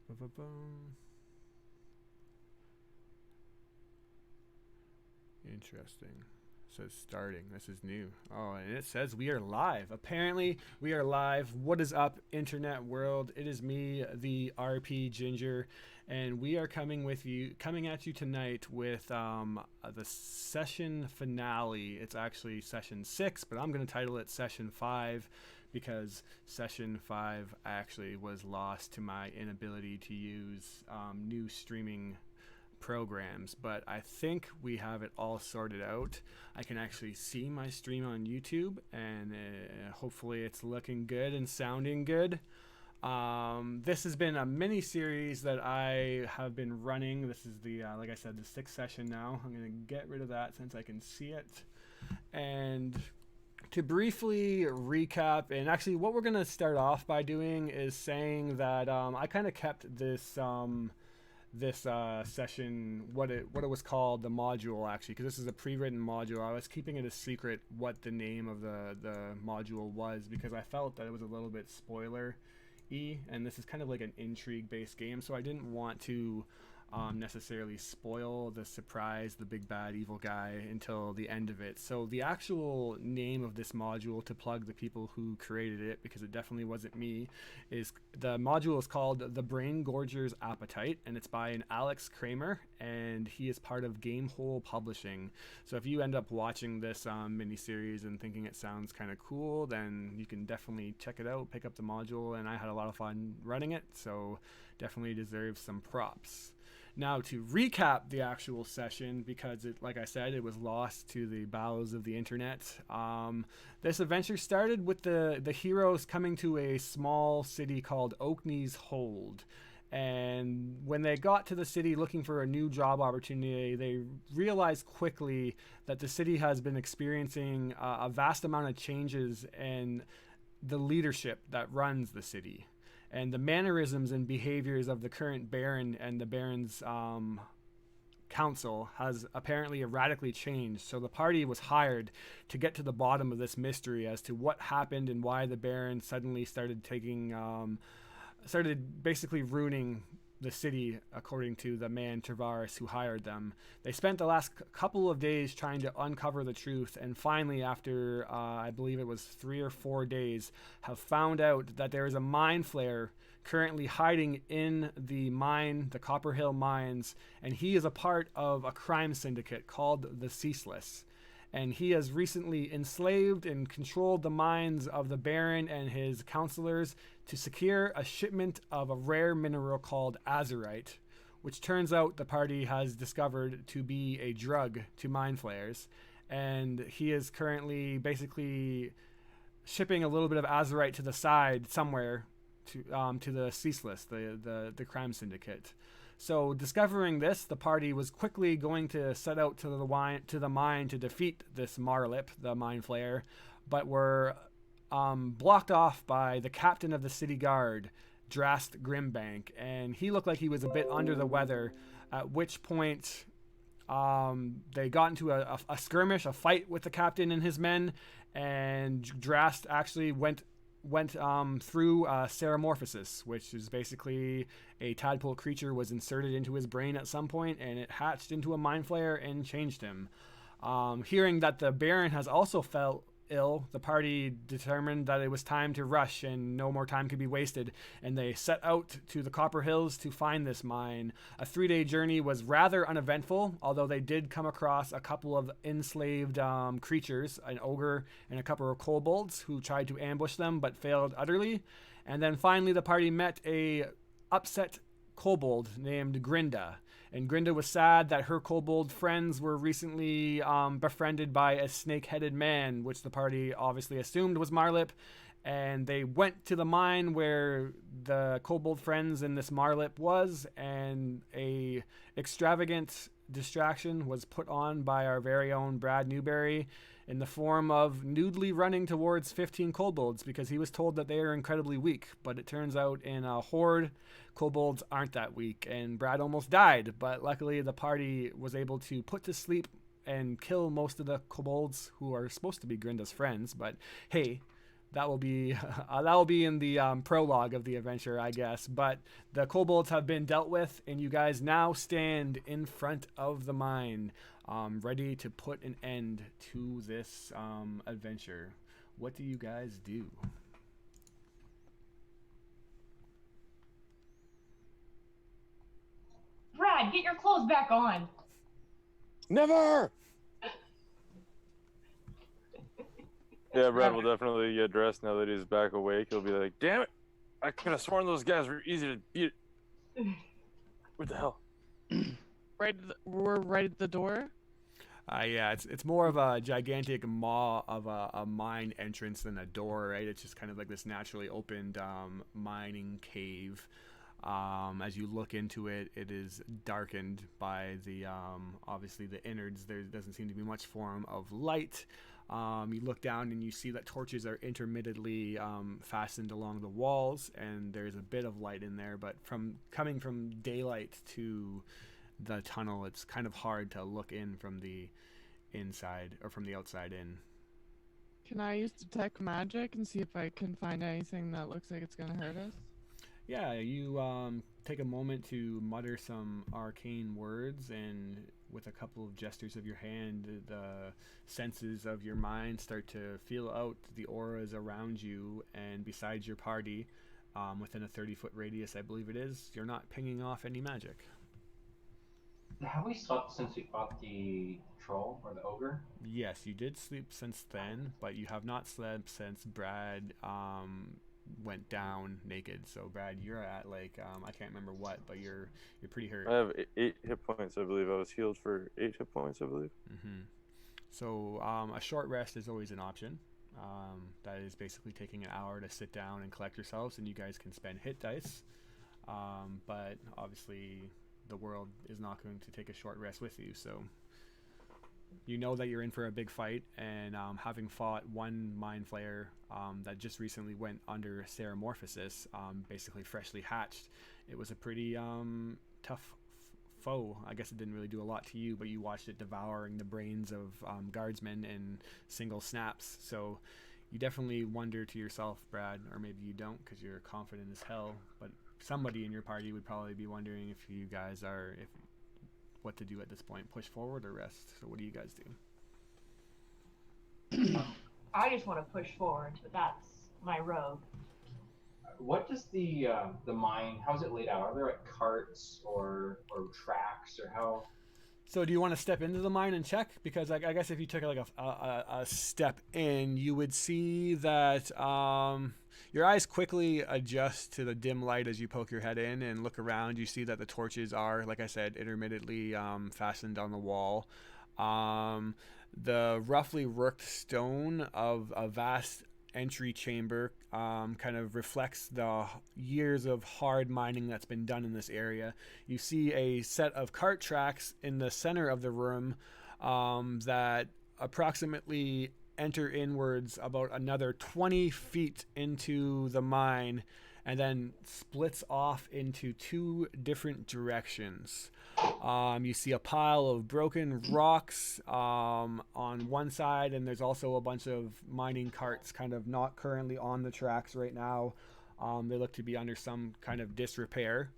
Ba-ba-bum. Interesting. It says starting. This is new. Oh, and it says we are live. Apparently, we are live. What is up, internet world? It is me, the RP Ginger, and we are coming at you tonight with the session finale. It's actually session 6, but I'm going to title it session 5 because session 5 actually was lost to my inability to use new streaming programs, but I think we have it all sorted out. I can actually see my stream on YouTube, and hopefully it's looking good and sounding good. This has been a mini series that I have been running. This is the, like I said, the 6th session now. I'm going to get rid of that since I can see it. And to briefly recap, and actually what we're going to start off by doing is saying that I kind of kept this session what it was called, the module, actually, because this is a pre-written module. I was keeping it a secret what the name of the module was because I felt that it was a little bit spoiler-y, and this is kind of like an intrigue-based game, so I didn't want to necessarily spoil the surprise, the big bad evil guy, until the end of it. So the actual name of this module, to plug the people who created it, because it definitely wasn't me, is the module is called The Brain Gorgers Appetite, and it's by an Alex Kramer, and he is part of Gamehole Publishing. So if you end up watching this miniseries and thinking it sounds kind of cool, then you can definitely check it out, pick up the module, and I had a lot of fun running it, so definitely deserves some props. Now, to recap the actual session, because it, like I said, it was lost to the bowels of the internet. This adventure started with the heroes coming to a small city called Oakney's Hold. And when they got to the city looking for a new job opportunity, they realized quickly that the city has been experiencing a vast amount of changes in the leadership that runs the city. And the mannerisms and behaviors of the current Baron and the Baron's council has apparently radically changed. So the party was hired to get to the bottom of this mystery as to what happened and why the Baron suddenly started started basically ruining the city, according to the man Tavares who hired them. They spent the last couple of days trying to uncover the truth, and finally, after I believe it was 3 or 4 days, have found out that there is a mind flayer currently hiding in the mine, the Copper Hill mines, and he is a part of a crime syndicate called the Ceaseless. And he has recently enslaved and controlled the minds of the Baron and his counselors to secure a shipment of a rare mineral called azurite, which turns out the party has discovered to be a drug to mind flayers. And he is currently basically shipping a little bit of azurite to the side somewhere to the Ceaseless, the crime syndicate. So, discovering this, the party was quickly going to set out to the mine to defeat this Marlip, the mind flayer, but were blocked off by the captain of the city guard, Drast Grimbank, and he looked like he was a bit under the weather, at which point they got into a skirmish, a fight with the captain and his men, and Drast actually went through Ceramorphosis, which is basically a tadpole creature was inserted into his brain at some point, and it hatched into a mind flayer and changed him. Hearing that the Baron has also fell ill, the party determined that it was time to rush and no more time could be wasted, and they set out to the Copper Hills to find this mine. A 3-day journey was rather uneventful, although they did come across a couple of enslaved creatures, an ogre and a couple of kobolds who tried to ambush them but failed utterly. And then finally the party met a upset kobold named Grinda. And Grinda was sad that her kobold friends were recently befriended by a snake-headed man, which the party obviously assumed was Marlip. And they went to the mine where the kobold friends and this Marlip was, and a extravagant distraction was put on by our very own Brad Newberry in the form of nudely running towards 15 kobolds because he was told that they are incredibly weak. But it turns out in a horde, kobolds aren't that weak, and Brad almost died, but luckily the party was able to put to sleep and kill most of the kobolds who are supposed to be Grinda's friends. But hey, That will be in the prologue of the adventure, I guess. But the kobolds have been dealt with, and you guys now stand in front of the mine, ready to put an end to this adventure. What do you guys do? Brad, get your clothes back on. Never! Yeah, Brad will definitely get dressed now that he's back awake. He'll be like, damn it! I could have sworn those guys were easy to beat. What the hell? We're right at the door. Yeah, it's more of a gigantic maw of a mine entrance than a door, right? It's just kind of like this naturally opened mining cave. As you look into it, it is darkened by the obviously the innards. There doesn't seem to be much form of light. You look down and you see that torches are intermittently fastened along the walls, and there's a bit of light in there. But coming from daylight to the tunnel, it's kind of hard to look in from the inside or from the outside in. Can I use detect magic and see if I can find anything that looks like it's gonna hurt us? Yeah, you take a moment to mutter some arcane words, and with a couple of gestures of your hand, the senses of your mind start to feel out the auras around you and besides your party, within a 30-foot radius, I believe it is. You're not pinging off any magic. Have we slept since we fought the troll or the ogre? Yes, you did sleep since then, but you have not slept since Brad went down naked. So Brad, you're at like I can't remember what, but you're pretty hurt. I have 8 hit points, I believe. I was healed for 8 hit points, I believe. Mm-hmm. So a short rest is always an option. That is basically taking an hour to sit down and collect yourselves, and you guys can spend hit dice. But obviously, the world is not going to take a short rest with you, so you know that you're in for a big fight, and having fought one mind flayer that just recently went under Ceramorphosis, basically freshly hatched, it was a pretty tough foe. I guess it didn't really do a lot to you, but you watched it devouring the brains of guardsmen in single snaps. So you definitely wonder to yourself, Brad, or maybe you don't because you're confident as hell, but somebody in your party would probably be wondering if you guys are what to do at this point, push forward or rest. So what do you guys do? I just want to push forward, but that's my rogue. What does the mine, how is it laid out? Are there like carts or tracks or how? So do you want to step into the mine and check? Because I guess if you took like a step in, you would see that your eyes quickly adjust to the dim light as you poke your head in and look around. You see that the torches are, like I said, intermittently fastened on the wall. The roughly worked stone of a vast entry chamber kind of reflects the years of hard mining that's been done in this area. You see a set of cart tracks in the center of the room that approximately enter inwards about another 20 feet into the mine and then splits off into 2 different directions. You see a pile of broken rocks on one side, and there's also a bunch of mining carts kind of not currently on the tracks right now. They look to be under some kind of disrepair.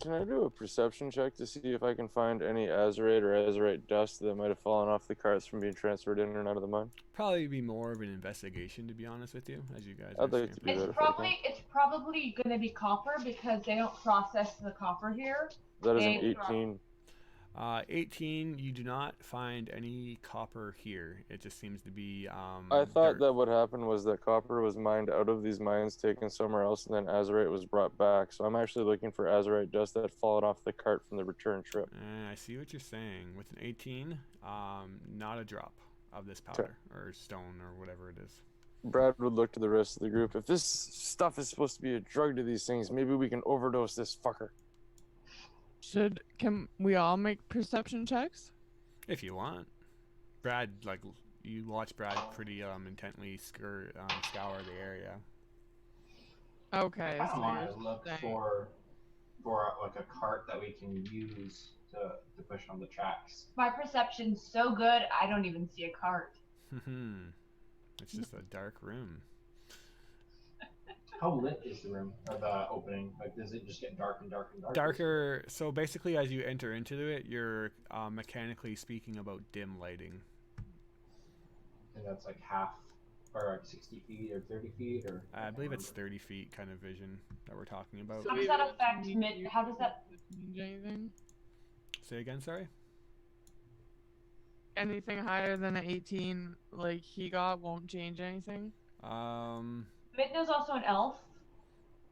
Can I do a perception check to see if I can find any azurite or azurite dust that might have fallen off the carts from being transferred in and out of the mine? Probably be more of an investigation, to be honest with you, as you guys. I'd like to do that. It's probably going to be copper because they don't process the copper here. That is an 18. 18, you do not find any copper here. It just seems to be I thought dirt. that what happened was that copper was mined out of these mines, taken somewhere else, and then azurite was brought back. So I'm actually looking for azurite dust that had fallen off the cart from the return trip. I see what you're saying. With an 18, not a drop of this powder or stone or whatever it is. Brad would look to the rest of the group. If this stuff is supposed to be a drug to these things, maybe we can overdose this fucker. Can we all make perception checks? If you want. Brad, like, you watch Brad pretty intently scour the area. Okay. I want to look for like a cart that we can use to push on the tracks. My perception's so good, I don't even see a cart. It's just a dark room. How lit is the room or the opening? Like, does it just get dark and dark and dark? Darker. So basically, as you enter into it, you're mechanically speaking about dim lighting. And that's like half, or like 60 feet or 30 feet, or I believe it's 30 feet kind of vision that we're talking about. How does that affect mid? How does that? Change anything? Say again, sorry. Anything higher than an 18, like he got, won't change anything. Midna's also an elf.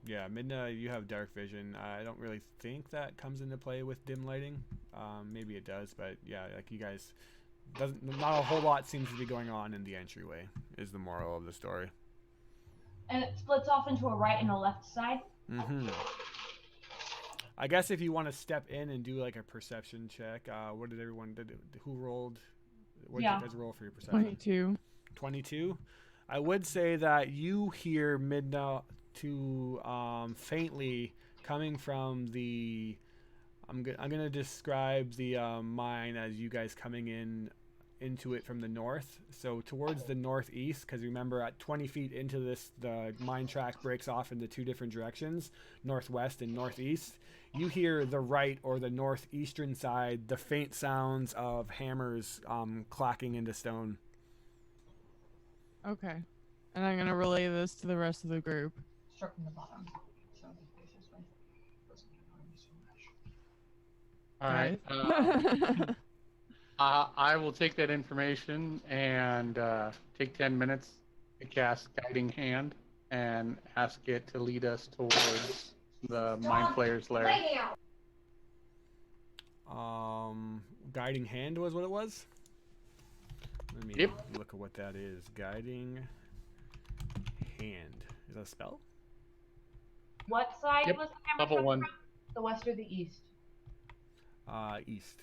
Yeah, Midna, you have dark vision. I don't really think that comes into play with dim lighting. Maybe it does, but yeah, like you guys, not a whole lot seems to be going on in the entryway. Is the moral of the story. And it splits off into a right and a left side. Mm-hmm. I guess if you want to step in and do like a perception check, what did everyone did? Who rolled? What did you guys roll for your perception? 22. 22. I would say that you hear Midna to faintly coming from the. I'm gonna describe the mine as you guys coming into it from the north, so towards the northeast, because remember at 20 feet into this the mine track breaks off into two different directions, northwest and northeast. You hear the right or the northeastern side the faint sounds of hammers clacking into stone. Okay. And I'm gonna relay this to the rest of the group. Start from the bottom. So All right. I will take that information and take 10 minutes to cast Guiding Hand and ask it to lead us towards the Mind Flayer's lair. Guiding hand was what it was. Let me look at what that is. Guiding hand. Is that a spell? What side Yep, was the hammer level coming 1. from? The west or the east? East.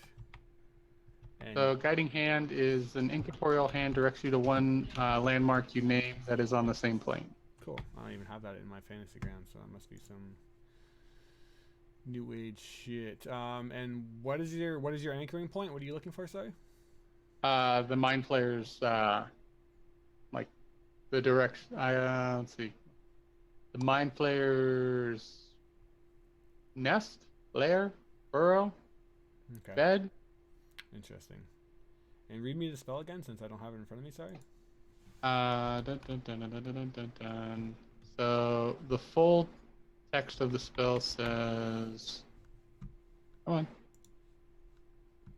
And So Guiding Hand is an incorporeal hand, directs you to one landmark you name that is on the same plane. cool. I don't even have that in my fantasygram, so that must be some new age shit. And what is your anchoring point? What are you looking for, sorry? The Mind Flayer's, like, the direction. Let's see. The Mind Flayer's nest, lair, burrow, Okay. bed. Interesting. And read me the spell again, since I don't have it in front of me. Sorry. Dun, dun, dun, dun, dun, dun, dun, dun. So the full text of the spell says, come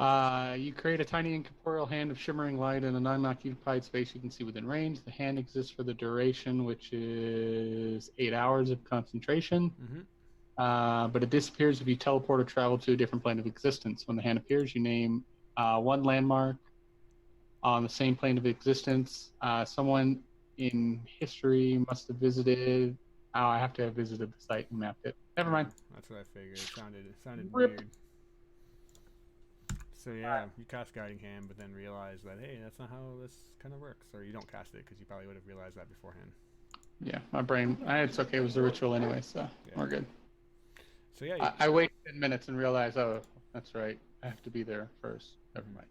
on. You create a tiny incorporeal hand of shimmering light in an unoccupied space you can see within range. The hand exists for the duration, which is 8 hours of concentration. Mm-hmm. But it disappears if you teleport or travel to a different plane of existence. When the hand appears, you name one landmark on the same plane of existence. Someone in history must have visited. Oh, I have to have visited the site and mapped it. Never mind. That's what I figured. It sounded Rip. weird. So yeah, you cast Guiding Hand, but then realize that hey, that's not how this kind of works. Or you don't cast it because you probably would have realized that beforehand. Yeah, my brain. It's okay. It was a ritual anyway, so Yeah. we're good. So yeah, I wait 10 minutes and realize, oh, that's right. I have to be there first. Never mind.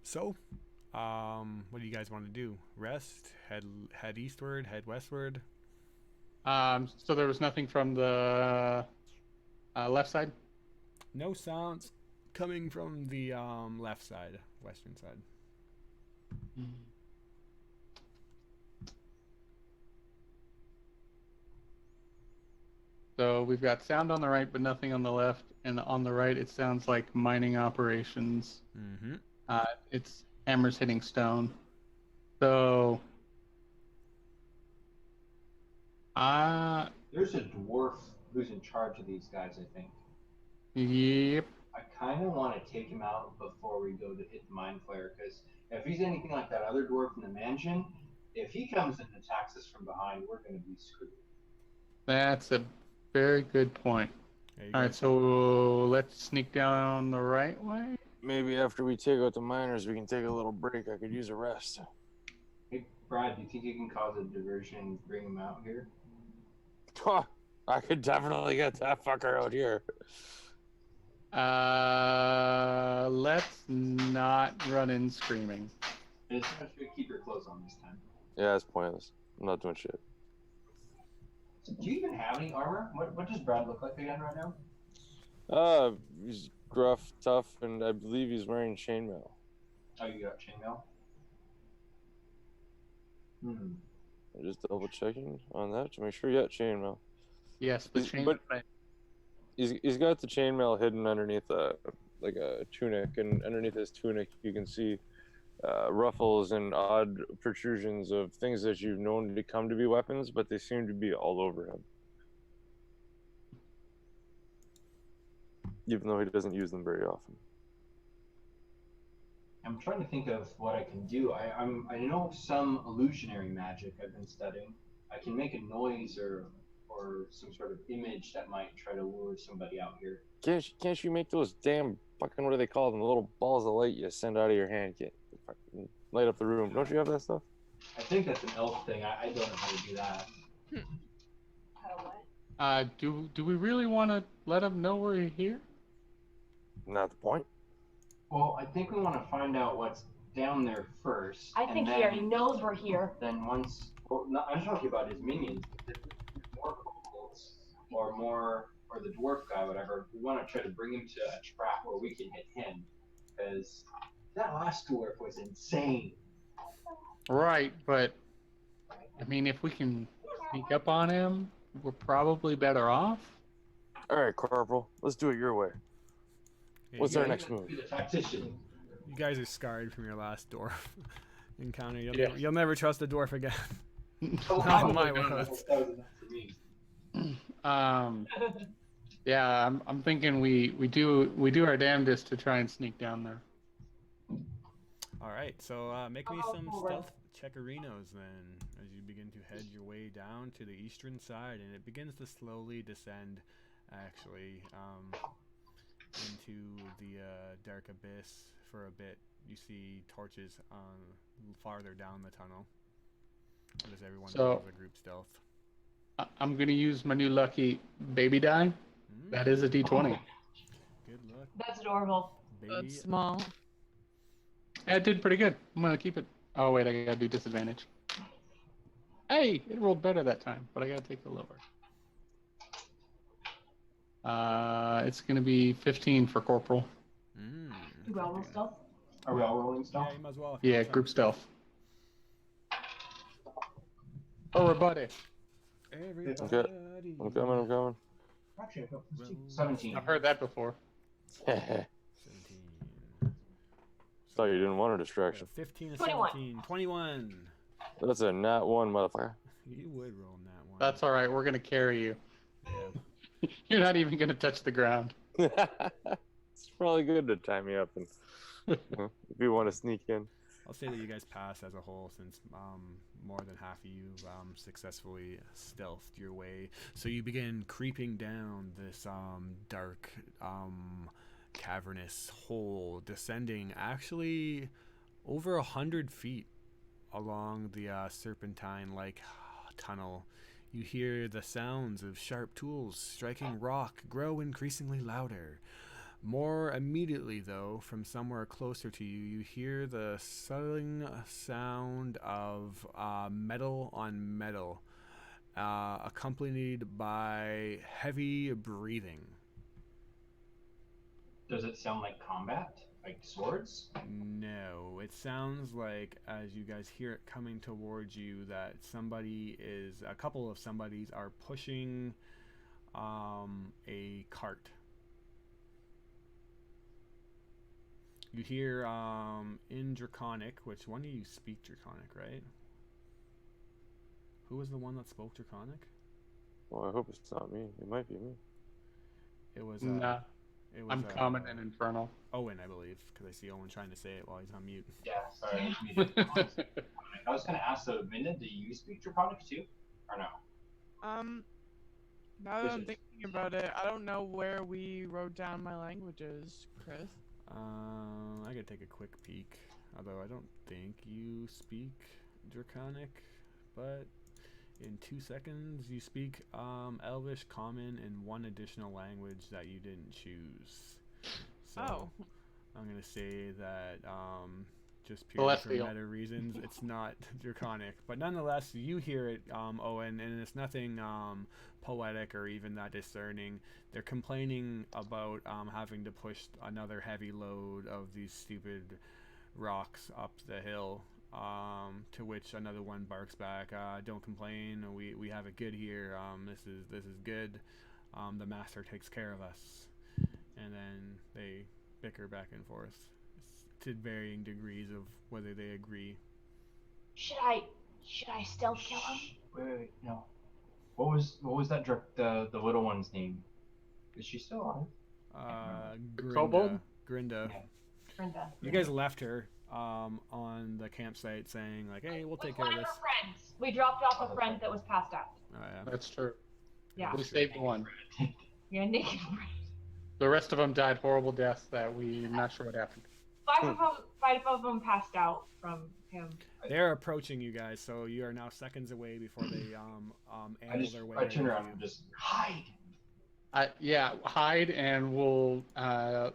So, what do you guys want to do? Rest? Head eastward? Head westward? So there was nothing from the left side? No sounds coming from the left side, western side. So we've got sound on the right, but nothing on the left. And on the right, it sounds like mining operations. Mm-hmm. It's hammers hitting stone. So, There's a dwarf who's in charge of these guys, I think. yep. I kind of want to take him out before we go to hit the Mind Flayer, because if he's anything like that other dwarf in the mansion, if he comes and attacks us from behind, we're going to be screwed. That's a very good point. All right, so let's sneak down the right way. Maybe after we take out the miners, we can take a little break. I could use a rest. Hey, Brad, do you think you can cause a diversion and bring him out here? I could definitely get that fucker out here. Let's not run in screaming. Just have to keep your clothes on this time. Yeah, it's pointless. I'm not doing shit. So do you even have any armor? What does Brad look like again right now? He's gruff, tough, and I believe he's wearing chainmail. Oh, you got chainmail? Hmm. I'm just double checking on that to make sure. Yeah, chainmail. Yes, the He's- chain. but- He's got the chainmail hidden underneath a tunic, and underneath his tunic you can see ruffles and odd protrusions of things that you've known to come to be weapons, but they seem to be all over him, even though he doesn't use them very often. I'm trying to think of what I can do. I know some illusionary magic I've been studying. I can make a noise or some sort of image that might try to lure somebody out here. Can't you make those damn fucking, what do they call them, the little balls of light you send out of your hand? Can't fucking light up the room? Don't you have that stuff? I think that's an elf thing. I don't know how to do that. How what? Do we really want to let them know we're here? Not the point. Well, I think we want to find out what's down there first. I and think he then- already knows we're here. Then once, well, no, I'm talking about his minions. If there's more kobolds or the dwarf guy, whatever, we want to try to bring him to a trap where we can hit him. Because that last dwarf was insane. Right, but I mean, if we can sneak up on him, we're probably better off. All right, Corporal, let's do it your way. Yeah, What's you our guys- next move? Be the tactician. You guys are scarred from your last dwarf encounter. Yeah. You'll never trust a dwarf again. Oh, Oh, my that words. was enough for me. Yeah, I'm thinking we do our damnedest to try and sneak down there. All right, so make me Oh, some all right. stealth checkerinos then, as you begin to head your way down to the eastern side, and it begins to slowly descend, actually, into the dark abyss. For a bit, you see torches farther down the tunnel. What does everyone do So- as a group stealth? I'm gonna use my new lucky baby die. That is a D20. Good luck, That's adorable. baby. That's small. It did pretty good. I'm gonna keep it. Oh wait, I gotta do disadvantage. Hey, it rolled better that time, but I gotta take the lower. It's gonna be 15 for corporal. You almost stealth. Are we all rolling Yeah, stuff? you might as well. if you Yeah, want group some. stealth. Everybody. Everybody. I'm coming. Actually, I got Roll. 17. I've heard that before. 17. Thought you didn't want a distraction. 15 and 21. 17. 21. That's a nat one, motherfucker. You would roll that one. That's all right. We're gonna carry you. Yeah. You're not even gonna touch the ground. It's probably good to tie me up and if you want to sneak in. I'll say that you guys pass as a whole, since more than half of you successfully stealthed your way. So you begin creeping down this dark, cavernous hole, descending actually over 100 feet along the serpentine-like tunnel. You hear the sounds of sharp tools striking rock grow increasingly louder. More immediately, though, from somewhere closer to you, you hear the sudding sound of metal on metal, accompanied by heavy breathing. Does it sound like combat? Like swords? No, it sounds like, as you guys hear it coming towards you, that a couple of somebodies are pushing a cart. You hear in Draconic, which one of you speak Draconic, right? Who was the one that spoke Draconic? Well, I hope it's not me. It might be me. It was. Nah, It was I'm common and infernal. Owen, I believe, because I see Owen trying to say it while he's on mute. Yeah, sorry. I didn't mean to- I was going to ask, so Minda, do you speak Draconic too? Or no? Now that I'm Is it- thinking about it, I don't know where we wrote down my languages, Chris. I could take a quick peek, although I don't think you speak Draconic, but in 2 seconds you speak Elvish, Common, and one additional language that you didn't choose. So Oh. I'm gonna say that just purely for Celestial. meta reasons. It's not draconic, but nonetheless, you hear it, Owen, and it's nothing poetic or even that discerning. They're complaining about having to push another heavy load of these stupid rocks up the hill. To which another one barks back, "Don't complain. We have it good here. This is good. The master takes care of us." And then they bicker back and forth to varying degrees of whether they agree. Should I stealth kill him? Wait, no. What was that the little one's name? Is she still alive? kobold? Grinda. Yeah. Brenda. You guys left her on the campsite saying like, "Hey, we'll take care One of of this." her friends. We dropped off a friend that was passed out. Oh, yeah. That's true. Yeah. We saved one. Yeah, naked friend. The rest of them died horrible deaths that we're not sure what happened. Five of them passed out from him. They're approaching you guys, so you are now seconds away before they amble their way. I turn right around into and just hide. Hide, and we'll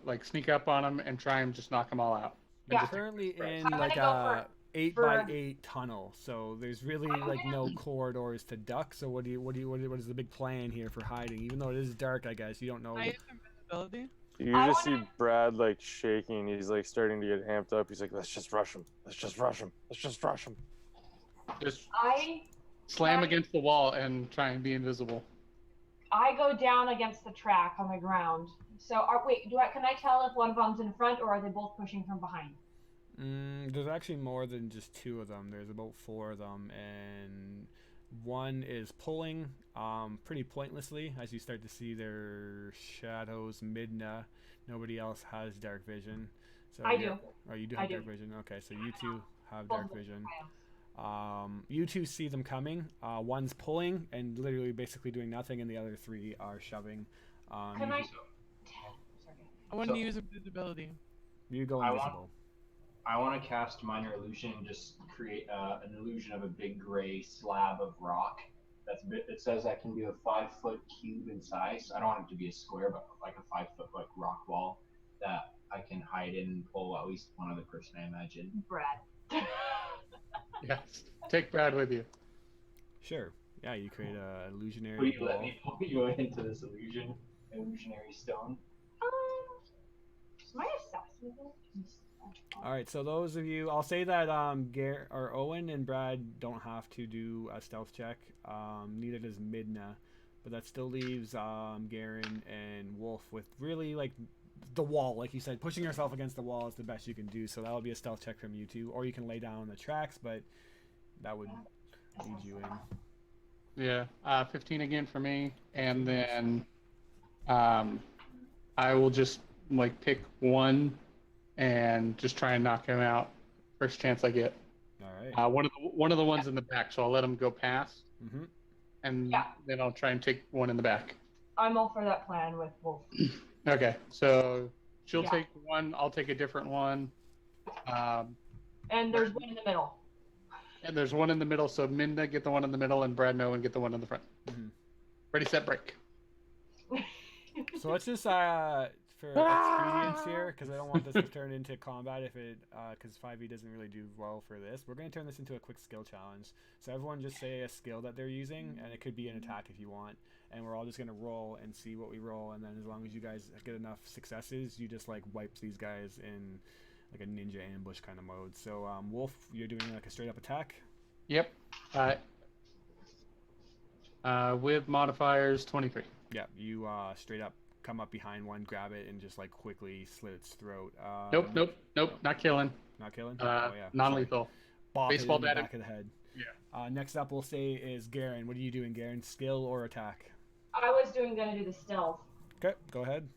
like sneak up on them and try and just knock them all out. And You're just- currently in I'm like gonna a 8x8 tunnel, so there's really like no corridors to duck. So what is the big plan here for hiding? Even though it is dark, I guess you don't know. I use invisibility. You I just see wanna- Brad like shaking. He's like starting to get amped up. He's like, "Let's just rush him. Let's just rush him. Let's just rush him." Just I slam against the wall and try and be invisible. go down against the track on the ground. So can I tell if one of them's in front or are they both pushing from behind? There's actually more than just two of them. There's about four of them, and one is pulling pretty pointlessly as you start to see their shadows. Midna. Nobody else has dark vision. So I do. Oh, you do I have do. dark vision. Okay, so you two have Both dark of them. vision. You two see them coming. One's pulling and literally basically doing nothing, and the other three are shoving. Can you, I? Sorry. I want So- to use invisibility. you go I want- invisible. I want to cast minor illusion and just create an illusion of a big gray slab of rock. It says I can do a 5-foot cube in size. I don't want it to be a square, but like a 5-foot like rock wall that I can hide in and pull at least one other person. I imagine. Brad. Yes. Take Brad with you. Sure. Yeah, you create a Will illusionary you let wall. me pull you into this illusionary stone? Is my assassin? All right, so those of you, I'll say that or Owen and Brad don't have to do a stealth check. Neither does Midna, but that still leaves Garen and Wolf with really like the wall, like you said, pushing yourself against the wall is the best you can do. So that'll be a stealth check from you two, or you can lay down the tracks, but that would lead you in. Yeah. 15 again for me, and then I will just like pick one and just try and knock him out first chance I get. All right. One of the ones in the back, so I'll let him go past, Mm-hmm. and Yeah. then I'll try and take one in the back. I'm all for that plan with Wolf. Okay, so she'll Yeah. take one, I'll take a different one, And there's one in the middle. and there's one in the middle. So Minda get the one in the middle, and Brad Noah get the one in the front. Mhm. Ready, set, break. So let's just for expedience here, because I don't want this to turn into combat if it because 5e doesn't really do well for this. We're going to turn this into a quick skill challenge. So everyone just say a skill that they're using, and it could be an attack if you want. And we're all just going to roll and see what we roll, and then as long as you guys get enough successes, you just like wipe these guys in like a ninja ambush kind of mode. So Wolf, you're doing like a straight up attack. Yep. With modifiers 23. Yeah, you straight up come up behind one, grab it, and just like quickly slit its throat. Nope, not killing. Not killing. Non-lethal. Bop Baseball it in the batting. back of the head. Yeah. Next up, we'll say is Garen. What are you doing, Garen? Skill or attack? I was gonna do the stealth. Okay, go ahead.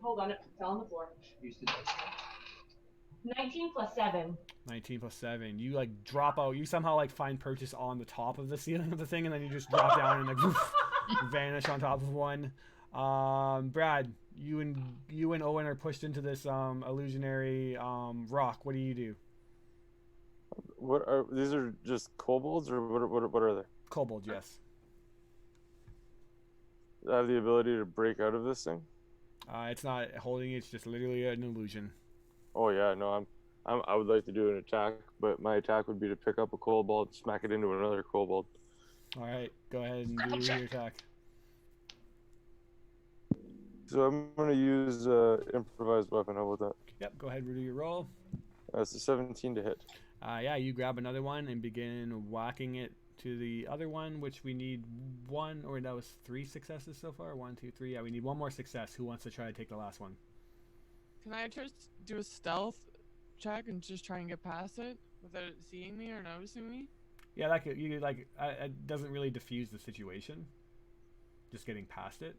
Hold on, it fell on the floor. Use the dice. 19 plus 7. 19 plus 7. You like drop out. You somehow like find purchase on the top of the ceiling of the thing, and then you just drop down and like woof, vanish on top of one. Brad, you and Owen are pushed into this illusionary rock. What do you do? What are these? Are just kobolds, or what are they? Kobold, yes. I have the ability to break out of this thing. It's not holding. It's just literally an illusion. Oh yeah, no, I would like to do an attack, but my attack would be to pick up a kobold and smack it into another kobold. All right, go ahead and do your attack. So I'm gonna use improvised weapon. How about that? Yep, go ahead and do your roll. That's a 17 to hit. Yeah, you grab another one and begin whacking it to the other one, which we need one, or that was 3 successes so far. 1, 2, 3. Yeah, we need one more success. Who wants to try to take the last one? Can I just do a stealth check and just try and get past it without it seeing me or noticing me? Yeah, that could, you like it doesn't really diffuse the situation. Just getting past it.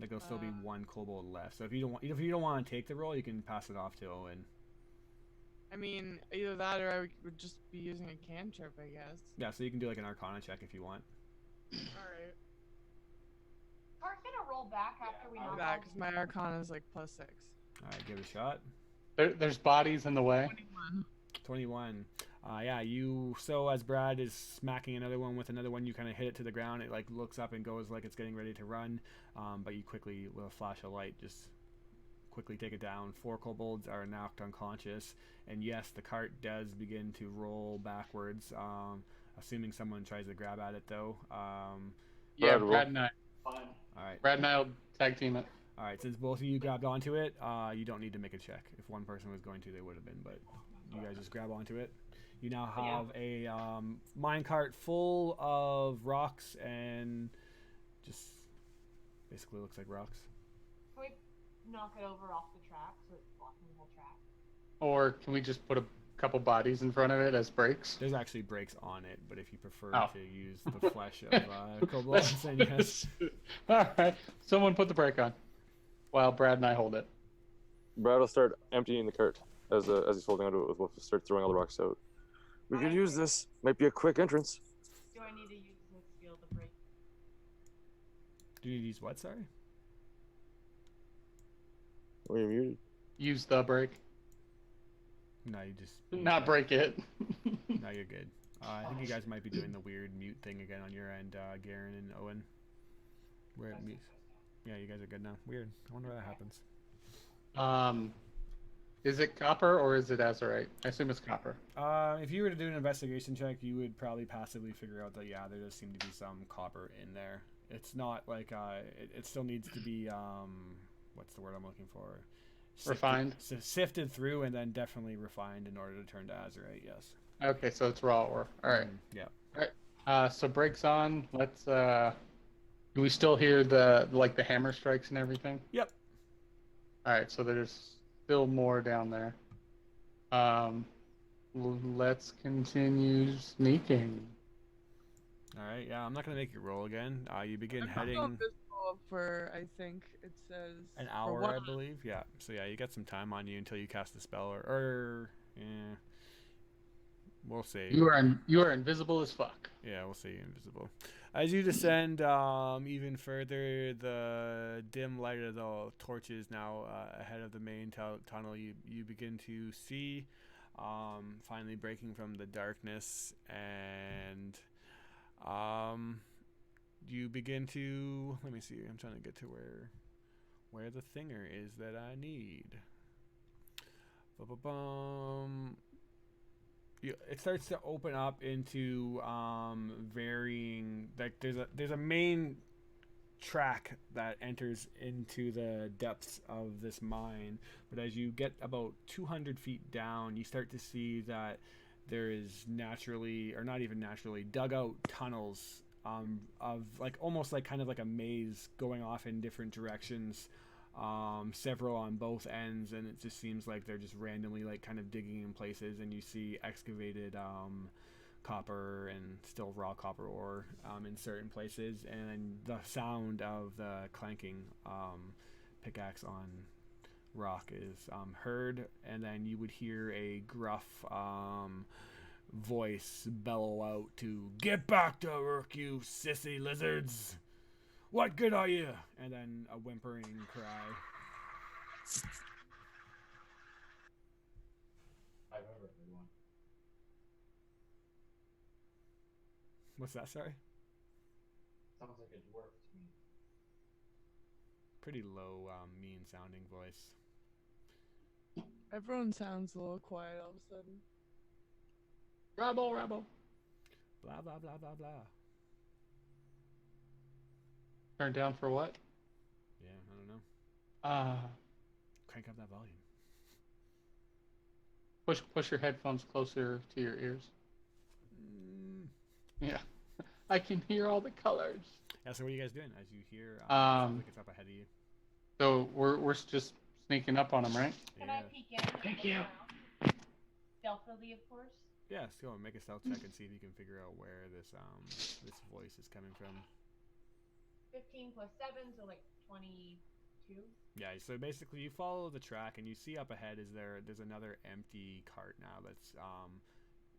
Like there'll still be one kobold left. So if you don't want to take the roll, you can pass it off to Owen. I mean, either that or I would just be using a cantrip, I guess. Yeah, so you can do like an Arcana check if you want. Alright. Cart's gonna roll back after we knock That, out. because my Arcana is like +6. All right, give it a shot. There's bodies in the way. 21. 21. Yeah, so as Brad is smacking another one with another one, you kind of hit it to the ground. It like looks up and goes like it's getting ready to run, but you quickly, with a flash of light, just quickly take it down. 4 kobolds are knocked unconscious, and yes, the cart does begin to roll backwards, assuming someone tries to grab at it though. Yeah, Brad, Brad and I. Fine. All right. Brad and I'll tag team it. All right, since both of you grabbed onto it, you don't need to make a check. If one person was going to, they would have been, but you guys just grab onto it. You now have a minecart full of rocks and just basically looks like rocks. Can we knock it over off the track so it's blocking the whole track? Or can we just put a couple bodies in front of it as brakes? There's actually brakes on it, but if you prefer Oh. to use the flesh of kobolds, then yes. All right. Someone put the brake on while Brad and I hold it. Brad will start emptying the cart as he's holding onto it with Wolf. Start throwing all the rocks out. We could use this. Might be a quick entrance. Do I need to use the skill to break? Do you use what, sorry? Are you muted? Use the brake. No, you just... Not break it. No, you're good. I think you guys might be doing the weird mute thing again on your end, Garen and Owen. Where it mutes. Yeah, you guys are good now. Weird. I wonder why that happens. Is it copper or is it azurite? I assume it's copper. If you were to do an investigation check, you would probably passively figure out that, yeah, there does seem to be some copper in there. It's not like, it still needs to be, what's the word I'm looking for? Refined? Sifted through and then definitely refined in order to turn to azurite, yes. Okay, so it's raw ore. All right. Yeah. So brakes on. Let's. Do we still hear the hammer strikes and everything? Yep. All right. So there's still more down there. Let's continue sneaking. All right, yeah, I'm not going to make you roll again. You begin I'm heading... invisible for, I think it says... An for hour, one- I believe. Yeah. So yeah, you got some time on you until you cast the spell, or yeah, we'll see. You are invisible as fuck. Yeah, we'll see. Invisible. As you descend even further, the dim light of the torches now ahead of the main tunnel, you begin to see, finally breaking from the darkness, and you begin to, let me see. I'm trying to get to where the thinger is that I need. It starts to open up into varying, like there's a main track that enters into the depths of this mine, but as you get about 200 feet down, you start to see that there is naturally, or not even naturally, dug out tunnels of like almost like kind of like a maze going off in different directions, several on both ends, and it just seems like they're just randomly like kind of digging in places, and you see excavated copper and still raw copper ore in certain places, and the sound of the clanking pickaxe on rock is heard, and then you would hear a gruff voice bellow out to "Get back to work, you sissy lizards! What good are you?" And then a whimpering cry. I've ever heard one. What's that, sorry? Sounds like a dwarf to me. Pretty low, mean sounding voice. Everyone sounds a little quiet all of a sudden. Rebel, rebel. Blah blah blah blah blah. Turn down for what? Yeah, I don't know. Uh, Crank up that volume. push your headphones closer to your ears. Mm. Yeah. I can hear all the colors. Yeah. So what are you guys doing as you hear? Um, Sounds like it's up ahead of you. So we're just sneaking up on them, right? Can Yeah. I peek in? and Thank look you. around? Stealthily, of course. Yeah. Let's go and make a stealth check and see if you can figure out where this voice is coming from. 15 plus 7, so like 22. Yeah, so basically you follow the track and you see up ahead there's another empty cart now that's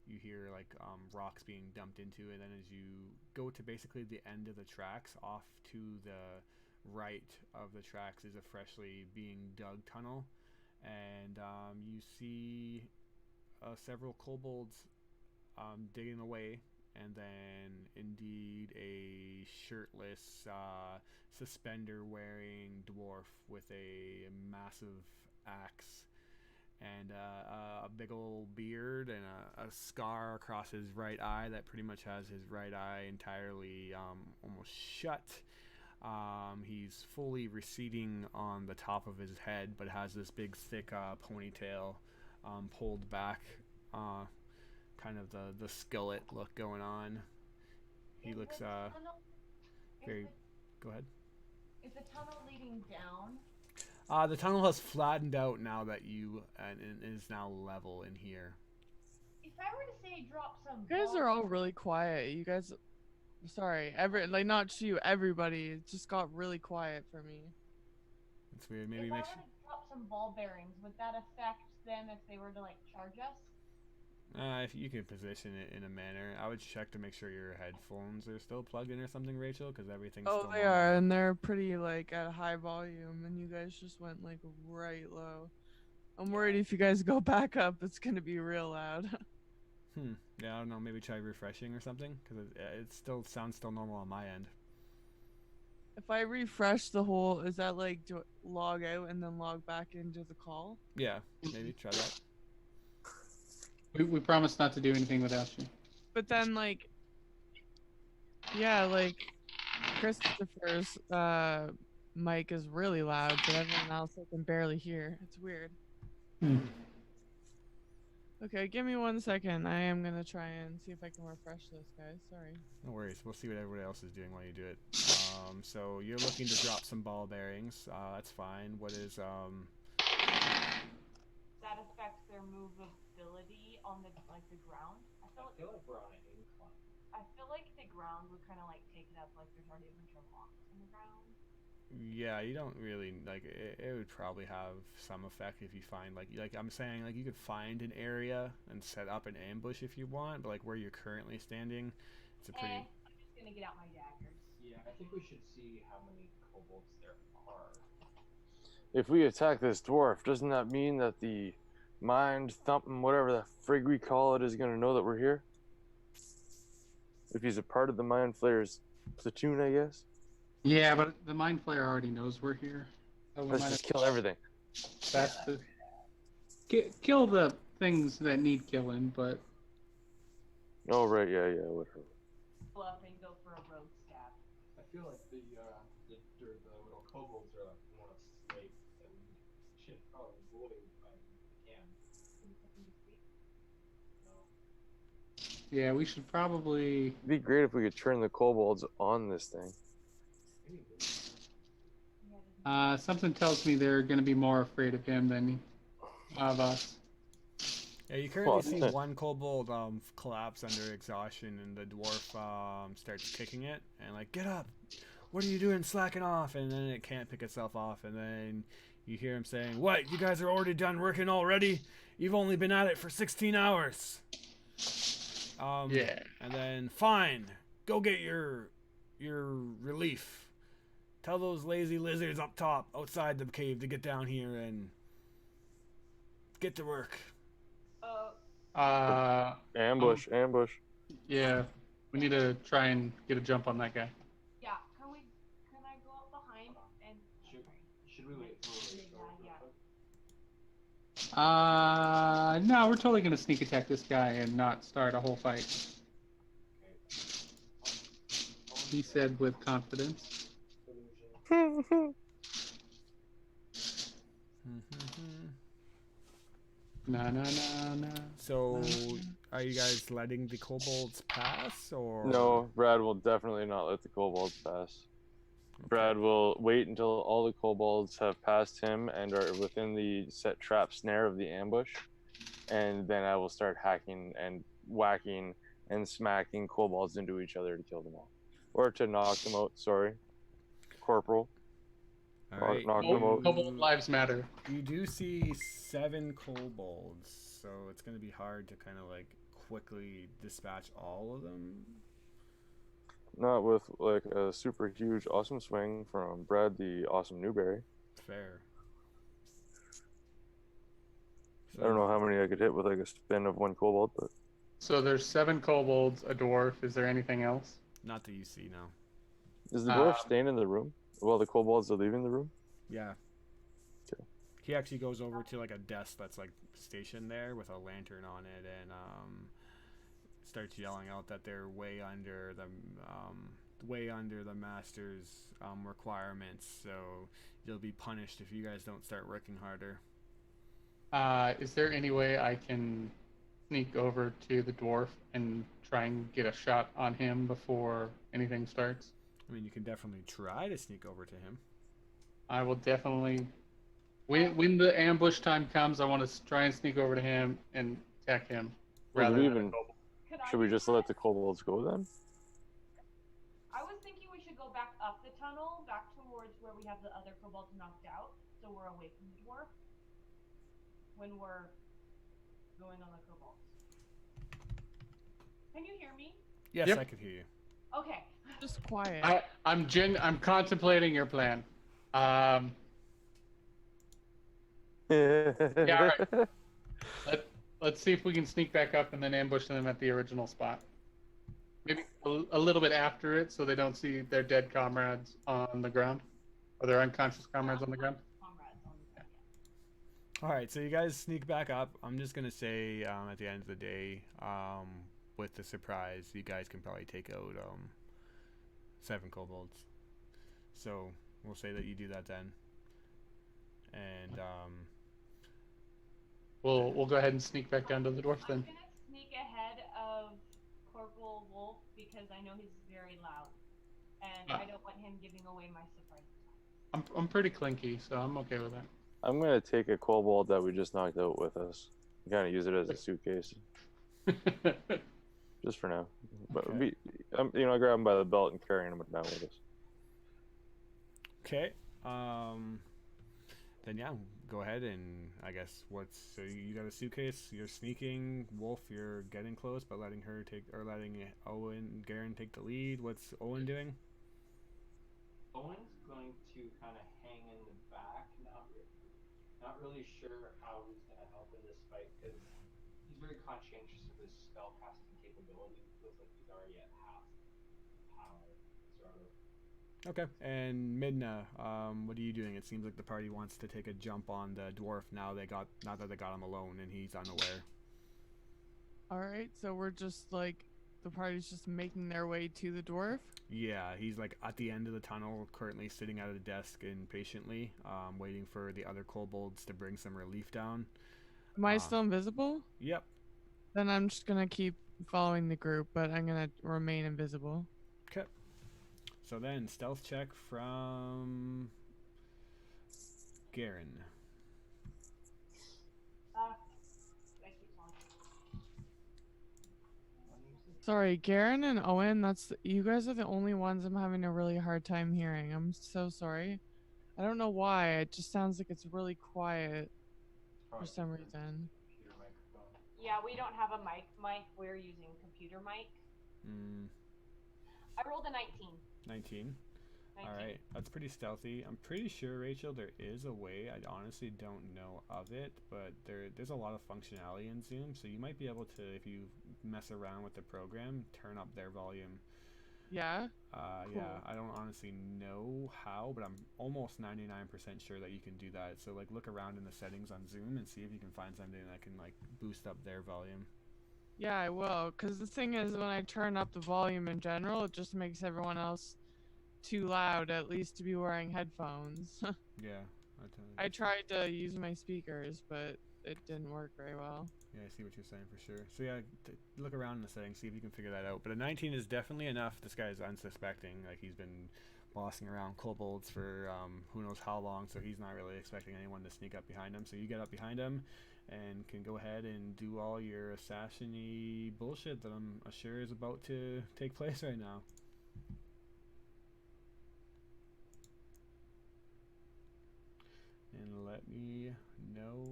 you hear like rocks being dumped into, and then as you go to basically the end of the tracks, off to the right of the tracks is a freshly being dug tunnel, and you see several kobolds digging away, and then indeed a shirtless, suspender-wearing dwarf with a massive axe and a big old beard and a scar across his right eye that pretty much has his right eye entirely almost shut. He's fully receding on the top of his head, but has this big, thick ponytail pulled back. Kind of the skillet look going on. He Is looks the tunnel- very. Is Go ahead. the, is the tunnel leading down? The tunnel has flattened out now that and is now level in here. If I were to say drop some. You guys are all really quiet. You guys, sorry, not you, everybody. It just got really quiet for me. It's weird. Maybe If I make were sure. to drop some ball bearings, would that affect them if they were to like charge us? If you can position it in a manner, I would check to make sure your headphones are still plugged in or something, Rachel, because everything's Oh, still they normal. are, and they're pretty like at a high volume, and you guys just went like right low. I'm worried if you guys go back up, it's gonna be real loud. Yeah, I don't know. Maybe try refreshing or something, because it still sounds still normal on my end. If I refresh the whole, is that like log out and then log back into the call? Yeah, maybe try that. We promise not to do anything without you. But then like, yeah, like Christopher's mic is really loud, but everyone else I can barely hear. It's weird. Okay, give me 1 second. I am gonna try and see if I can refresh this, guys. Sorry. No worries. We'll see what everybody else is doing while you do it. So you're looking to drop some ball bearings. That's fine. What is That affects their movability on the ground. I feel like we're on an incline. I feel like the ground would kind of like take it up, like there's already a bunch of rocks in the ground. Yeah, you don't really like it would probably have some effect if you find like I'm saying, like you could find an area and set up an ambush if you want, but like where you're currently standing, it's a pretty I'm just gonna get out my daggers. Yeah, I think we should see how many kobolds there are. If we attack this dwarf, doesn't that mean that the mind thumping, whatever the frig we call it, is going to know that we're here? If he's a part of the mind flayer's platoon, I guess. Yeah, but the mind flayer already knows we're here. So we Let's might just kill everything. That's the kill the things that need killing, but Oh right, yeah, whatever. Bluff and go for a road stab. I feel like the little kobolds are like more slaves, and we should probably avoid fighting if we can. No. yeah, we should probably. It'd be great if we could turn the kobolds on this thing. Something tells me they're going to be more afraid of him than of us. Yeah, you currently see one kobold collapse under exhaustion, and the dwarf starts kicking it and like, get up! What are you doing slacking off? And then it can't pick itself off, and then you hear him saying, what, you guys are already done working already? You've only been at it for 16 hours. Yeah. And then, fine, go get your relief. Tell those lazy lizards up top, outside the cave, to get down here and get to work. Ambush. Yeah, we need to try and get a jump on that guy. Yeah, can I go up behind and Should we wait for yeah. No, we're totally gonna sneak attack this guy and not start a whole fight. He said with confidence. Na na na na. So, are you guys letting the kobolds pass, or No, Brad will definitely not let the kobolds pass. Okay. Brad will wait until all the kobolds have passed him and are within the set trap snare of the ambush, and then I will start hacking and whacking and smacking kobolds into each other to kill them all. Or to knock them out, sorry. Corporal. All right? knock them out. Kobold lives matter. You do see 7 kobolds, so it's gonna be hard to kind of like quickly dispatch all of them. Not with like a super huge awesome swing from Brad the awesome Newberry. Fair. I don't know how many I could hit with like a spin of 1 kobold, but So there's 7 kobolds, a dwarf. Is there anything else? Not that you see now. is the dwarf staying in the room while the kobolds are leaving the room? Yeah. Okay. He actually goes over to like a desk that's like stationed there with a lantern on it, and starts yelling out that they're way under the master's requirements. So you'll be punished if you guys don't start working harder. Is there any way I can sneak over to the dwarf and try and get a shot on him before anything starts? I mean, you can definitely try to sneak over to him. I will definitely. When the ambush time comes, I want to try and sneak over to him and attack him. Well, Rather do we than a even- kobold. Should we just let the kobolds go then? I was thinking we should go back up the tunnel, back towards where we have the other kobolds knocked out, so we're away from the dwarf when we're going on the kobolds. Can you hear me? Yes, Yep. I could hear you. Okay. Just quiet. I'm contemplating your plan. Yeah, right. Let's see if we can sneak back up and then ambush them at the original spot. Maybe a little bit after it, so they don't see their dead comrades on the ground, or their unconscious comrades on the ground. Comrades on the ground, All right, so you guys sneak back up. I'm just gonna say at the end of the day, with the surprise, you guys can probably take out 7 kobolds. So we'll say that you do that then, and We'll go ahead and sneak back down to the dwarf I'm then. gonna sneak ahead of Corporal Wolf because I know he's very loud, and I don't want him giving away my surprise. I'm pretty clinky, so I'm okay with that. I'm gonna take a kobold that we just knocked out with us. Kind of use it as a suitcase, just for now. But Okay. I grab him by the belt and carrying him down with us. okay. Then yeah, go ahead and I guess so you got a suitcase. You're sneaking. Wolf, you're getting close, but letting Owen Garen take the lead. What's Owen doing? Owen's going to kind of hang in the back, not really sure how he's going to help in this fight because he's very conscientious of his spellcasting capability. It feels like he's already at half power, sort of. Okay. And Midna, what are you doing? It seems like the party wants to take a jump on the dwarf now that they got him alone and he's unaware. All right, so we're just like the party's just making their way to the dwarf. Yeah, he's like at the end of the tunnel, currently sitting at a desk impatiently, waiting for the other kobolds to bring some relief down. Am I still invisible? Yep. Then I'm just gonna keep following the group, but I'm gonna remain invisible. Okay. So then, stealth check from Garen. I keep on. Sorry, Garen and Owen. You guys are the only ones I'm having a really hard time hearing. I'm so sorry. I don't know why. It just sounds like it's really quiet for some reason. Computer microphone. Yeah, we don't have a mic. We're using computer mic. I rolled a 19. 19. All right, that's pretty stealthy. I'm pretty sure, Rachel, there is a way. I honestly don't know of it, but there's a lot of functionality in Zoom, so you might be able to, if you mess around with the program, turn up their volume. Yeah. Yeah, Cool. I don't honestly know how, but I'm almost 99% sure that you can do that. So like look around in the settings on Zoom and see if you can find something that can like boost up their volume. Yeah, I will. Because the thing is, when I turn up the volume in general, it just makes everyone else too loud, at least to be wearing headphones. Yeah, I tried to use my speakers, but it didn't work very well. yeah, I see what you're saying for sure. So yeah, look around in the settings, see if you can figure that out. But a 19 is definitely enough. This guy is unsuspecting. Like he's been bossing around kobolds for who knows how long, so he's not really expecting anyone to sneak up behind him. So you get up behind him and can go ahead and do all your assassin-y bullshit that I'm sure is about to take place right now. And let me know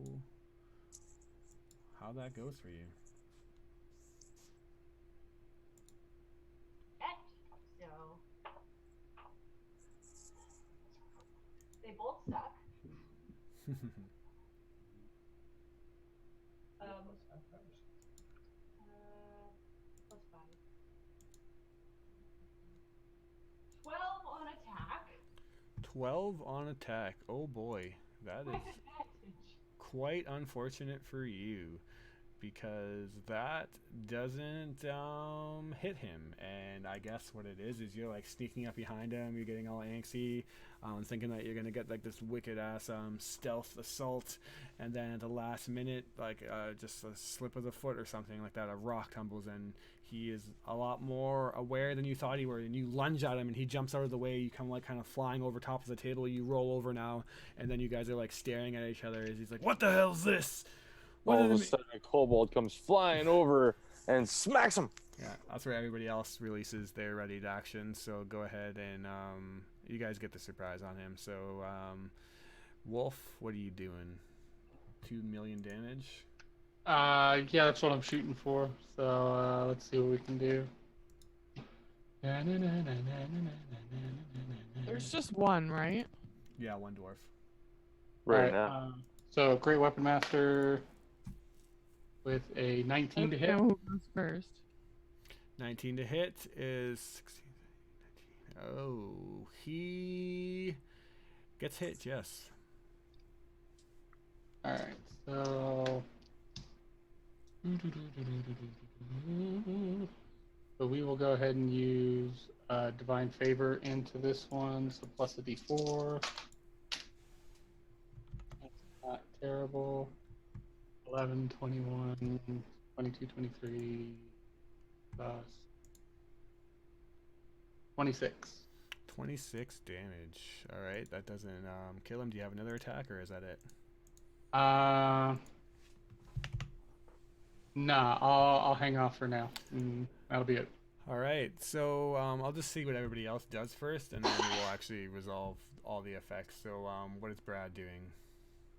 how that goes for you. So they both suck. Plus 5. 12 on attack. 12 on attack. Oh boy, that is Advantage. quite unfortunate for you, because that doesn't hit him. And I guess what it is you're like sneaking up behind him, you're getting all angsty, thinking that you're gonna get like this wicked ass stealth assault, and then at the last minute, like just a slip of the foot or something like that, a rock tumbles in. He is a lot more aware than you thought he were, and you lunge at him and he jumps out of the way. You come like kind of flying over top of the table, you roll over now, and then you guys are like staring at each other as he's like, what the hell's this? What All of did a it sudden, a kobold comes flying over and smacks him. Yeah, that's where everybody else releases their ready to action. So go ahead and you guys get the surprise on him. So Wolf, what are you doing? 2 million damage. Yeah, that's what I'm shooting for. So let's see what we can do. There's just one, right? Yeah, one dwarf. Right Alright, now. so Great Weapon Master with a 19 to I hit. don't know who goes first. 19 to hit is 16, 19. Oh, he gets hit. Yes. Alright, so we will go ahead and use Divine Favor into this one, so plus a d4. That's not terrible. 11, 21, 22, 23, plus 26. 26 damage. All right, that doesn't kill him. Do you have another attack, or is that it? Nah, I'll hang off for now. That'll be it. All right, so I'll just see what everybody else does first, and then we'll actually resolve all the effects. So what is Brad doing?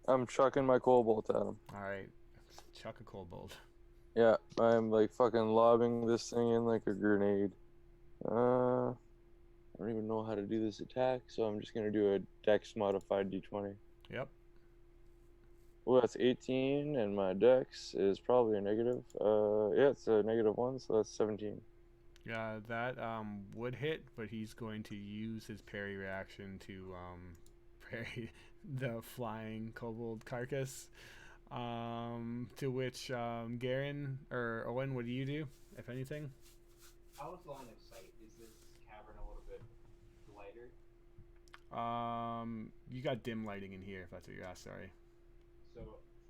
I'm chucking my kobold at him. All right, chuck a kobold. Yeah, I'm like fucking lobbing this thing in like a grenade. I don't even know how to do this attack, so I'm just gonna do a dex modified d20. Yep. Well, that's 18, and my dex is probably a negative. Yeah, it's a -1, so that's 17. Yeah, that would hit, but he's going to use his parry reaction to parry the flying kobold carcass. To which Garen or Owen, what do you do, if anything? How is line of sight? Is this cavern a little bit lighter? You got dim lighting in here, if that's what you asked. Sorry. So,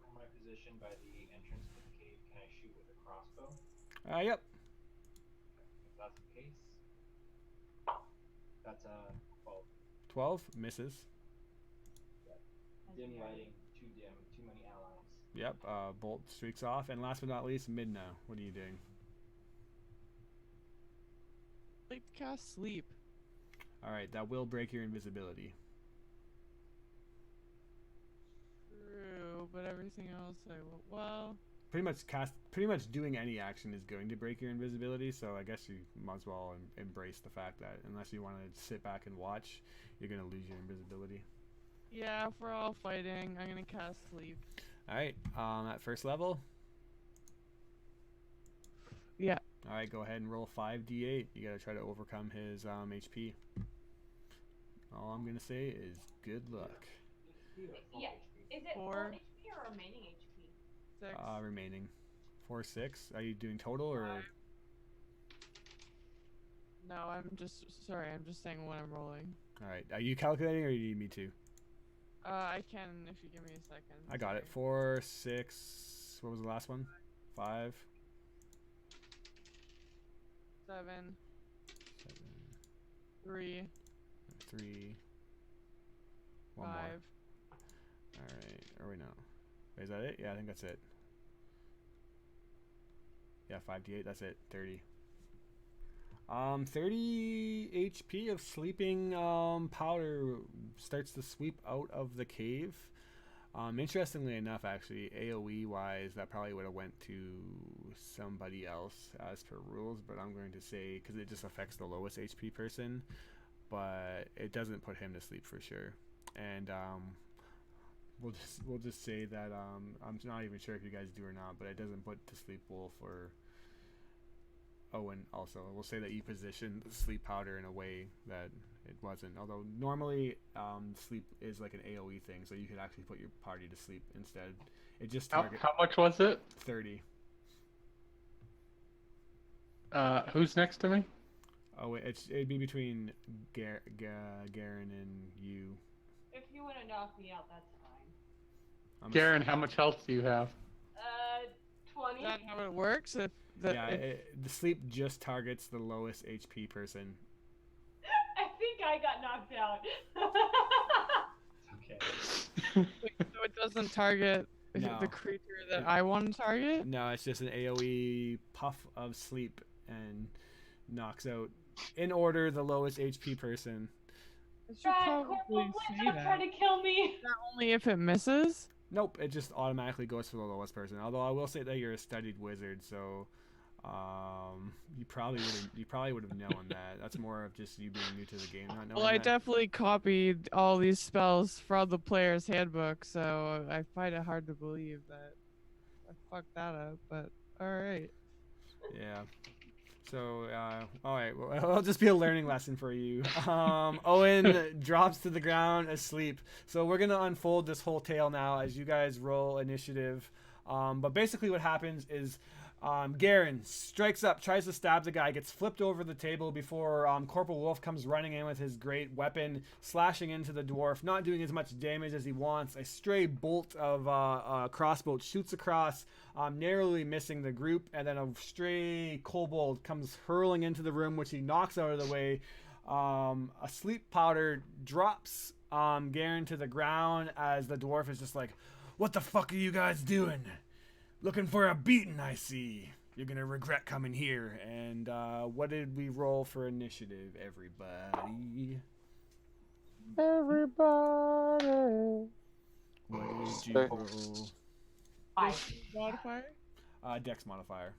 from my position by the entrance to the cave, can I shoot with a crossbow? Yep. If that's the case, that's a 12. 12 misses. Dim lighting, too dim, too many allies. Yep. Bolt streaks off, and last but not least, Midna. What are you doing? Like to cast sleep. All right, that will break your invisibility. True, but everything else I will. Well, Pretty much doing any action is going to break your invisibility. So I guess you might as well embrace the fact that unless you want to sit back and watch, you're gonna lose your invisibility. yeah, if we're all fighting, I'm gonna cast sleep. All right. At first level. Yeah. All right, go ahead and roll 5d8. You gotta try to overcome his HP. All I'm gonna say is good luck. Yeah. Is it full 4, HP or remaining HP? 6. Remaining 4, 6. Are you doing total or? No, I'm just sorry. I'm just saying what I'm rolling. All right. Are you calculating or do you need me to? I can if you give me a second. I got it. 4, 6. What was the last one? 5. 7, 7, 3, 3. One 5. more. All right. Or wait, no. Wait, is that it? Yeah, I think that's it. Yeah, 5d8. That's it. 30. 30 HP of sleeping powder starts to sweep out of the cave. Interestingly enough, actually, AoE wise, that probably would have went to somebody else as per rules, but I'm going to say because it just affects the lowest HP person, but it doesn't put him to sleep for sure. And we'll just say that I'm not even sure if you guys do or not, but it doesn't put to sleep Wolf or Owen. Also, we'll say that you positioned sleep powder in a way that it wasn't. Although normally sleep is like an AoE thing, so you could actually put your party to sleep instead. It just targets How much was it? 30. Who's next to me? Oh, wait, it'd be between Garen and you. If you want to knock me out, that's fine. Garen, how much health do you have? 20. Is that how it works? If The sleep just targets the lowest HP person. I think I got knocked out. Okay. so it doesn't target No. the creature that I want to target. No, it's just an AoE puff of sleep and knocks out in order the lowest HP person. I should Corporal, probably please say don't try that. to kill me. Not only if it misses. Nope, it just automatically goes for the lowest person. Although I will say that you're a studied wizard, so you probably would have known that. That's more of just you being new to the game, not knowing Well, I that. definitely copied all these spells from the player's handbook, so I find it hard to believe that I fucked that up. But all right. Yeah. So, all right. Well, it'll just be a learning lesson for you. Owen drops to the ground asleep. So we're gonna unfold this whole tale now as you guys roll initiative. But basically, what happens is Garen strikes up, tries to stab the guy, gets flipped over the table before Corporal Wolf comes running in with his great weapon, slashing into the dwarf, not doing as much damage as he wants. A stray bolt of crossbow shoots across, narrowly missing the group, and then a stray kobold comes hurling into the room, which he knocks out of the way. A sleep powder drops Garen to the ground as the dwarf is just like, "What the fuck are you guys doing? Looking for a beating, I see. You're gonna regret coming here." And what did we roll for initiative, everybody? Everybody. What did you roll? 5. Modifier? Dex modifier.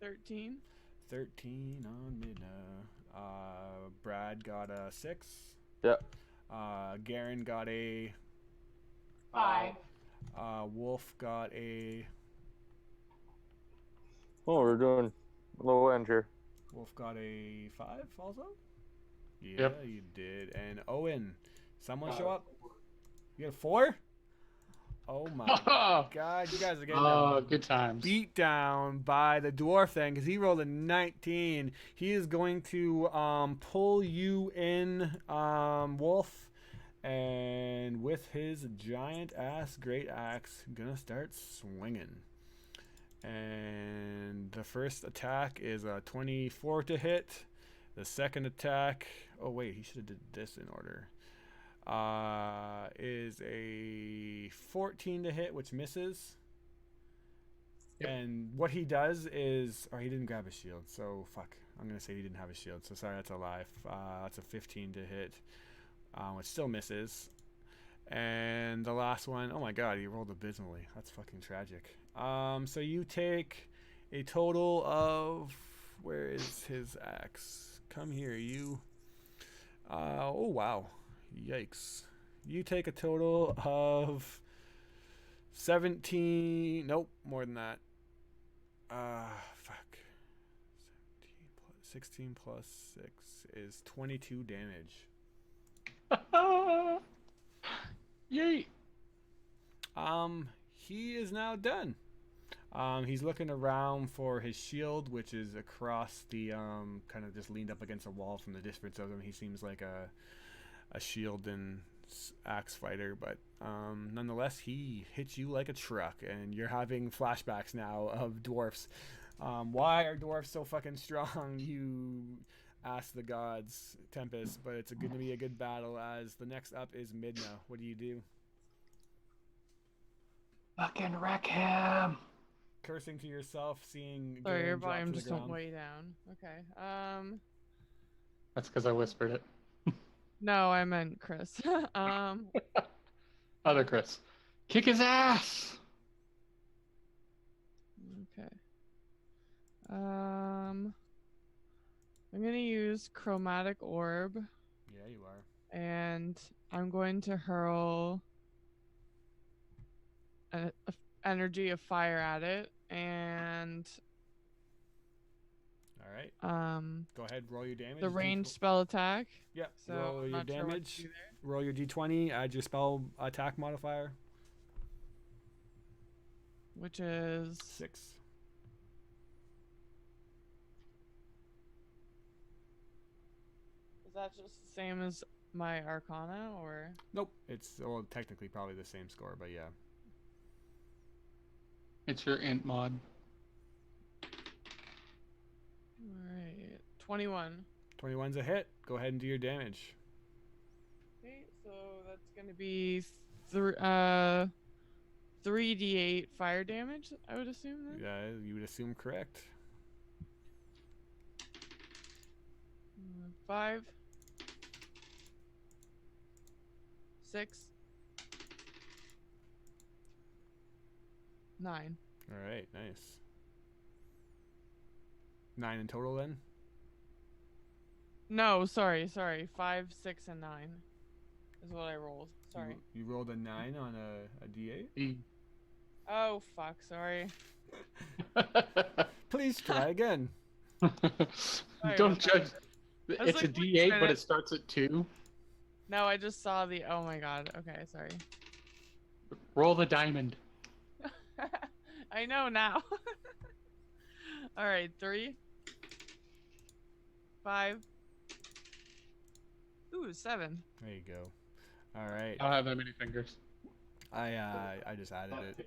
13. 13 on Midna. Brad got a 6. Yep. Garen got a 5. Wolf got a Oh, we're doing low end here. 5 also? Yeah, Yep. you did. And Owen, someone show up? You got a 4? Oh my god, you guys are getting Good times. beat down by the dwarf then because he rolled a 19. He is going to pull you in, Wolf, and with his giant ass great axe, gonna start swinging. And the first attack is a 24 to hit. The second attack, oh wait, he should have did this in order. Is a 14 to hit, which misses. Yep. And what he does is, he didn't grab a shield, so fuck. I'm gonna say he didn't have a shield, so sorry, that's a lie. That's a 15 to hit, which still misses. And the last one, oh my god, he rolled abysmally. That's fucking tragic. So you take a total of, where is his axe? Come here, you. Oh wow. Yikes. You take a total of 17. Nope, more than that. Fuck. 16 plus 6 is 22 damage. Yay! He is now done. He's looking around for his shield, which is across the kind of just leaned up against a wall from the distance of him. He seems like a shield and axe fighter, but nonetheless, he hits you like a truck, and you're having flashbacks now of dwarfs. Why are dwarfs so fucking strong? You ask the gods, Tempest, but it's going to be a good battle. As the next up is Midna. What do you do? Fucking wreck him! Cursing to yourself, seeing. Sorry, your Garen drop volume to the just went ground. way down. Okay. That's because I whispered it. No, I meant Chris. Other Chris. Kick his ass! Okay. I'm gonna use Chromatic Orb, Yeah, you are. and I'm going to hurl an energy of fire at it, and All right. Go ahead, roll your damage. the ranged spell attack. Yeah, So roll I'm your not sure what to damage. do there. Roll your d20. Add your spell attack modifier. Which is 6. Is that just the same as my Arcana, or? Nope. It's technically probably the same score, but yeah. It's your int mod. Alright. 21. 21's a hit. Go ahead and do your damage. Okay, so that's gonna be 3d8 fire damage, I would assume then? Yeah, you would assume correct. 5, 6, 9. All right, nice. 9 in total then? No, sorry. 5, 6, and 9 is what I rolled. Sorry. You rolled a 9 on a d8? Oh, fuck, sorry. Please try again. Don't about judge. I was It's a like, wait a D8, but minute. it starts at 2. No, I just saw the. Oh my god. Okay, sorry. Roll the diamond. I know now. Alright, 3, 5. Ooh, 7. There you go. All right. I don't have that many fingers. I just added it.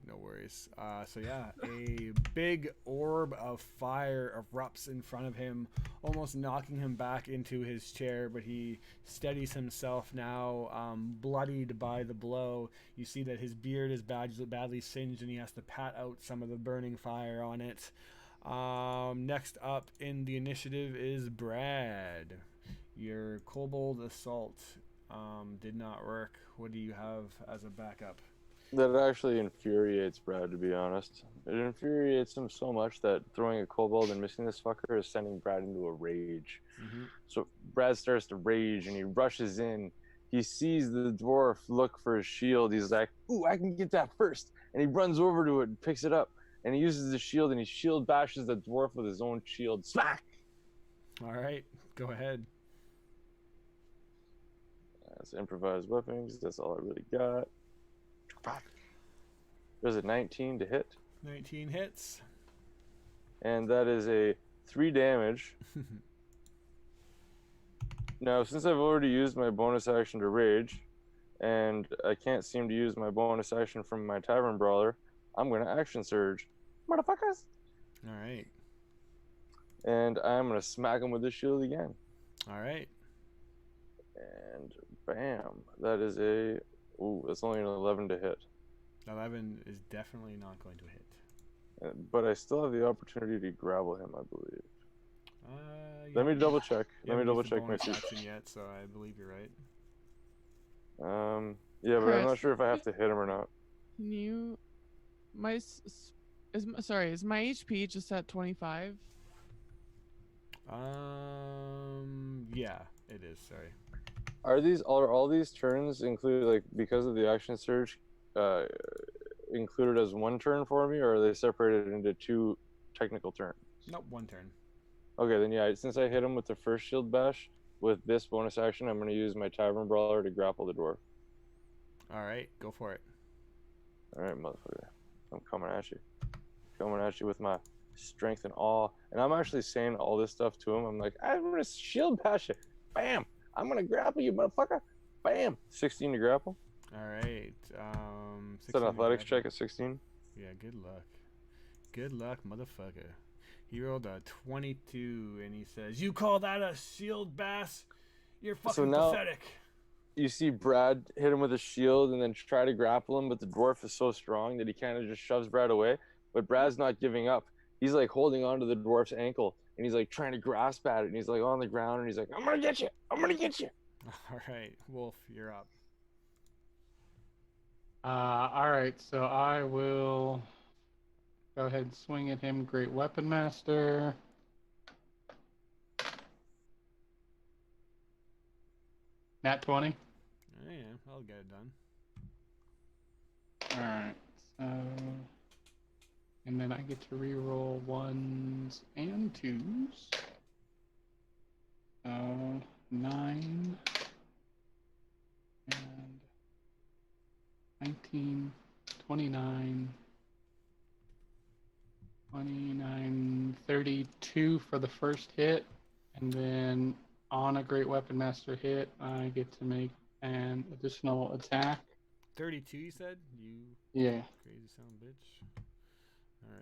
No worries. So yeah, a big orb of fire erupts in front of him, almost knocking him back into his chair, but he steadies himself now, bloodied by the blow. You see that his beard is badly singed, and he has to pat out some of the burning fire on it. Next up in the initiative is Brad. Your kobold assault did not work. What do you have as a backup? That actually infuriates Brad, to be honest. It infuriates him so much that throwing a kobold and missing this fucker is sending Brad into a rage. Mm-hmm. So Brad starts to rage and he rushes in. He sees the dwarf look for his shield. He's like, "Ooh, I can get that first!" And he runs over to it and picks it up. And he uses the shield and he shield bashes the dwarf with his own shield. Smack! All right, go ahead. That's improvised weapons. That's all I really got. There's a 19 to hit. 19 hits. And that is a 3 damage. Now, since I've already used my bonus action to rage, and I can't seem to use my bonus action from my Tavern Brawler, I'm going to action surge. Motherfuckers! All right. And I'm going to smack him with the shield again. All right. And bam. That is a... Ooh, that's only an 11 to hit. 11 is definitely not going to hit. But I still have the opportunity to grapple him, I believe. Yeah. Let me double check. You Let me haven't double used the check my bonus super. action yet, so I believe you're right. Yeah, but I'm not Chris. sure if I have to hit him or not. Can you? Sorry, is my HP just at 25? Yeah, it is. Sorry. Are all these turns included, like, because of the action surge? included as one turn for me, or are they separated into 2 technical turns? Nope, 1 turn. Okay, then yeah, since I hit him with the first shield bash, with this bonus action, I'm going to use my Tavern Brawler to grapple the dwarf. All right, go for it. All right, motherfucker. I'm coming at you. Coming at you with my strength and awe. And I'm actually saying all this stuff to him. I'm like, I'm going to shield bash you. Bam. I'm going to grapple you, motherfucker. Bam. 16 to grapple. All right. It's an athletics check at 16. Yeah, good luck. Good luck, motherfucker. He rolled a 22, and he says, "You call that a shield bash? You're fucking pathetic." You see Brad hit him with a shield and then try to grapple him, but the dwarf is so strong that he kind of just shoves Brad away. But Brad's not giving up. He's like holding on to the dwarf's ankle, and he's like trying to grasp at it, and he's like on the ground, and he's like, "I'm gonna get you! I'm gonna get you!" All right, Wolf, you're up. All right, so I will go ahead and swing at him. Great Weapon Master. Nat 20. Oh, yeah, I'll get it done. All right, so and then I get to reroll 1s and 2s. So 9 and 19, 29, 32 for the first hit, and then on a Great Weapon Master hit, I get to make an additional attack. 32, you said? You Yeah. crazy son of a bitch. All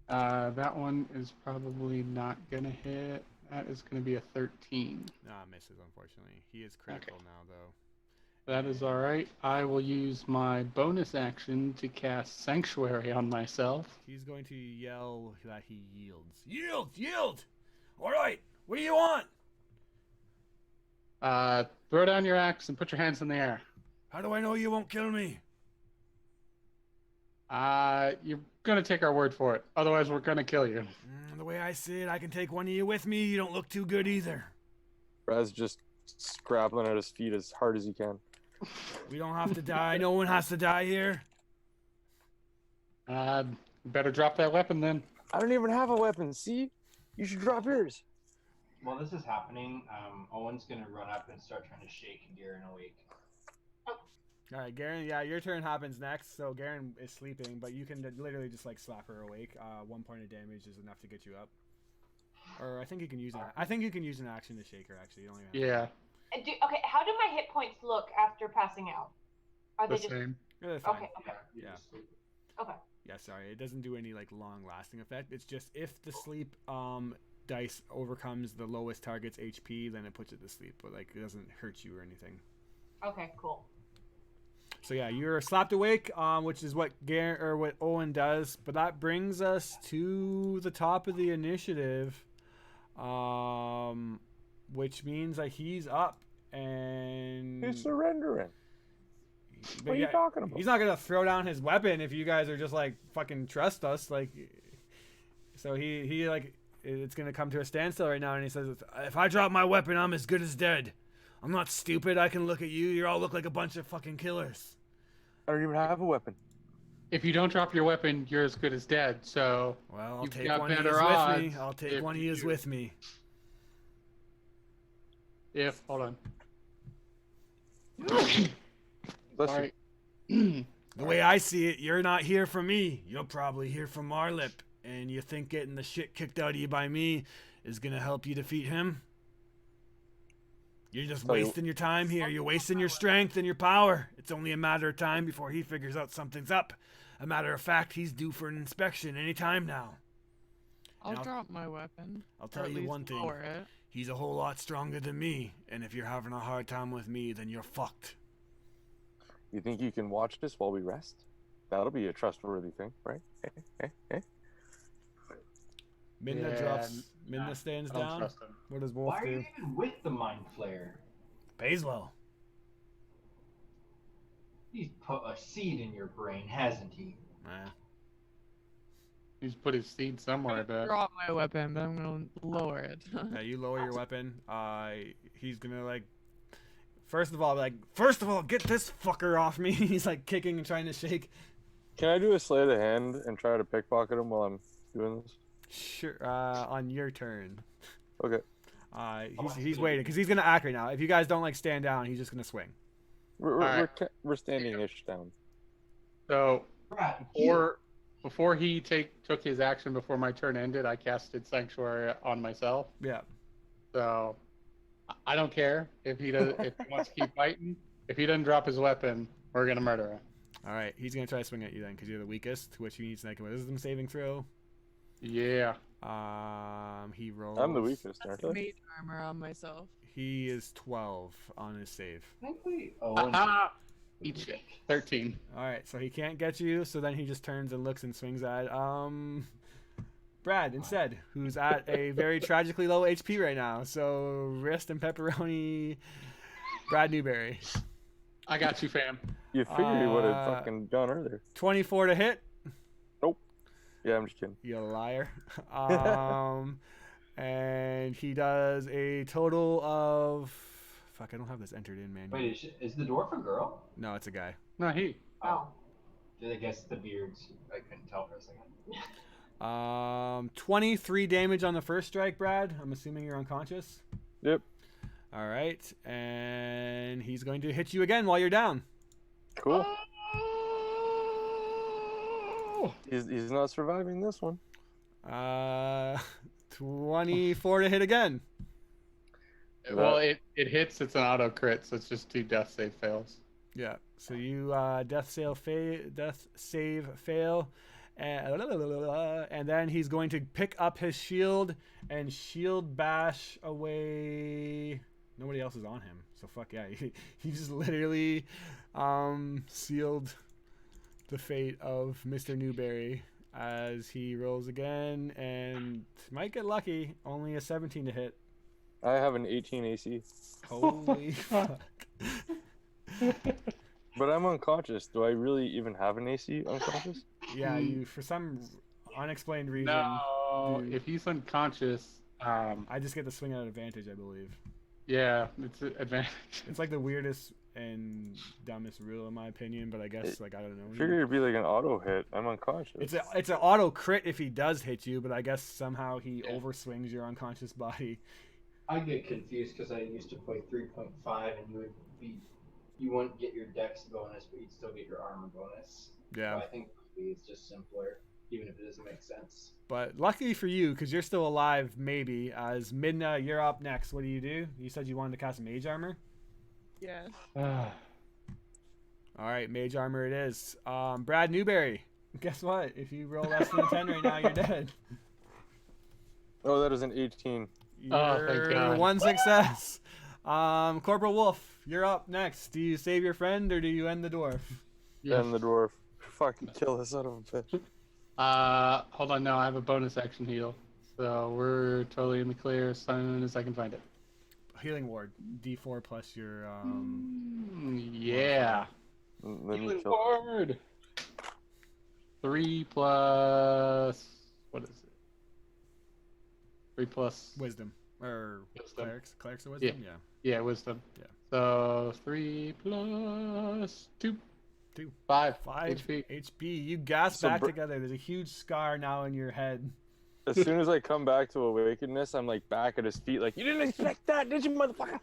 right. That one is probably not gonna hit. That is gonna be a 13. Nah, misses, unfortunately. He is critical now, though. That is all right. I will use my bonus action to cast Sanctuary on myself. He's going to yell that he yields. Yield! Yield! All right, what do you want? Throw down your axe and put your hands in the air. How do I know you won't kill me? You're gonna take our word for it. Otherwise, we're gonna kill you. The way I see it, I can take one of you with me. You don't look too good either. Brad's just grappling at his feet as hard as he can. We don't have to die. No one has to die here. Better drop that weapon then. I don't even have a weapon, see? You should drop yours. While this is happening, Owen's gonna run up and start trying to shake Garen awake. All right, Garen, yeah, your turn happens next. So Garen is sleeping, but you can literally just like slap her awake. 1 point of damage is enough to get you up. Or I think you can use an action to shake her. Actually, you don't even have to. Okay, how do my hit points look after passing out? Are they just same? Yeah, they're fine. Okay. Yeah. Okay. Yeah, sorry, it doesn't do any like long-lasting effect. It's just if the sleep dice overcomes the lowest target's HP, then it puts it to sleep, but like it doesn't hurt you or anything. Okay, cool. So yeah, you're slapped awake, which is what what Owen does. But that brings us to the top of the initiative, which means that he's up and He's surrendering. But What are you talking about? He's not gonna throw down his weapon if you guys are just like fucking trust us, like. So he like it's gonna come to a standstill right now, and he says, "If I drop my weapon, I'm as good as dead. I'm not stupid. I can look at you. You all look like a bunch of fucking killers." I don't even have a weapon. If you don't drop your weapon, you're as good as dead. So Well, I'll you've take got one of better yous with me. odds I'll take if one of you yous do. with me. Hold on. Bless Sorry. The way I see it, you're not here for me. You're probably here for Marlip. And you think getting the shit kicked out of you by me is gonna help you defeat him? You're just wasting your time here. You're wasting your strength and your power. It's only a matter of time before he figures out something's up. A matter of fact, he's due for an inspection any time now. I'll Now, drop my weapon. I'll or tell at you least one thing. lower it. He's a whole lot stronger than me. And if you're having a hard time with me, then you're fucked. You think you can watch this while we rest? That'll be a trustworthy thing, right? Minna Yeah, Minna stands I don't down. trust him. What does Wolf Why are do? you even with the Mind Flayer? Pays well. He's put a seed in your brain, hasn't he? Nah. He's put his seed somewhere, I bet. Drop my weapon, but I'm gonna lower it. Yeah, you lower your weapon. He's gonna like First of all, get this fucker off me. He's like kicking and trying to shake. Can I do a sleight of hand and try to pickpocket him while I'm doing this? Sure. On your turn. Okay. He's waiting because he's gonna act right now. If you guys don't like stand down, he's just gonna swing. We're standing-ish down. So Brad, before he took his action before my turn ended, I casted Sanctuary on myself. Yeah. So I don't care if he wants to keep fighting. If he doesn't drop his weapon, we're gonna murder him. All right. He's gonna try to swing at you then because you're the weakest, which he needs to make a wisdom saving throw. Yeah. He rolls. I'm the weakest, aren't I? Mage armor on myself. He is 12 on his save. I think we. Eat shit. 13. All right, so he can't get you. So then he just turns and looks and swings at Brad instead, who's at a very tragically low HP right now. So wrist and pepperoni, Brad Newberry. I got you, fam. You figured he would have fucking done earlier. 24 to hit. Yeah, I'm just kidding. You liar. And he does a total of. Fuck, I don't have this entered in, man. Wait, is the dwarf a girl? No, it's a guy. No, he. Oh. I guess the beards. I couldn't tell for a second. 23 damage on the first strike, Brad. I'm assuming you're unconscious. Yep. All right, and he's going to hit you again while you're down. Cool. He's not surviving this one. 24 to hit again. Well, it hits. It's an auto crit, so it's just 2 death save fails. Yeah. So you death save fail, and then he's going to pick up his shield and shield bash away. Nobody else is on him, so fuck yeah. He just literally sealed the fate of Mr. Newberry as he rolls again and might get lucky. Only a 17 to hit. I have an 18 AC. Holy fuck. But I'm unconscious. Do I really even have an AC unconscious? Yeah, you for some unexplained reason. No, if he's unconscious, I just get the swing at advantage, I believe. yeah, it's an advantage. It's like the weirdest and dumbest rule in my opinion, but I guess I don't know. I figured it'd be like an auto hit. I'm unconscious. It's an auto crit if he does hit you, but I guess somehow he overswings your unconscious body. I get confused because I used to play 3.5 and you wouldn't get your dex bonus, but you'd still get your armor bonus. Yeah. So I think it's just simpler, even if it doesn't make sense. But luckily for you, because you're still alive, maybe, as Midna, you're up next. What do? You said you wanted to cast Mage Armor? Yes. All right, Mage Armor it is. Brad Newberry, guess what? If you roll less than a 10 right now, you're dead. Oh, that is an 18. Oh, thank God. One success. Corporal Wolf, you're up next. Do you save your friend or do you end the dwarf? And the dwarf. Fucking kill this son of a bitch. Hold on, no, I have a bonus action heal. So we're totally in the clear as soon as I can find it. Healing ward, D4 plus your Yeah. Let me Healing kill. ward. 3 plus what is it? 3 plus wisdom or Wisdom. clerics of wisdom. Yeah, wisdom. Yeah. So 3 plus 2. 2. 5 5 HP. HP. You gasp So back together. There's a huge scar now in your head. As soon as I come back to awakeness, I'm like back at his feet, like, you didn't expect that, did you, motherfucker?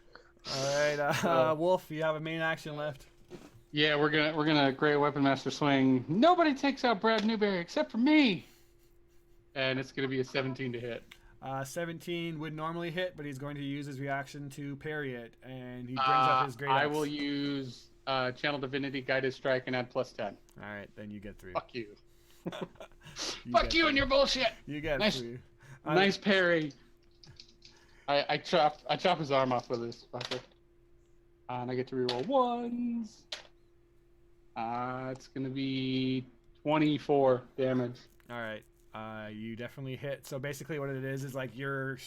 All right, Wolf, you have a main action left. Yeah, we're gonna Great Weapon Master swing. Nobody takes out Brad Newberry except for me. And it's gonna be a 17 to hit. 17 would normally hit, but he's going to use his reaction to parry it, and he brings up his great I axe. will use Channel Divinity Guided Strike and add +10. All right, then you get 3. Fuck you. Fuck Fuck you and your bullshit. You get Nice. 3. Nice parry. I chop his arm off with this fucker. And I get to reroll 1s. It's gonna be 24 damage. All right. You definitely hit. So basically what it is like your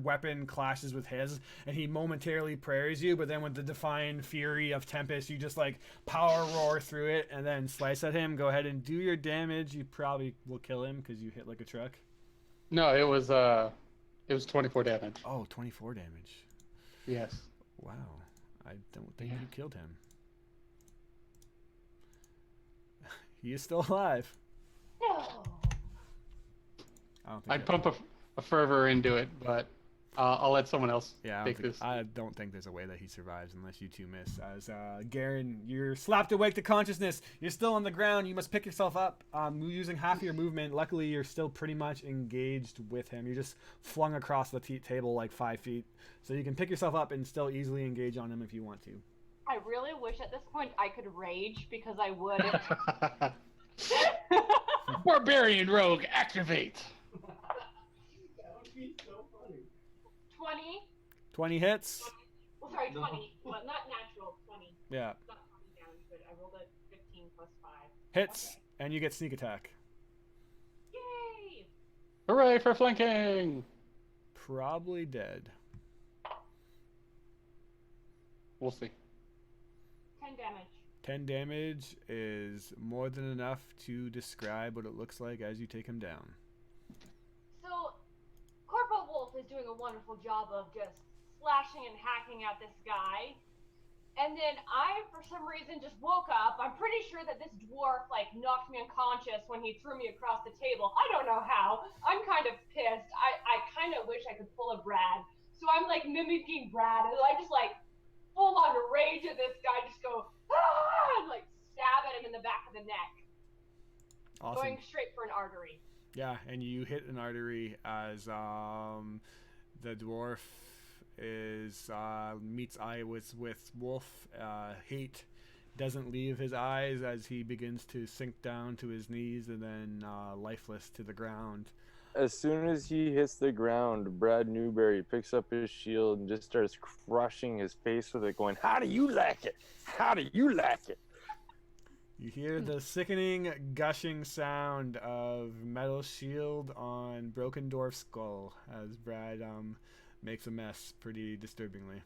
weapon clashes with his, and he momentarily parries you, but then with the Define Fury of Tempest, you just like power roar through it and then slice at him. Go ahead and do your damage. You probably will kill him because you hit like a truck. No, it was 24 damage. Oh, 24 damage. Yes. Wow. I don't think Yeah. you killed him. He is still alive. No. I don't think I'd that- pump a fervor into it, but I'll let someone else Yeah, take this. I don't think there's a way that he survives unless you two miss. As Garen, you're slapped awake to consciousness. You're still on the ground. You must pick yourself up using half your movement. Luckily, you're still pretty much engaged with him. You're just flung across the table like 5 feet. So you can pick yourself up and still easily engage on him if you want to. I really wish at this point I could rage because I would. Barbarian rogue, activate. That would be so funny. 20. 20 hits. Well, sorry, No. 20. Well, not natural, 20. Yeah. Not 20 damage, but I rolled a 15 plus 5. Hits. Okay. And you get sneak attack. Yay! Hooray for flanking! Probably dead. We'll see. 10 damage. 10 damage is more than enough to describe what it looks like as you take him down. So, Corporal Wolf is doing a wonderful job of just slashing and hacking at this guy. And then I, for some reason, just woke up. I'm pretty sure that this dwarf, like, knocked me unconscious when he threw me across the table. I don't know how. I'm kind of pissed. I kind of wish I could pull a Brad. So I'm, like, mimicking Brad. And I just, like, full on rage at this guy. Just go, ah! And, like, stab at him in the back of the neck. Awesome. Going straight for an artery. Yeah, and you hit an artery as the dwarf is meets eye with Wolf. Hate doesn't leave his eyes as he begins to sink down to his knees and then lifeless to the ground. As soon as he hits the ground, Brad Newberry picks up his shield and just starts crushing his face with it, going, "How do you like it? How do you like it?" You hear the sickening, gushing sound of metal shield on Broken Dwarf's skull as Brad makes a mess pretty disturbingly.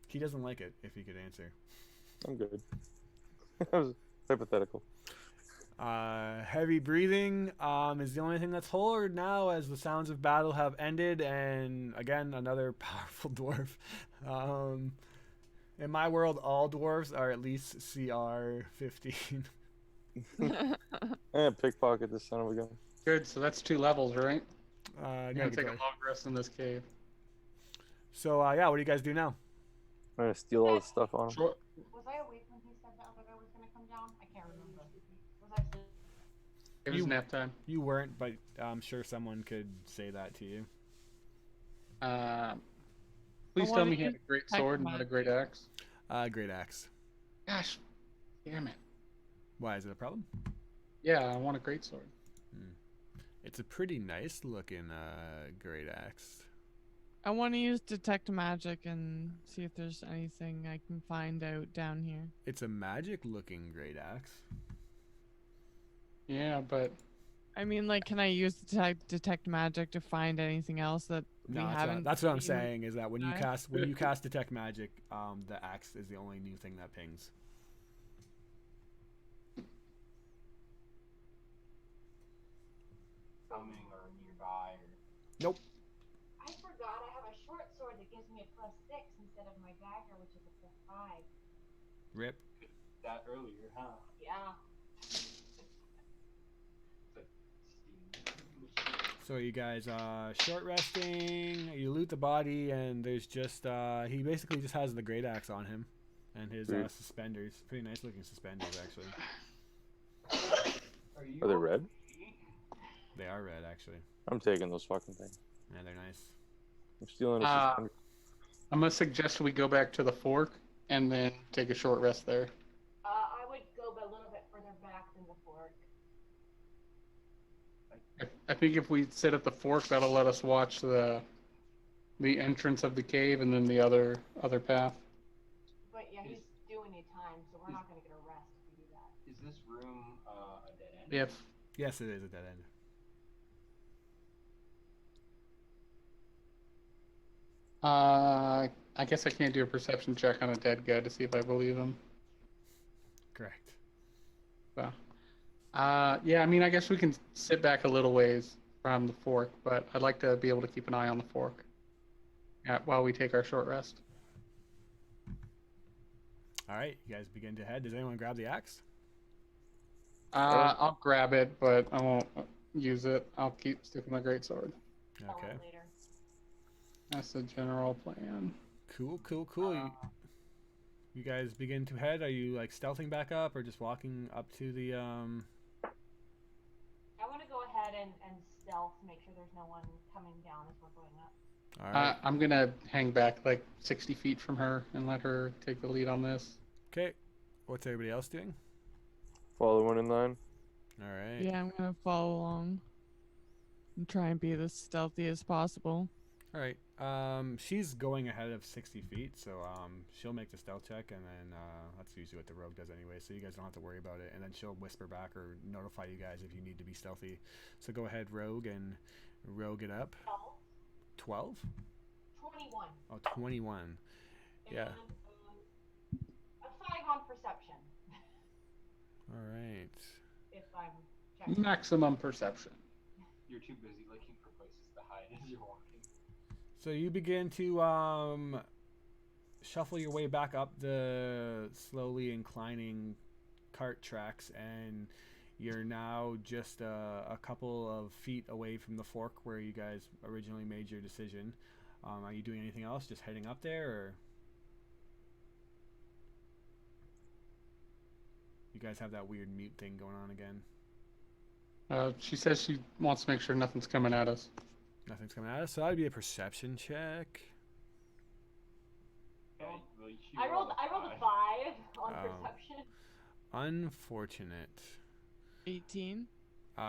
He doesn't like it, if he could answer. I'm good. That was hypothetical. Heavy breathing is the only thing that's holding now as the sounds of battle have ended, and again, another powerful dwarf. In my world, all dwarves are at least CR 15. Pickpocket this son of a gun. Good, so that's 2 levels, right? No, I'm gonna take a good. long rest in this cave. So, yeah, what do you guys do now? I'm gonna steal all the stuff on him. Sure. Was I awake when he said that I was going to come down? I can't remember. Was I asleep? It was You- nap time. You weren't, but I'm sure someone could say that to you. Please I tell wanna me he had a use great Tech sword and not a great axe. Great axe. Gosh, damn it. Why, is it a problem? Yeah, I want a great sword. It's a pretty nice looking great axe. I want to use detect magic and see if there's anything I can find out down here. It's a magic looking great axe. Yeah, but I mean, like, can I use detect magic to find anything else that we No, haven't? that's what I'm seen? saying is that when you Nice. cast detect magic, the axe is the only new thing that pings. Coming or nearby or. Nope. I forgot I have a short sword that gives me a +6 instead of my dagger, which is a +5. Rip. That earlier, huh? Yeah. But So you guys short resting, you loot the body, and there's just he basically just has the great axe on him and his Sweet. suspenders. Pretty nice looking suspenders actually. Are you Are they red? okay? They are red actually. I'm taking those fucking things. Yeah, they're nice. I'm stealing a Uh, suspender. I'm gonna suggest we go back to the fork and then take a short rest there. I would go a little bit further back than the fork. I think if we sit at the fork, that'll let us watch the entrance of the cave and then the other path. But yeah, he's doing it time, so we're not going to get a rest if we do that. Is this room a dead end? If Yes, it is a dead end. I guess I can't do a perception check on a dead guy to see if I believe him. Correct. So, yeah, I mean, I guess we can sit back a little ways from the fork, but I'd like to be able to keep an eye on the fork while we take our short rest. All right, you guys begin to head. Does anyone grab the axe? I'll grab it, but I won't use it. I'll stick with my greatsword. Sell Okay. it later. That's the general plan. Cool. You guys begin to head. Are you like stealthing back up or just walking up to the I want to go ahead and stealth, make sure there's no one coming down as we're going up. All right. I'm gonna hang back like 60 feet from her and let her take the lead on this. Okay. What's everybody else doing? Following in line. All right. Yeah, I'm gonna follow along and try and be as stealthy as possible. All right. She's going ahead of 60 feet, so she'll make the stealth check, and then that's usually what the rogue does anyway, so you guys don't have to worry about it. And then she'll whisper back or notify you guys if you need to be stealthy. So go ahead, rogue, and rogue it up. 12? 21. Oh, 21. Yeah. And, a 5 on perception. All right. If I'm checking. Maximum perception. You're too busy looking for places to hide as you're walking. So you begin to shuffle your way back up the slowly inclining cart tracks, and you're now just a couple of feet away from the fork where you guys originally made your decision. Are you doing anything else? Just heading up there, or you guys have that weird mute thing going on again? She says she wants to make sure nothing's coming at us. Nothing's coming at us, so that'd be a perception check. Okay, well, you I rolled a 5 on Oh. perception. Unfortunate. 18.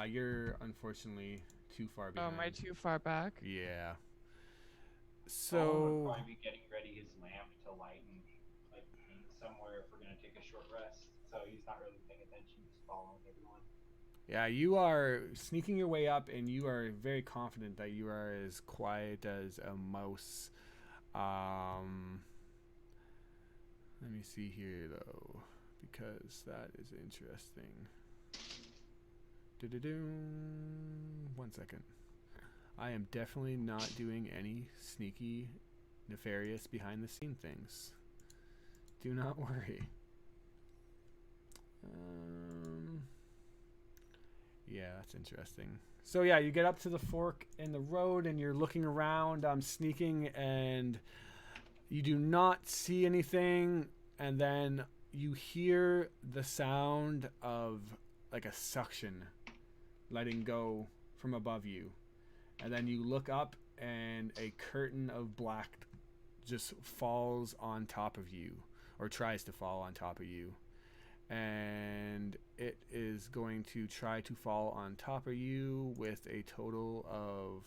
You're unfortunately too far Oh, behind. am I too far back? Yeah. Colin would So probably be getting ready his lamp to light and like paint somewhere if we're gonna take a short rest. So he's not really paying attention, just following everyone. yeah, you are sneaking your way up, and you are very confident that you are as quiet as a mouse. Let me see here though, because that is interesting. Do-do-do. 1 second. I am definitely not doing any sneaky, nefarious behind the scene things. Do not worry. Yeah, that's interesting. So yeah, you get up to the fork in the road, and you're looking around, sneaking, and you do not see anything, and then you hear the sound of like a suction letting go from above you. And then you look up, and a curtain of black just falls on top of you, or tries to fall on top of you. And it is going to try to fall on top of you with a total of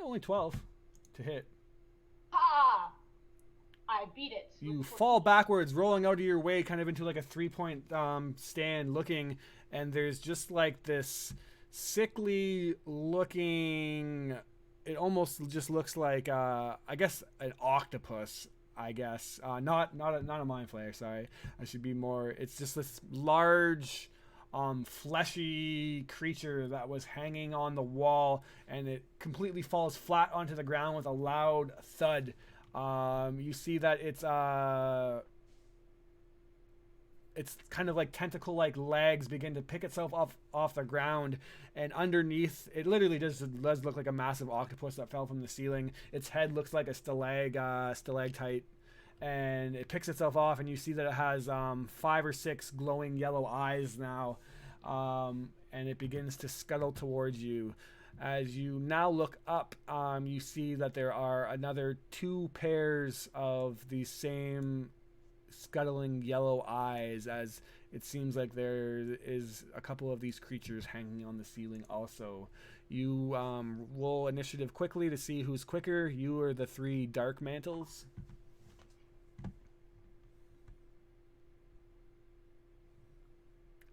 only 12 to hit. Ha! I beat it. You fall backwards, rolling out of your way, kind of into like a 3-point stand, looking, and there's just like this sickly looking. It almost just looks like I guess an octopus. I guess not a mind flayer. Sorry, I should be more. It's just this large, fleshy creature that was hanging on the wall, and it completely falls flat onto the ground with a loud thud. You see that it's kind of like tentacle-like legs begin to pick itself up off the ground, and underneath it literally does look like a massive octopus that fell from the ceiling. Its head looks like a stalactite, and it picks itself off, and you see that it has 5 or 6 glowing yellow eyes now, and it begins to scuttle towards you. As you now look up, you see that there are another 2 pairs of the same scuttling yellow eyes, as it seems like there is a couple of these creatures hanging on the ceiling also. You roll initiative quickly to see who's quicker. You are the 3 dark mantles.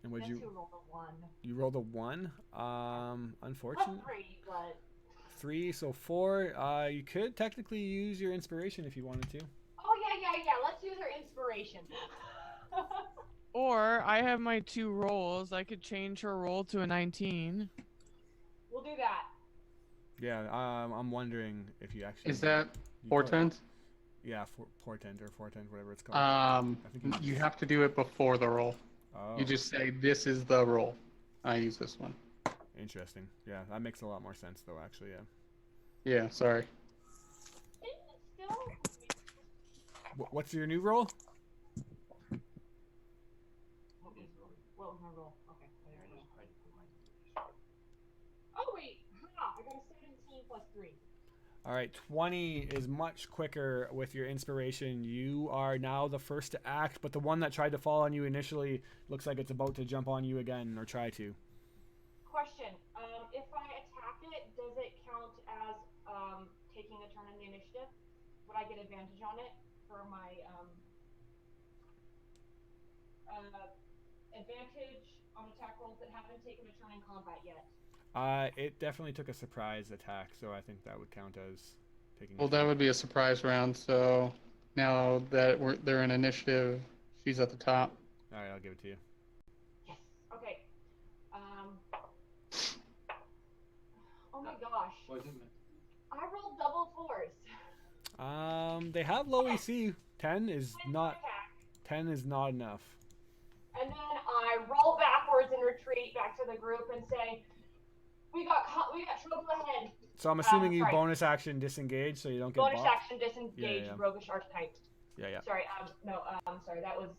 And would Guess you who rolled a 1? you rolled a 1? Unfortunate. 3, but 3, so 4. You could technically use your inspiration if you wanted to. oh yeah. Let's use our inspiration. Or I have my 2 rolls. I could change her roll to a 19. We'll do that. Yeah, I'm wondering if you actually. Is that you four go- turns? Yeah, portent or portent, whatever it's called. I think You have to do it before the roll. Oh, You just say, this is the roll. I use this one. interesting. Yeah, that makes a lot more sense, though. Actually, yeah. Yeah, sorry. Isn't it still? What's your new roll? What was my roll? Okay, there it is. Oh wait, I got a 17 plus 3. All right, 20 is much quicker with your inspiration. You are now the first to act, but the one that tried to fall on you initially looks like it's about to jump on you again or try to. Question: if I attack it, does it count as taking a turn in the initiative? Would I get advantage on it for my advantage on attack rolls that haven't taken a turn in combat yet? It definitely took a surprise attack, so I think that would count as taking. Well, that would be a surprise round, so now that they're in initiative, she's at the top. All right, I'll give it to you. Yes. Okay. Oh my gosh. What is it? I rolled double 4s. They have low EC. 10 is not. Attack. 10 is not enough. And then I roll backwards and retreat back to the group and say, "We got trouble ahead." So I'm assuming you sorry. bonus action disengage, so you don't get Bonus bopped. action disengage Yeah. roguish archetype. Yeah. Sorry, no, sorry, that was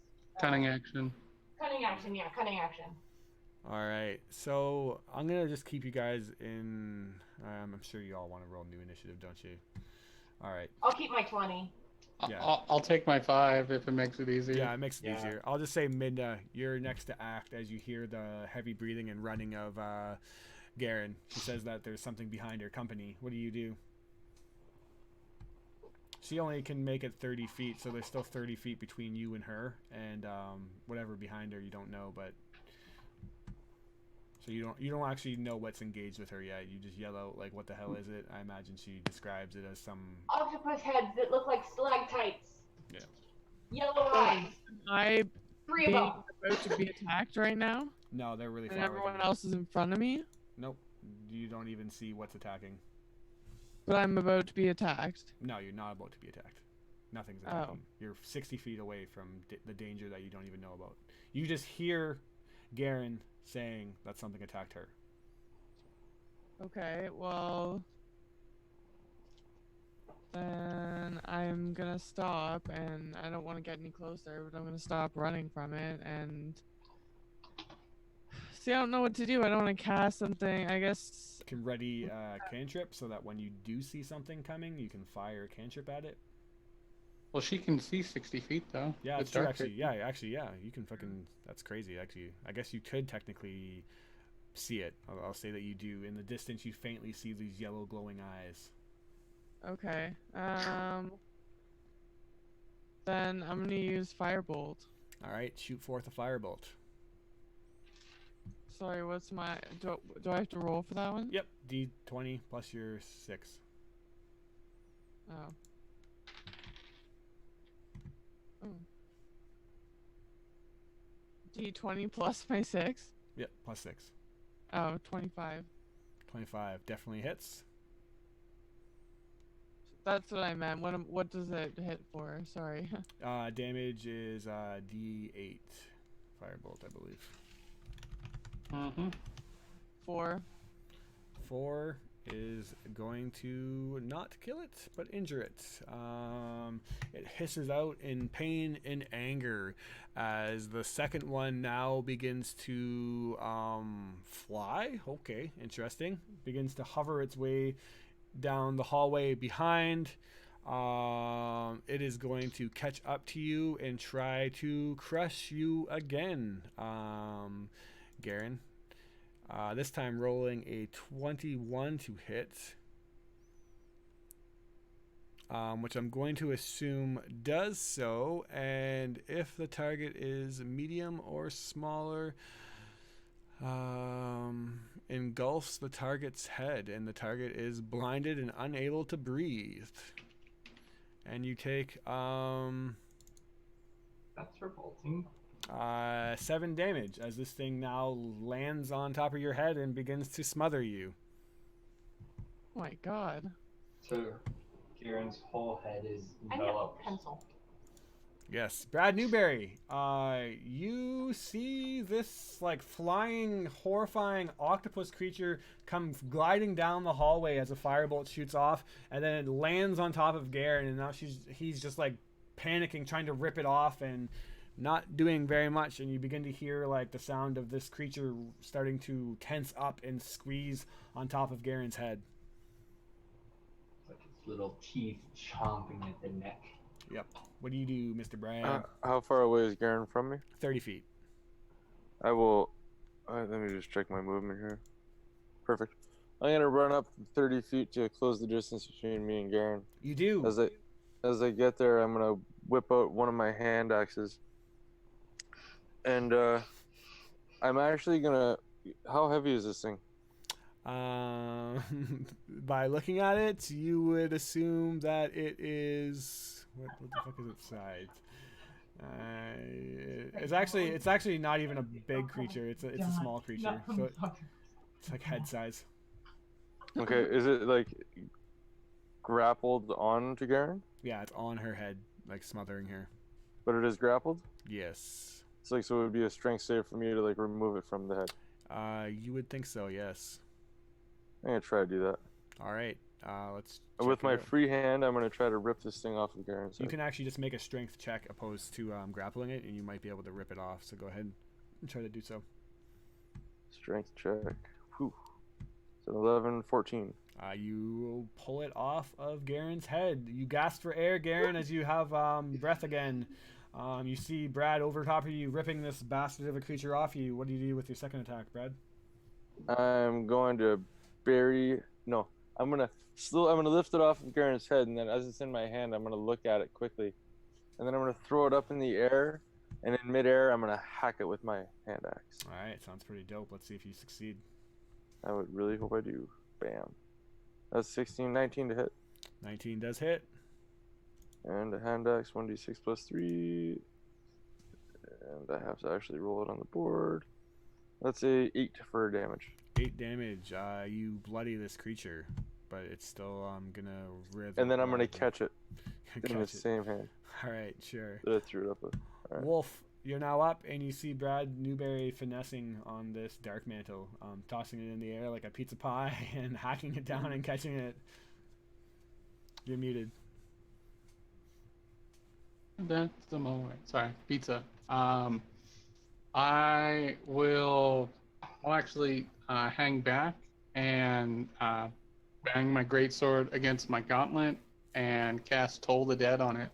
Cunning action. cunning action. Yeah, cunning action. All right, so I'm gonna just keep you guys in. I'm sure you all want to roll new initiative, don't you? All right. I'll keep my 20. Yeah. I'll take my 5 if it makes it easier. Yeah, it makes it easier. I'll just say, Minda, you're next to act as you hear the heavy breathing and running of Garen. She says that there's something behind her company. What do you do? She only can make it 30 feet, so there's still 30 feet between you and her, and whatever behind her you don't know, but so you don't actually know what's engaged with her yet. You just yell out like, "What the hell is it?" I imagine she describes it as some. Octopus heads that look like stalactites. Yeah. Yellow eyes. I 3 of being them. about to be attacked right now, No, they're really and far away. everyone from you. else is in front of me, Nope. You don't even see what's attacking. but I'm about to be attacked. No, you're not about to be attacked. Nothing's attacking. You're 60 feet away from the danger that you don't even know about. You just hear Garen saying that something attacked her. Okay, well, then I'm gonna stop, and I don't want to get any closer, but I'm gonna stop running from it, and see, I don't know what to do. I don't want to cast something. I guess. You can ready a cantrip so that when you do see something coming, you can fire a cantrip at it. Well, she can see 60 feet, though. Yeah, with it's true, dark actually. vision. Yeah. You can fucking. That's crazy, actually. I guess you could technically see it. I'll say that you do. In the distance, you faintly see these yellow glowing eyes. Okay. Then I'm gonna use Firebolt. All right, shoot forth a firebolt. Sorry, what's my? Do I have to roll for that one? Yep, D20 plus your 6. Oh. Oh. D20 plus my 6. Yep, plus 6. Oh, 25. 25 definitely hits. That's what I meant. What does it hit for? Sorry. Damage is D8 firebolt, I believe. Mm-hmm. 4. 4 is going to not kill it, but injure it. It hisses out in pain and anger as the second one now begins to fly. Okay, interesting. Begins to hover its way down the hallway behind. It is going to catch up to you and try to crush you again, Garen. This time rolling a 21 to hit, which I'm going to assume does so, and if the target is medium or smaller, engulfs the target's head, and the target is blinded and unable to breathe. And you take That's revolting. 7 damage as this thing now lands on top of your head and begins to smother you. my god. So Kieran's whole head is I need a enveloped. pencil. Yes, Brad Newberry. You see this like flying, horrifying octopus creature come gliding down the hallway as a firebolt shoots off, and then it lands on top of Garen, and now he's just like panicking, trying to rip it off, and not doing very much. And you begin to hear like the sound of this creature starting to tense up and squeeze on top of Garen's head. It's like its little teeth chomping at the neck. Yep. What do you do, Mr. Brad? How far away is Garen from me? 30 feet. I will. Let me just check my movement here. Perfect. I'm gonna run up 30 feet to close the distance between me and Garen. You do. As I get there, I'm gonna whip out one of my hand axes, and I'm actually gonna. How heavy is this thing? By looking at it, you would assume that it is. What the fuck is its size? It's actually not even a big creature. It's a small creature. So it's like head size. Okay, is it like grappled onto Garen? Yeah, it's on her head, like smothering her. But it is grappled? Yes. It's like, so it would be a strength save for me to like remove it from the head. You would think so, yes. I'm gonna try to do that. All right. Let's. With check my it out. free hand, I'm gonna try to rip this thing off of Garen's You head. can actually just make a strength check opposed to grappling it, and you might be able to rip it off. So go ahead and try to do so. Strength check. Whew. It's an 11, 14. You pull it off of Garen's head. You gasp for air, Garen, as you have breath again. You see Brad over top of you ripping this bastard of a creature off you. What do you do with your second attack, Brad? I'm going to bury. No, I'm gonna lift it off of Garen's head, and then as it's in my hand, I'm gonna look at it quickly, and then I'm gonna throw it up in the air, and in midair, I'm gonna hack it with my hand axe. All right, sounds pretty dope. Let's see if you succeed. I would really hope I do. Bam. That's 16, 19 to hit. 19 does hit. And a hand axe, 1d6 plus 3. And I have to actually roll it on the board. Let's say 8 for damage. 8 damage. You bloody this creature, but it's still gonna writhe. And then I'm gonna catch it in the catch it. same hand All right, sure. that I threw it up with. All right. Wolf, you're now up, and you see Brad Newberry finessing on this dark mantle, tossing it in the air like a pizza pie and hacking it down and catching it. You're muted. That's the moment. Sorry, pizza. I'll actually hang back and bang my greatsword against my gauntlet and cast Toll the Dead on it.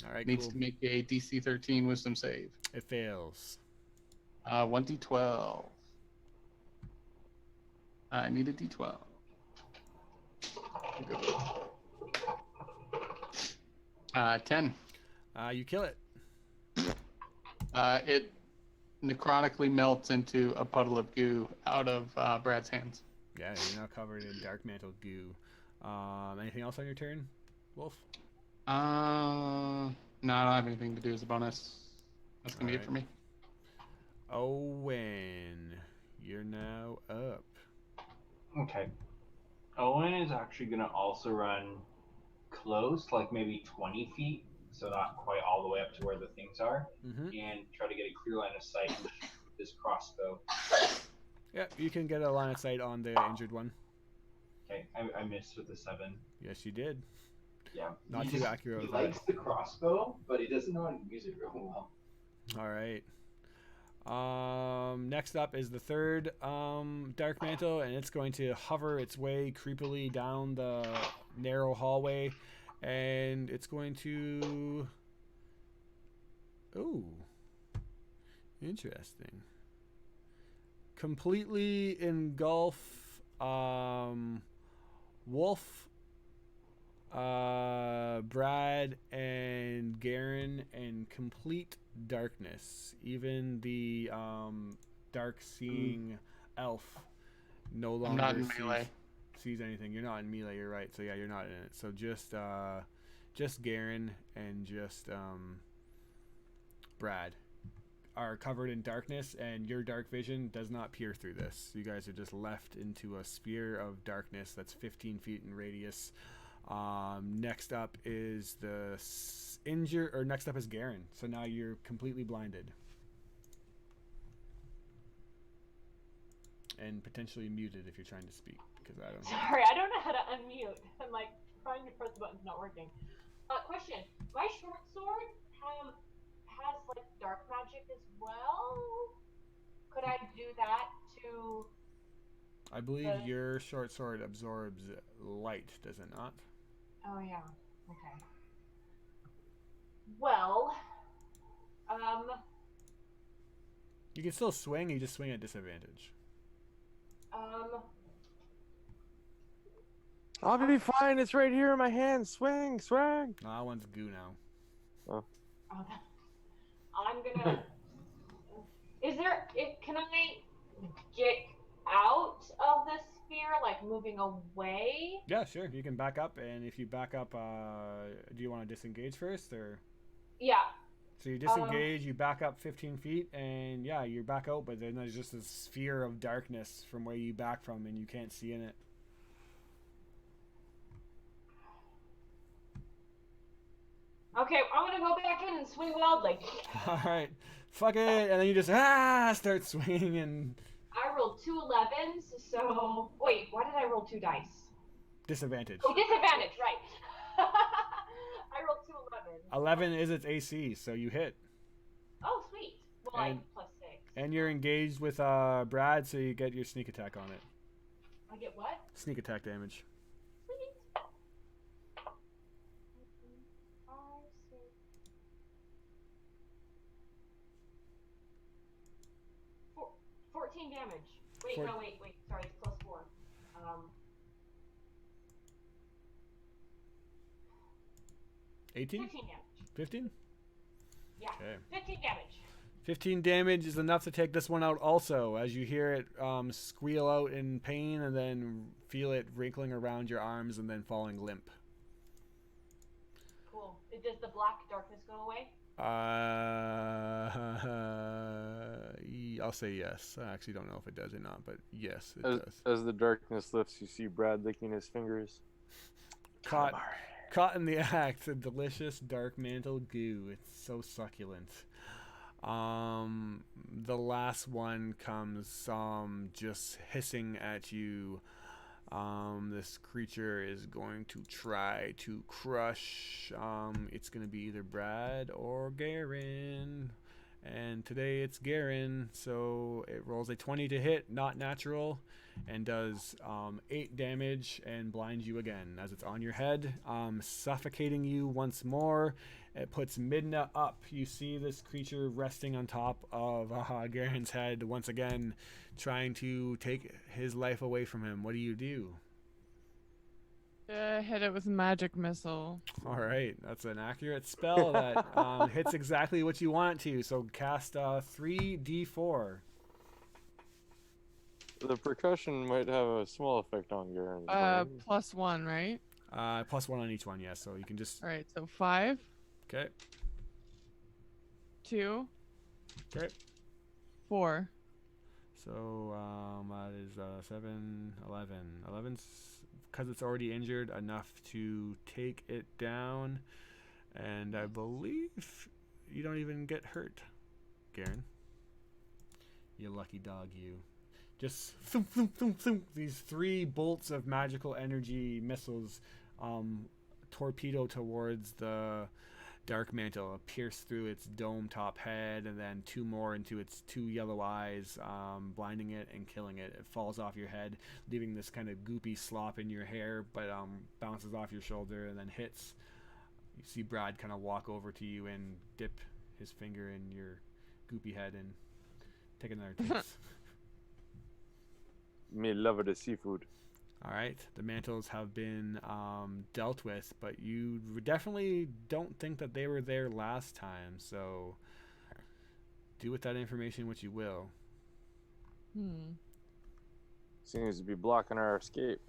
All right, Needs cool. to make a DC 13 Wisdom save. It fails. 1d12. I need a d12. Good. 10. You kill it. It necrotically melts into a puddle of goo out of Brad's hands. Yeah, you're now covered in dark mantle goo. Anything else on your turn, Wolf? No, I don't have anything to do as a bonus. That's gonna be it for me. Owen, you're now up. Okay. Owen is actually gonna also run close, like maybe 20 feet, so not quite all the way up to where the things are, Mm-hmm. and try to get a clear line of sight with this crossbow. Yeah, you can get a line of sight on the injured one. Okay, I missed with the 7. Yes, you did. Yeah. Not He too just- accurate He with that. likes the crossbow, but he doesn't know how to use it real well. All right. Next up is the third dark mantle, and it's going to hover its way creepily down the narrow hallway, and it's going to. Oh, interesting. Completely engulf Wolf, Brad, and Garen in complete darkness. Even the dark seeing elf no I'm longer not in melee. sees anything. You're not in melee, you're right. So yeah, you're not in it. So just Garen and just Brad are covered in darkness, and your dark vision does not peer through this. You guys are just left into a sphere of darkness that's 15 feet in radius. Next up is next up is Garen. So now you're completely blinded. And potentially muted if you're trying to speak, because I don't know. Sorry, I don't know how to unmute. I'm like trying to press the button's not working. Question: my short sword has like dark magic as well. Could I do that to? I believe your short sword absorbs light, does it not? Oh yeah. Okay. Well, You can still swing. You just swing at disadvantage. I'll be fine. It's right here in my hand. Swing, swing. No, that one's goo now. Oh. I'm gonna. Can I get out of the sphere, like moving away? Yeah, sure. You can back up, and if you back up, do you want to disengage first, or? Yeah. So you disengage, you back up 15 feet, and yeah, you're back out, but then there's just a sphere of darkness from where you back from, and you can't see in it. Okay, I'm gonna go back in and swing wildly. All right, fuck it, and then you just start swinging, and I rolled 2 11s, so wait, why did I roll 2 dice? disadvantage. Oh, disadvantage, right? I rolled 2 11s. 11 is its AC, so you hit. Oh, sweet. Well, And- plus 6. And you're engaged with Brad, so you get your sneak attack on it. I get what? Sneak attack damage. Sweet. 5, 6. 14 damage. Wait, Four- no, wait. Sorry, it's plus 4. 18? 15 damage. 15? Yeah. Okay. 15 damage. 15 damage is enough to take this one out also, as you hear it squeal out in pain and then feel it wrinkling around your arms and then falling limp. Cool. Does the black darkness go away? I'll say yes. I actually don't know if it does or not, but yes, it As, does. as the darkness lifts, you see Brad licking his fingers. Caught in the act, a delicious dark mantle goo. It's so succulent. The last one comes just hissing at you. This creature is going to try to crush. It's going to be either Brad or Garen. And today it's Garen, so it rolls a 20 to hit, not natural, and does 8 damage and blinds you again as it's on your head, suffocating you once more. It puts Midna up. You see this creature resting on top of Garen's head once again, trying to take his life away from him. What do you do? Hit it with magic missile. All right, that's an accurate spell that hits exactly what you want it to. So cast 3d4. The percussion might have a small effect on Garen. +1, right? +1 on each one, yes. So you can just. All right, so 5, Okay. 2, Okay. 4. So that is 7, 11. 11's because it's already injured enough to take it down, and I believe you don't even get hurt, Garen. You lucky dog, you. Just thump, thump, thump, thump. These 3 bolts of magical energy missiles torpedo towards the dark mantle, pierce through its dome top head, and then 2 more into its 2 yellow eyes, blinding it and killing it. It falls off your head, leaving this kind of goopy slop in your hair, but bounces off your shoulder and then hits. You see Brad kind of walk over to you and dip his finger in your goopy head and take another taste. Me love the seafood. All right, the mantles have been dealt with, but you definitely don't think that they were there last time, so do with that information what you will. Seems to be blocking our escape.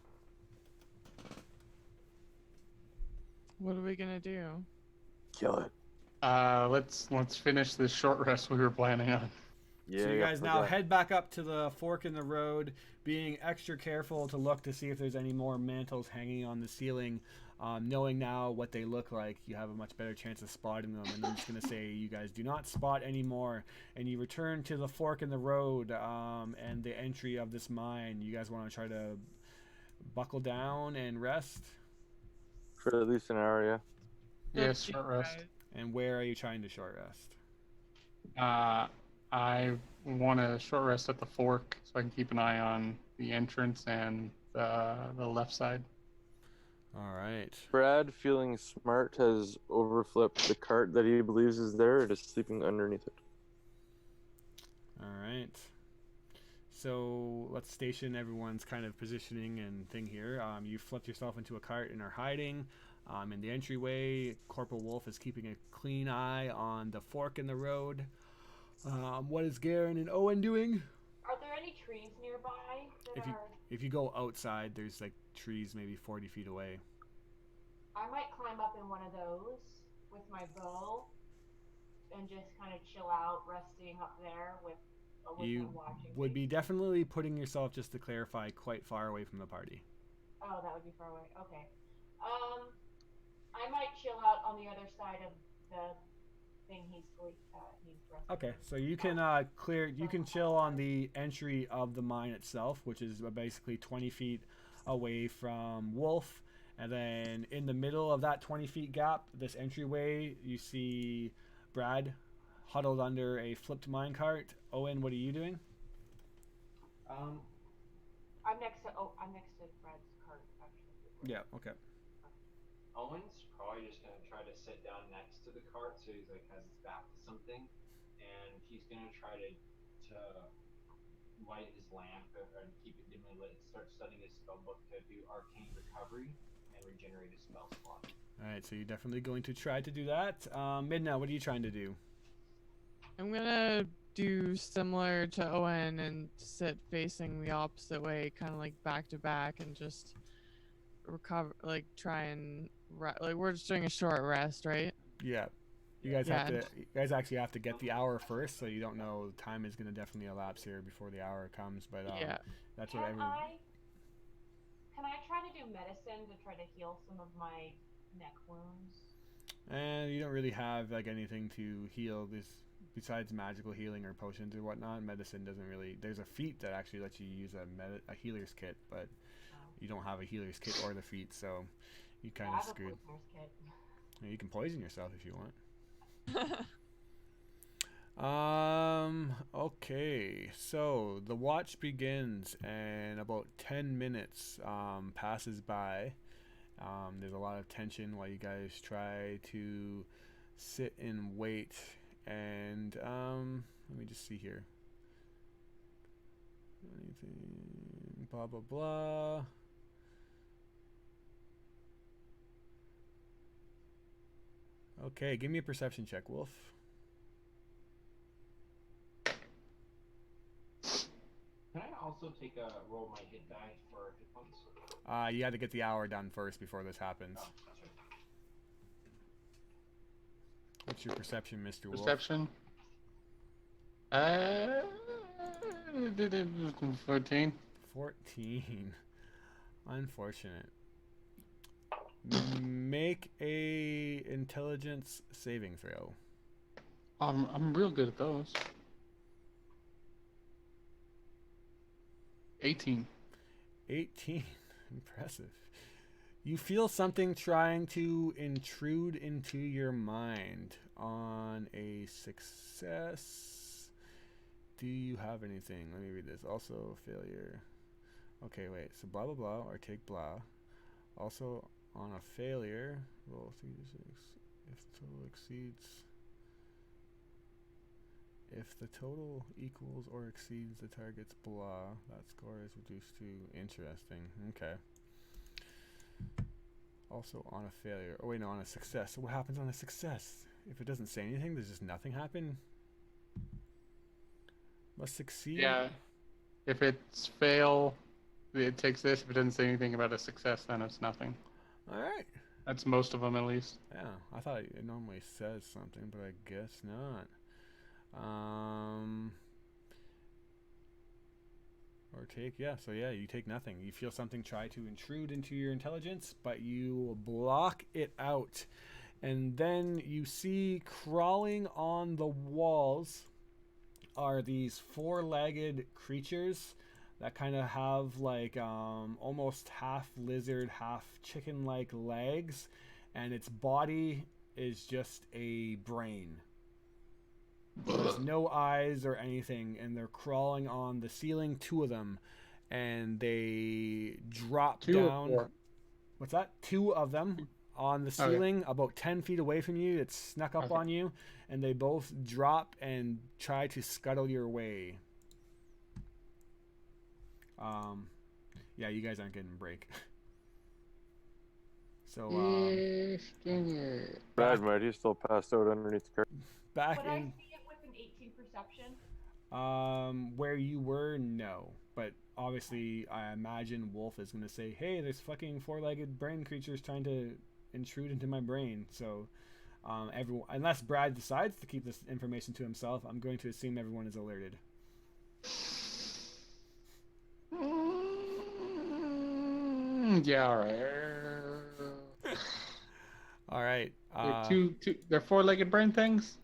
What are we gonna do? Kill it. Let's finish this short rest we were planning on. Yeah, So you yeah, guys now forgot. head back up to the fork in the road, being extra careful to look to see if there's any more mantles hanging on the ceiling. Knowing now what they look like, you have a much better chance of spotting them. And I'm just going to say you guys do not spot anymore. And you return to the fork in the road and the entry of this mine. You guys want to try to buckle down and rest? For at least an hour, yeah. Yes, short rest. And where are you trying to short rest? I want a short rest at the fork so I can keep an eye on the entrance and the left side. All right. Brad, feeling smart, has overflipped the cart that he believes is there and is sleeping underneath it. All right. So let's station everyone's kind of positioning and thing here. You flipped yourself into a cart and are hiding. In the entryway, Corporal Wolf is keeping a clean eye on the fork in the road. What is Garen and Owen doing? Are there any trees nearby that If you go outside, there's like trees maybe 40 feet away. I might climb up in one of those with my bow and just kind of chill out, resting up there with You them watching. would be definitely putting yourself, just to clarify, quite far away from the party. Oh, that would be far away. Okay. I might chill out on the other side of the thing he's resting. Okay, so you can you can chill on the entry of the mine itself, which is basically 20 feet away from Wolf. And then in the middle of that 20 feet gap, this entryway, you see Brad huddled under a flipped minecart. Owen, what are you doing? I'm next to Brad's cart, actually. Yeah, okay. Owen's probably just gonna try to sit down next to the cart so he's like has his back to something, and he's gonna try to light his lamp and keep it dimly lit and start studying his spell book to do arcane recovery and regenerate his spell slot. Alright, so you're definitely going to try to do that. Midna, what are you trying to do? I'm gonna do similar to Owen and sit facing the opposite way, kind of like back to back, and just recover, like try and like we're just doing a short rest, right? Yeah. You guys actually have to get the hour first, so you don't know time is going to definitely elapse here before the hour comes, but Yeah. that's what everyone... Can I try to do medicine to try to heal some of my neck wounds? And you don't really have like anything to heal this besides magical healing or potions or whatnot. Medicine doesn't really... There's a feat that actually lets you use a healer's kit, but you don't have a healer's kit or the feat, so you kind of screwed. Kit. You can poison yourself if you want. Okay, so the watch begins and about 10 minutes passes by. There's a lot of tension while you guys try to sit and wait, and let me just see here. Anything, blah blah blah. Okay, give me a perception check, Wolf. Can I also take a roll my hit die for hit points? You had to get the hour done first before this happens. Oh, that's right. What's your perception, Mr. Wolf? Perception. 14. 14. Unfortunate. Make a intelligence saving throw. I'm real good at those. 18. 18. Impressive. You feel something trying to intrude into your mind. On a success, do you have anything? Let me read this. Also, failure. Okay, wait. So blah blah blah, or take blah. Also, on a failure, roll 3d6. If the total equals or exceeds the target's blah, that score is reduced to... Interesting. Okay. Also on a failure. Oh wait, no, on a success. So what happens on a success? If it doesn't say anything, does just nothing happen? Must succeed? Yeah. If it's fail, it takes this. If it doesn't say anything about a success, then it's nothing. Alright. That's most of them, at least. Yeah, I thought it normally says something, but I guess not. Or take, yeah, so yeah, you take nothing. You feel something try to intrude into your intelligence, but you block it out. And then you see crawling on the walls are these four-legged creatures that kind of have like almost half lizard, half chicken-like legs, and its body is just a brain. There's no eyes or anything, and they're crawling on the ceiling, two of them, and they drop Two or down. four? What's that? Two of them on the Okay. ceiling, about 10 feet away from you. It's snuck up Okay. on you, and they both drop and try to scuttle your way. Yeah, you guys aren't getting a break. So, Brad might. He's still passed out underneath the curtain. back Would I in see it with an 18 perception? where you were, no. But obviously, I imagine Wolf is going to say, hey, there's fucking four-legged brain creatures trying to intrude into my brain. So, everyone, unless Brad decides to keep this information to himself, I'm going to assume everyone is alerted. Yeah, all right. All right. They're four-legged brain things?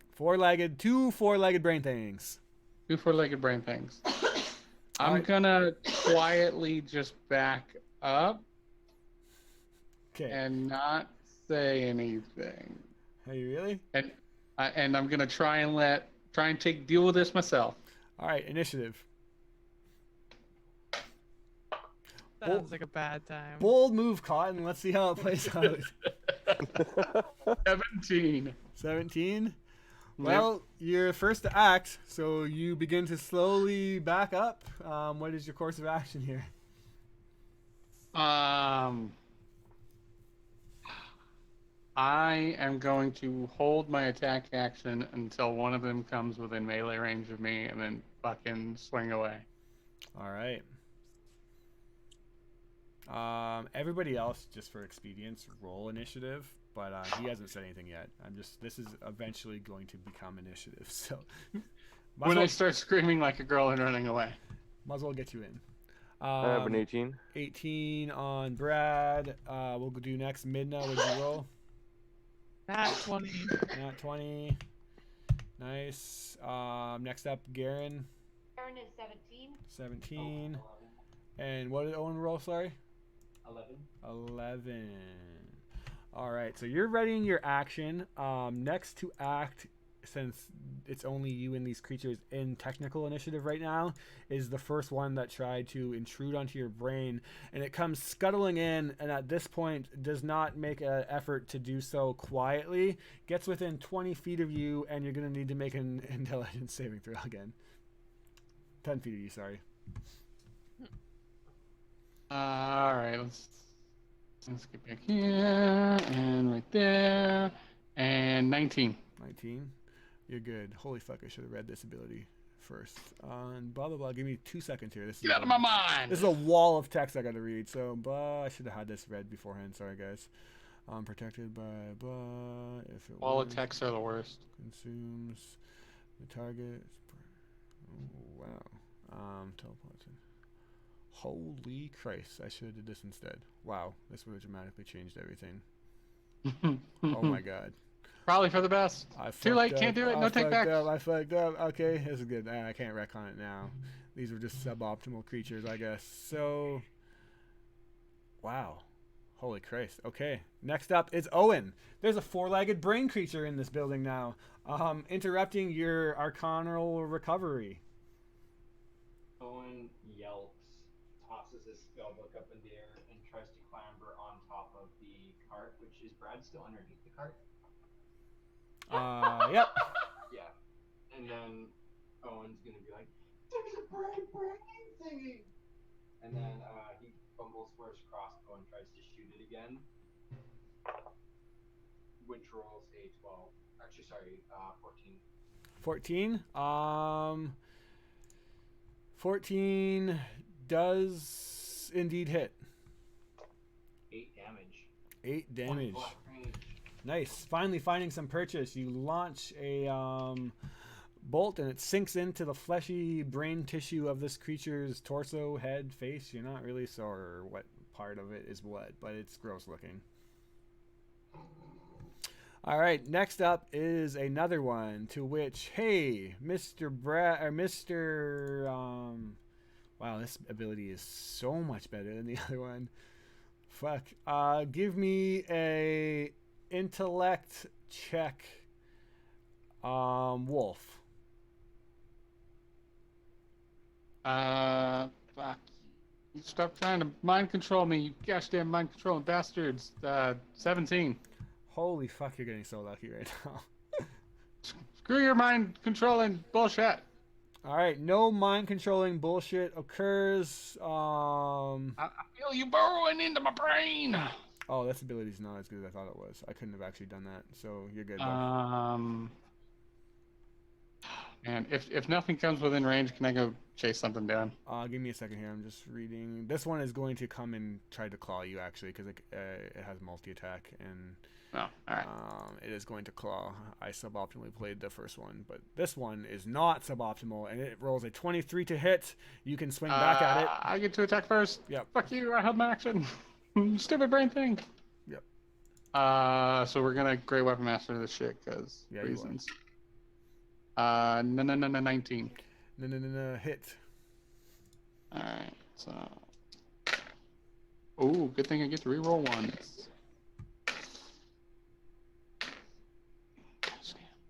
Two four-legged brain things. Two four-legged brain things. I'm Alright. gonna quietly just back up Okay. and not say anything. Are you really? And I'm gonna try and deal with this myself. All right. Initiative. Sounds like a bad time. Bold move, Cotton. Let's see how it plays out. 17. 17. Well, you're first to act, so you begin to slowly back up. What is your course of action here? I am going to hold my attack action until one of them comes within melee range of me, and then fucking swing away. All right. Everybody else, just for expedience, roll initiative, but he hasn't said anything yet. This is eventually going to become initiative, so When I start screaming like a girl and running away. might as well get you in. I have an 18. 18 on Brad. We'll do next. Midna, what did you roll? Nat 20. Nat 20. Nice. Next up, Garen. Aaron is 17. 17. And what did Owen roll? Sorry? 11. 11. All right, so you're readying your action. Next to act, since it's only you and these creatures in technical initiative right now, is the first one that tried to intrude onto your brain, and it comes scuttling in, and at this point does not make an effort to do so quietly. Gets within 20 feet of you, and you're going to need to make an intelligence saving throw again. 10 feet of you, sorry. All right, let's get back here and right there, and 19. 19. You're good. Holy fuck, I should have read this ability first. And blah, blah, blah. Give me 2 seconds here. Get out of my mind. This is a wall of text I got to read. So, blah, I should have had this read beforehand. Sorry, guys. Protected by blah. If it Wall of works, texts are the worst. consumes the target. Oh, wow. Teleports. Holy Christ. I should have did this instead. Wow. This would have dramatically changed everything. Oh, my God. Probably for the best. I Too late, fucked can't up. do it, no I take fucked backs. up, I fucked up. Okay, this is good. I can't retcon it now. These were just suboptimal creatures, I guess. So, wow. Holy Christ. Okay, next up is Owen. There's a four-legged brain creature in this building now, interrupting your arcanal recovery. Owen yelps, tosses his spellbook up in the air, and tries to clamber on top of the cart, which is Brad still underneath the cart? Yep. Yeah. And then Owen's gonna be like, there's a brain thingy! And then he fumbles for his crossbow and tries to shoot it again. Which rolls a 12. Actually, sorry, 14. 14. 14 does indeed hit. 8 damage. 8 20 damage. black range. Nice. Finally finding some purchase. You launch a bolt and it sinks into the fleshy brain tissue of this creature's torso, head, face. You're not really sure what part of it is what, but it's gross looking. All right, next up is another one to which, hey, Mr. Wow, this ability is so much better than the other one. Fuck. Give me a intellect check. Wolf. Fuck. You stop trying to mind control me, you gosh damn mind controlling bastards. 17. Holy fuck, you're getting so lucky right now. Screw your mind controlling bullshit. All right, no mind controlling bullshit occurs. I feel you burrowing into my brain. Oh, this ability's not as good as I thought it was. I couldn't have actually done that, so you're good. Bud. And if nothing comes within range, can I go chase something down? Give me a second here. I'm just reading. This one is going to come and try to claw you actually, because it has multi-attack and. Oh, all right. It is going to claw. I suboptimally played the first one, but this one is not suboptimal, and it rolls a 23 to hit. You can swing back at it. I get to attack first. Yep. Fuck you! I held my action. Stupid brain thing. Yep. So we're gonna Grey Weapon Master this shit because reasons. No, 19. No, hit. All right. So. Oh, good thing I get to reroll ones.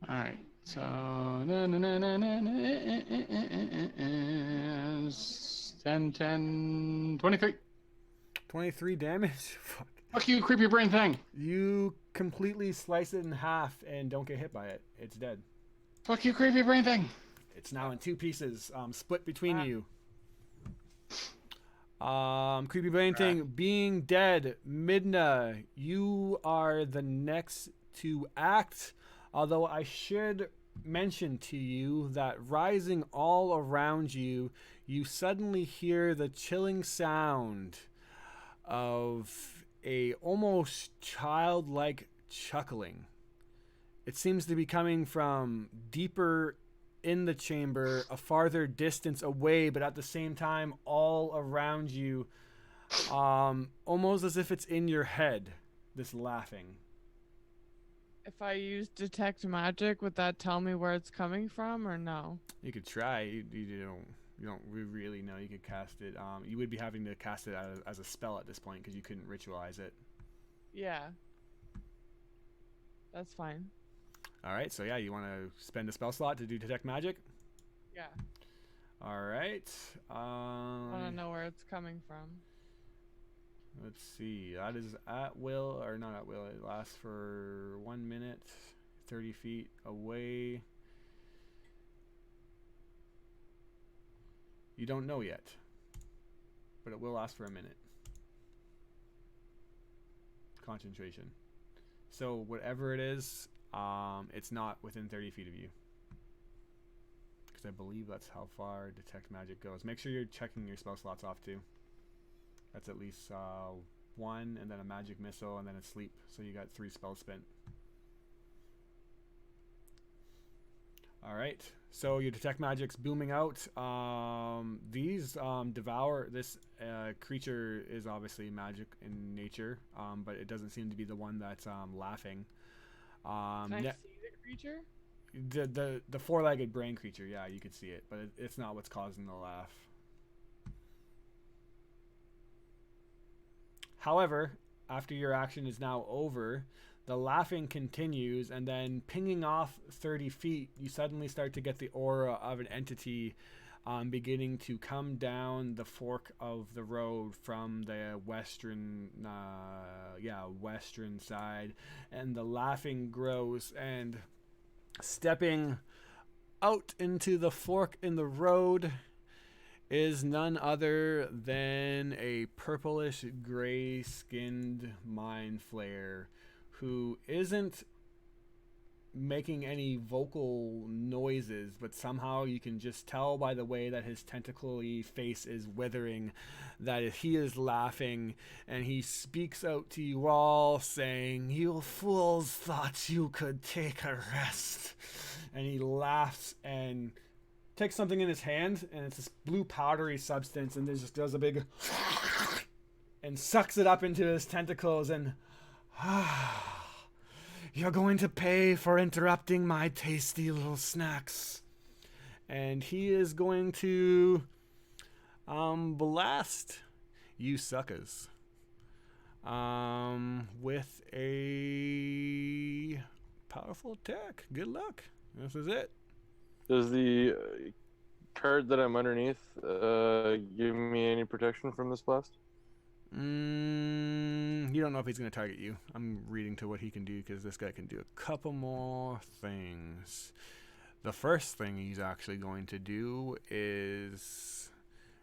All right, so 10, 23. 23 damage? Fuck. Fuck you, creepy brain thing. You completely slice it in half and don't get hit by it. It's dead. Fuck you, creepy brain thing. It's now in 2 pieces, split between you. Creepy brain thing being dead. Midna, you are the next to act. Although I should mention to you that rising all around you, you suddenly hear the chilling sound of a almost childlike chuckling. It seems to be coming from deeper in the chamber, a farther distance away, but at the same time all around you, almost as if it's in your head, this laughing. If I use detect magic, would that tell me where it's coming from, or no? You could try. You don't really know. You could cast it. You would be having to cast it as a spell at this point because you couldn't ritualize it. Yeah. That's fine. All right. So yeah, you want to spend a spell slot to do detect magic? Yeah. All right. I want to know where it's coming from. Let's see. That is at will, or not at will. It lasts for 1 minute, 30 feet away. You don't know yet, but it will last for a minute. Concentration. So whatever it is, it's not within 30 feet of you. Because I believe that's how far detect magic goes. Make sure you're checking your spell slots off too. That's at least 1, and then a magic missile, and then a sleep. So you got 3 spells spent. All right. So your detect magic's booming out. These devour. This creature is obviously magic in nature, but it doesn't seem to be the one that's laughing. Can I see the creature? The 4-legged brain creature. Yeah, you could see it, but it's not what's causing the laugh. However, after your action is now over, the laughing continues, and then pinging off 30 feet, you suddenly start to get the aura of an entity beginning to come down the fork of the road from the western side, and the laughing grows, and stepping out into the fork in the road is none other than a purplish gray skinned mind flayer who isn't making any vocal noises, but somehow you can just tell by the way that his tentacly face is withering that he is laughing, and he speaks out to you all saying, "You fools thought you could take a rest." And he laughs and takes something in his hand, and it's this blue powdery substance, and just does a big and sucks it up into his tentacles, and "You're going to pay for interrupting my tasty little snacks." And he is going to blast you suckers with a powerful attack. Good luck. This is it. Does the card that I'm underneath give me any protection from this blast? You don't know if he's going to target you. I'm reading to what he can do because this guy can do a couple more things. The first thing he's actually going to do is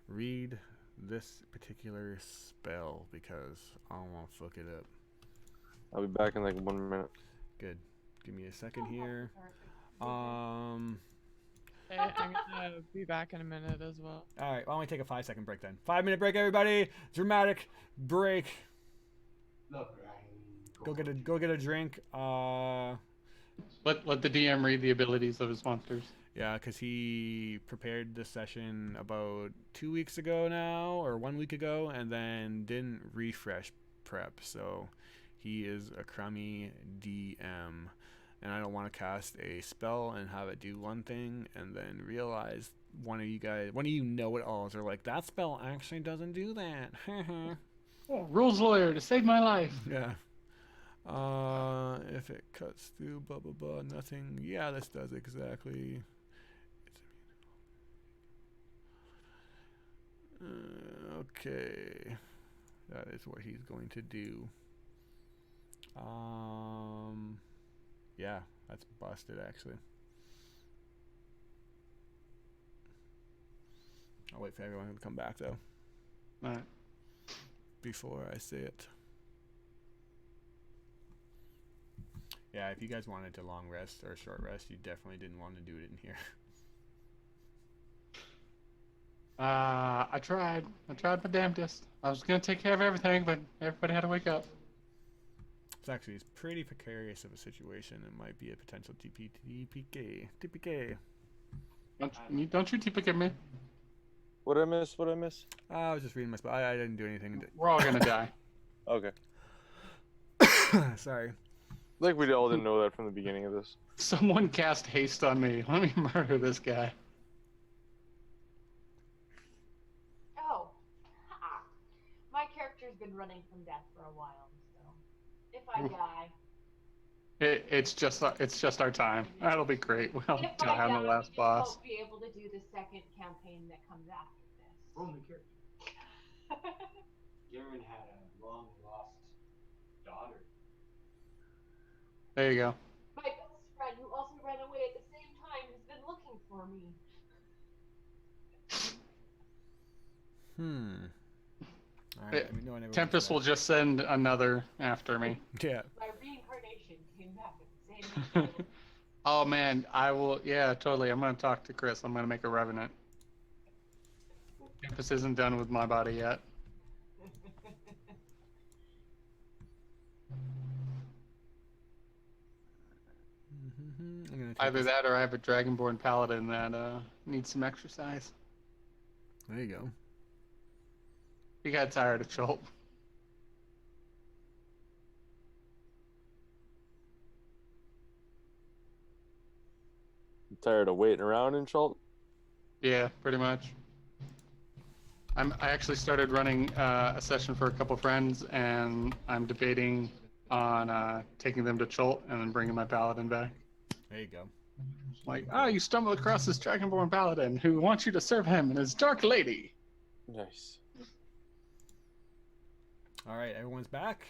read this particular spell because I don't want to fuck it up. I'll be back in like 1 minute. Good. Give me a second here. Hey, I'm gonna be back in a minute as well. All right, why don't we take a 5-second break then? 5-minute break, everybody. Dramatic break. Look, Go get a drink. Let the DM read the abilities of his monsters. Yeah, because he prepared this session about 2 weeks ago now, or 1 week ago, and then didn't refresh prep. So he is a crummy DM. And I don't want to cast a spell and have it do one thing and then realize one of you know-it-alls are like, that spell actually doesn't do that. Oh, rules lawyer to save my life. Yeah. If it cuts through blah blah blah, nothing. Yeah, this does exactly. Okay. That is what he's going to do. Yeah, that's busted actually. I'll wait for everyone to come back though. Alright. Before I say it. Yeah, if you guys wanted to long rest or short rest, you definitely didn't want to do it in here. I tried my damnedest. I was gonna take care of everything, but everybody had to wake up. It's actually pretty precarious of a situation. It might be a potential TPK. Don't you TPK me? What I miss? What I miss? I was just reading my spell. I didn't do anything. We're all gonna die. Okay. Sorry. Like we all didn't know that from the beginning of this. Someone cast haste on me. Let me murder this guy. Oh. Ha. My character's been running from death for a while, so if I die. It's just our time. That'll be great. We'll If die I on die, the last we just boss. won't be able to do the second campaign that comes after this. Only character. Garen had a long lost daughter. There you go. My best friend, who also ran away at the same time, has been looking for me. All right. No one ever Tempest will just send another after me. Yeah. My reincarnation came back at the same time. Oh man, I will. Yeah, totally. I'm gonna talk to Chris. I'm gonna make a revenant. Tempest isn't done with my body yet. Either that or I have a Dragonborn Paladin that needs some exercise. There you go. He got tired of Chult. I'm tired of waiting around in Chult. Yeah, pretty much. I actually started running a session for a couple friends, and I'm debating on taking them to Chult and then bringing my Paladin back. There you go. Like, you stumble across this Dragonborn Paladin who wants you to serve him and his Dark Lady. Nice. All right, everyone's back.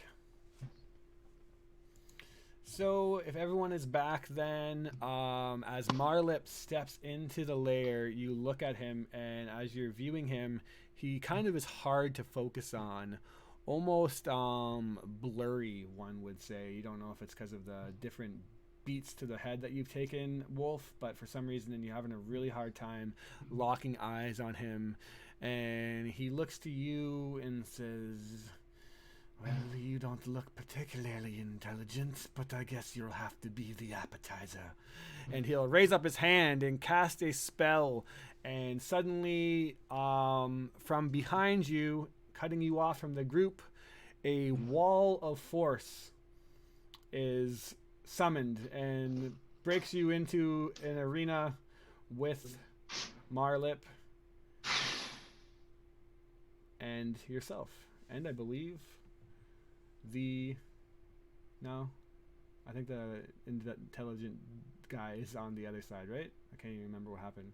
So if everyone is back, then as Marlip steps into the lair, you look at him, and as you're viewing him, he kind of is hard to focus on, almost blurry, one would say. You don't know if it's because of the different beats to the head that you've taken, Wolf, but for some reason you're having a really hard time locking eyes on him. And he looks to you and says, "Well, you don't look particularly intelligent, but I guess you'll have to be the appetizer." And he'll raise up his hand and cast a spell, and suddenly, from behind you, cutting you off from the group, a wall of force is summoned and breaks you into an arena with Marlip and yourself. And I believe I think the intelligent guy is on the other side, right? I can't even remember what happened.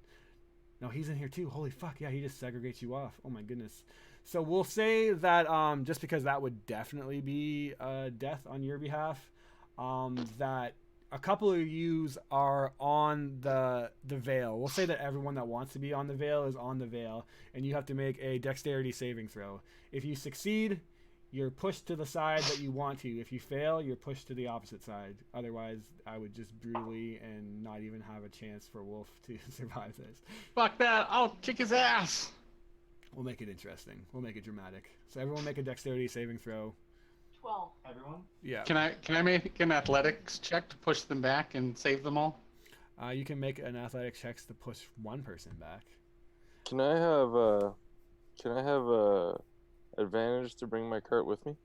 No, he's in here too. Holy fuck, yeah, he just segregates you off. Oh my goodness. So we'll say that just because that would definitely be death on your behalf, that a couple of yous are on the veil. We'll say that everyone that wants to be on the veil is on the veil, and you have to make a dexterity saving throw. If you succeed, you're pushed to the side that you want to. If you fail, you're pushed to the opposite side. Otherwise, I would just brutally and not even have a chance for Wolf to survive this. Fuck that! I'll kick his ass. We'll make it interesting. We'll make it dramatic. So everyone make a dexterity saving throw. 12. Everyone? Yeah. Can I make an athletics check to push them back and save them all? You can make an athletics check to push one person back. Can I have advantage to bring my cart with me?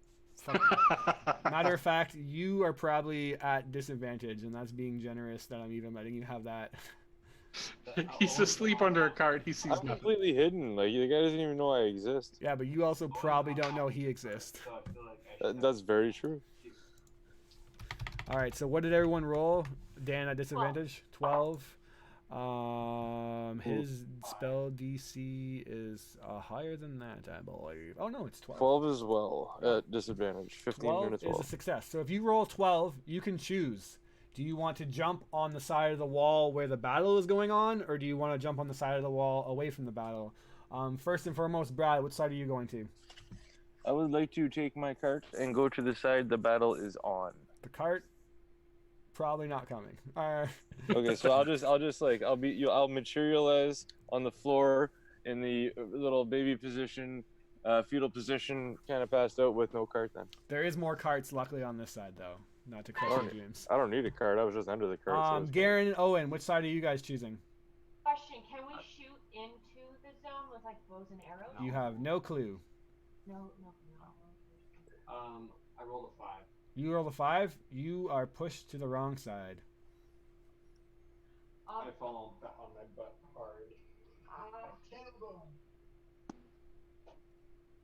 Matter of fact, you are probably at disadvantage, and that's being generous that I'm even letting you have that. He's asleep under a cart. He sees I'm nothing. completely hidden. Like, the guy doesn't even know I exist. Yeah, but you also probably don't know he exists. So I feel like I should That's very true. All right, so what did everyone roll? Dan at disadvantage? 12. His spell DC is higher than that, I believe. Oh no, it's 12. 12 as well at disadvantage. 15 12 minutes. is a 12. success. So if you roll 12, you can choose. Do you want to jump on the side of the wall where the battle is going on, or do you want to jump on the side of the wall away from the battle? First and foremost, Brad, which side are you going to? I would like to take my cart and go to the side the battle is on. The cart? Probably not coming. Okay, so I'll materialize on the floor in the little baby position, fetal position, kind of passed out with no cart then. There is more carts, luckily, on this side, though. Not to crush your dreams. I don't need a cart. I was just under the cart. so it's Garen and Owen, which side are you guys choosing? Question, can we shoot into the zone with like bows and arrows? You have no clue. No. I rolled a 5. You roll a 5. You are pushed to the wrong side. I fall on my butt hard.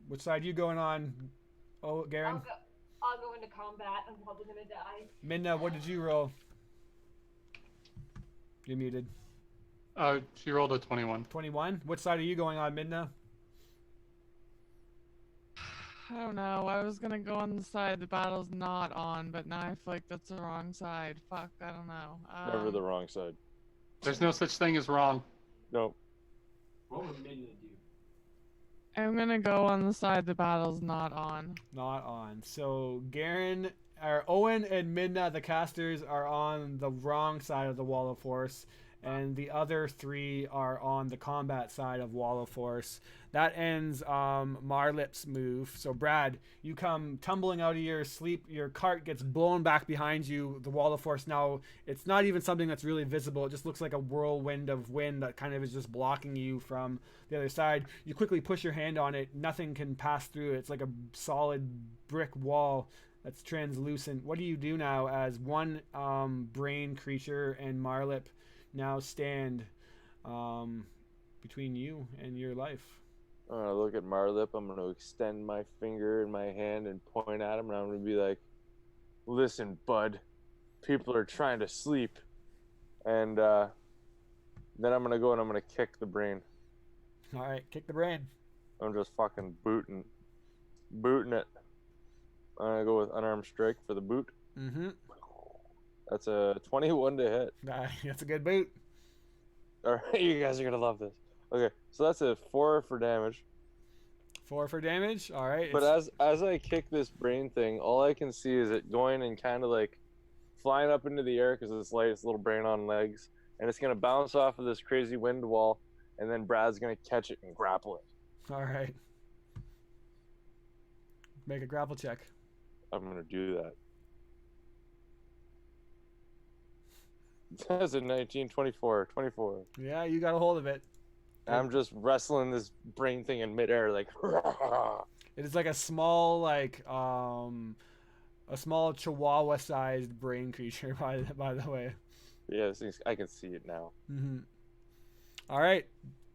Which side you going on? Oh, Garen? I'll go into combat. I'm probably gonna die. Minna, what did you roll? You're muted. She rolled a 21. 21. Which side are you going on, Midna? I don't know. I was gonna go on the side the battle's not on, but now I feel like that's the wrong side. Fuck, I don't know. never the wrong side. There's no such thing as wrong. Nope. What would Midna do? I'm gonna go on the side the battle's not on. Not on. So Garen, or Owen and Midna, the casters, are on the wrong side of the Wall of Force, and the other 3 are on the combat side of Wall of Force. That ends Marlip's move. So Brad, you come tumbling out of your sleep. Your cart gets blown back behind you. The Wall of Force now, it's not even something that's really visible. It just looks like a whirlwind of wind that kind of is just blocking you from the other side. You quickly push your hand on it. Nothing can pass through. It's like a solid brick wall that's translucent. What do you do now as one brain creature and Marlip now stand between you and your life? I'm gonna look at Marlip. I'm gonna extend my finger in my hand and point at him, and I'm gonna be like, "Listen, bud, people are trying to sleep." And then I'm gonna go and I'm gonna kick the brain. All right, kick the brain. I'm just fucking booting it. I'm gonna go with unarmed strike for the boot. Mm-hmm. That's a 21 to hit. That's a good boot. All right, you guys are gonna love this. Okay, so that's a 4 for damage. 4 for damage. All right. But as I kick this brain thing, all I can see is it going and kind of like flying up into the air because it's light. It's a little brain on legs, and it's gonna bounce off of this crazy wind wall, and then Brad's gonna catch it and grapple it. All right. Make a grapple check. I'm gonna do that. That's a 19, 24. Yeah, you got a hold of it. I'm just wrestling this brain thing in midair, like. It is like a small, a small chihuahua-sized brain creature. By the way. Yeah, I can see it now. Mm-hmm. All right,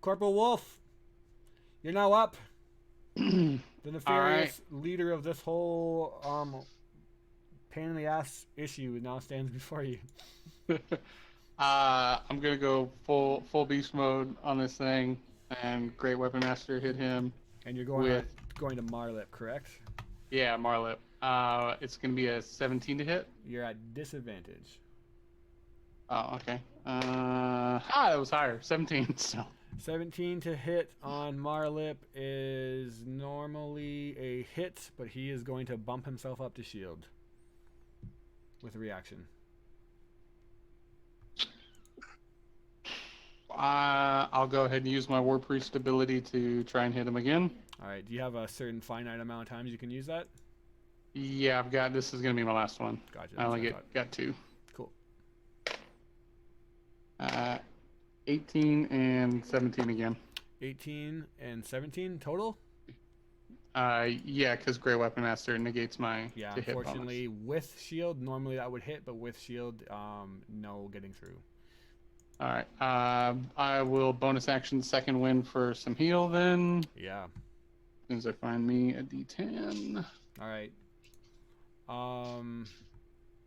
Corporal Wolf, you're now up. The nefarious leader of this whole pain in the ass issue now stands before you. I'm gonna go full beast mode on this thing, and Great Weapon Master hit him. And you're going to Marlip, correct? Yeah, Marlip. It's gonna be a 17 to hit. You're at disadvantage. Oh, okay. That was higher. 17. So. 17 to hit on Marlip is normally a hit, but he is going to bump himself up to shield with a reaction. I'll go ahead and use my War Priest ability to try and hit him again. All right. Do you have a certain finite amount of times you can use that? Yeah, I've got. This is gonna be my last one. Gotcha. I only got 2. Cool. 18 and 17 again. 18 and 17 total? Yeah, because Great Weapon Master negates my Yeah, to hit unfortunately, bonus. with shield, normally that would hit, but with shield, no getting through. All right. I will bonus action second win for some heal then. Yeah. As soon as I find me a D10. All right.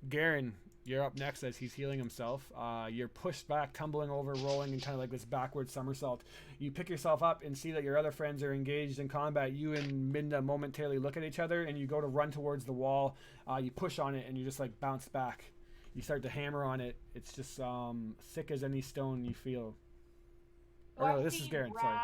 Garen, you're up next as he's healing himself. You're pushed back, tumbling over, rolling in kind of like this backward somersault. You pick yourself up and see that your other friends are engaged in combat. You and Minda momentarily look at each other, and you go to run towards the wall. You push on it, and you just like bounce back. You start to hammer on it. It's just thick as any stone you feel. So no, this is Garen. Sorry.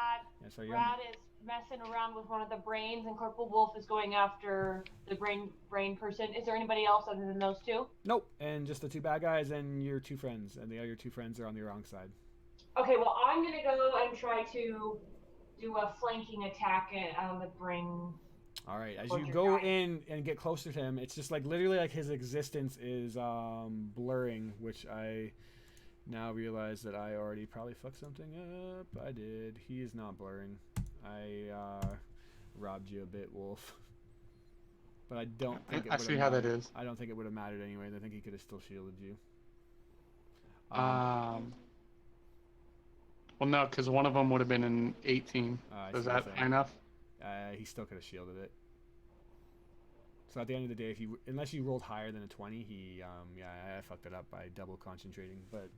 Yeah, sorry. Brad is messing around with one of the brains, and Corporal Wolf is going after the brain person. Is there anybody else other than those two? Nope. And just the 2 bad guys and your 2 friends, and the other 2 friends are on the wrong side. Okay, well, I'm gonna go and try to do a flanking attack on the brain. All right, as you go in and get closer to him, it's just like literally like his existence is blurring, which I now realize that I already probably fucked something up. I did. He is not blurring. I robbed you a bit, Wolf. But I don't think it I see how that is. I don't think it would have mattered anyways. I think he could have still shielded you. Well, no, because one of them would have been an 18. Is that high enough? He still could have shielded it. So at the end of the day, unless you rolled higher than a 20, I fucked it up by double concentrating. But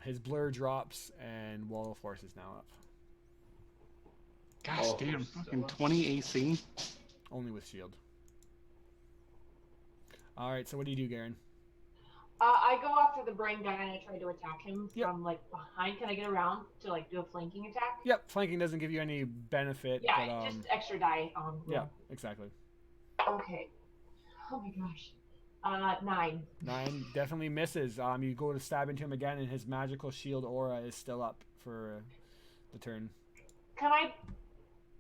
his blur drops and Wall of Force is now up. Gosh damn, fucking 20 AC. Only with shield. All right, so what do you do, Garen? I go after the brain guy and I try to attack him from like behind. Can I get around to like do a flanking attack? Yep, flanking doesn't give you any benefit. Yeah, but, just extra die. Yeah, exactly. Okay. Oh my gosh. 9. 9 definitely misses. You go to stab into him again, and his magical shield aura is still up for the turn. Can I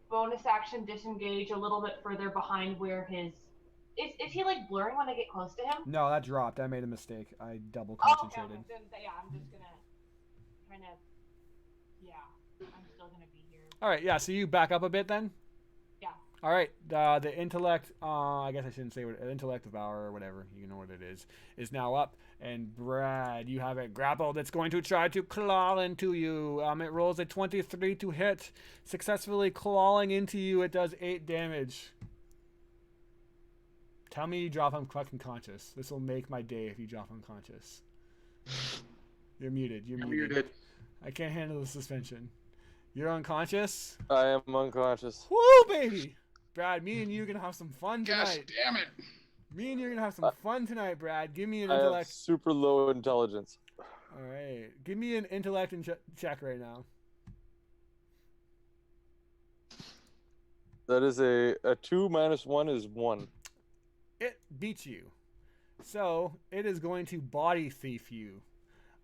bonus action disengage a little bit further behind where his... Is he like blurring when I get close to him? No, that dropped. I made a mistake. I double concentrated. Okay. Then, yeah, I'm just gonna kind of... Yeah, I'm still gonna be here. All right, yeah, so you back up a bit then? Yeah. All right, the intellect, I guess I shouldn't say what intellect devour or whatever, you know what it is now up. And Brad, you have it grappled. It's going to try to claw into you. It rolls a 23 to hit. Successfully clawing into you, it does 8 damage. Tell me you drop fucking conscious. This will make my day if you drop unconscious. You're muted. You're muted. I can't handle the suspension. You're unconscious? I am unconscious. Woo, baby! Brad, me and you are going to have some fun tonight. Gosh damn it. Me and you are going to have some fun tonight, Brad. Give me an I have intellect. super low intelligence. All right. Give me an intellect and check right now. That is a 2 minus 1 is 1. It beats you. So it is going to body thief you.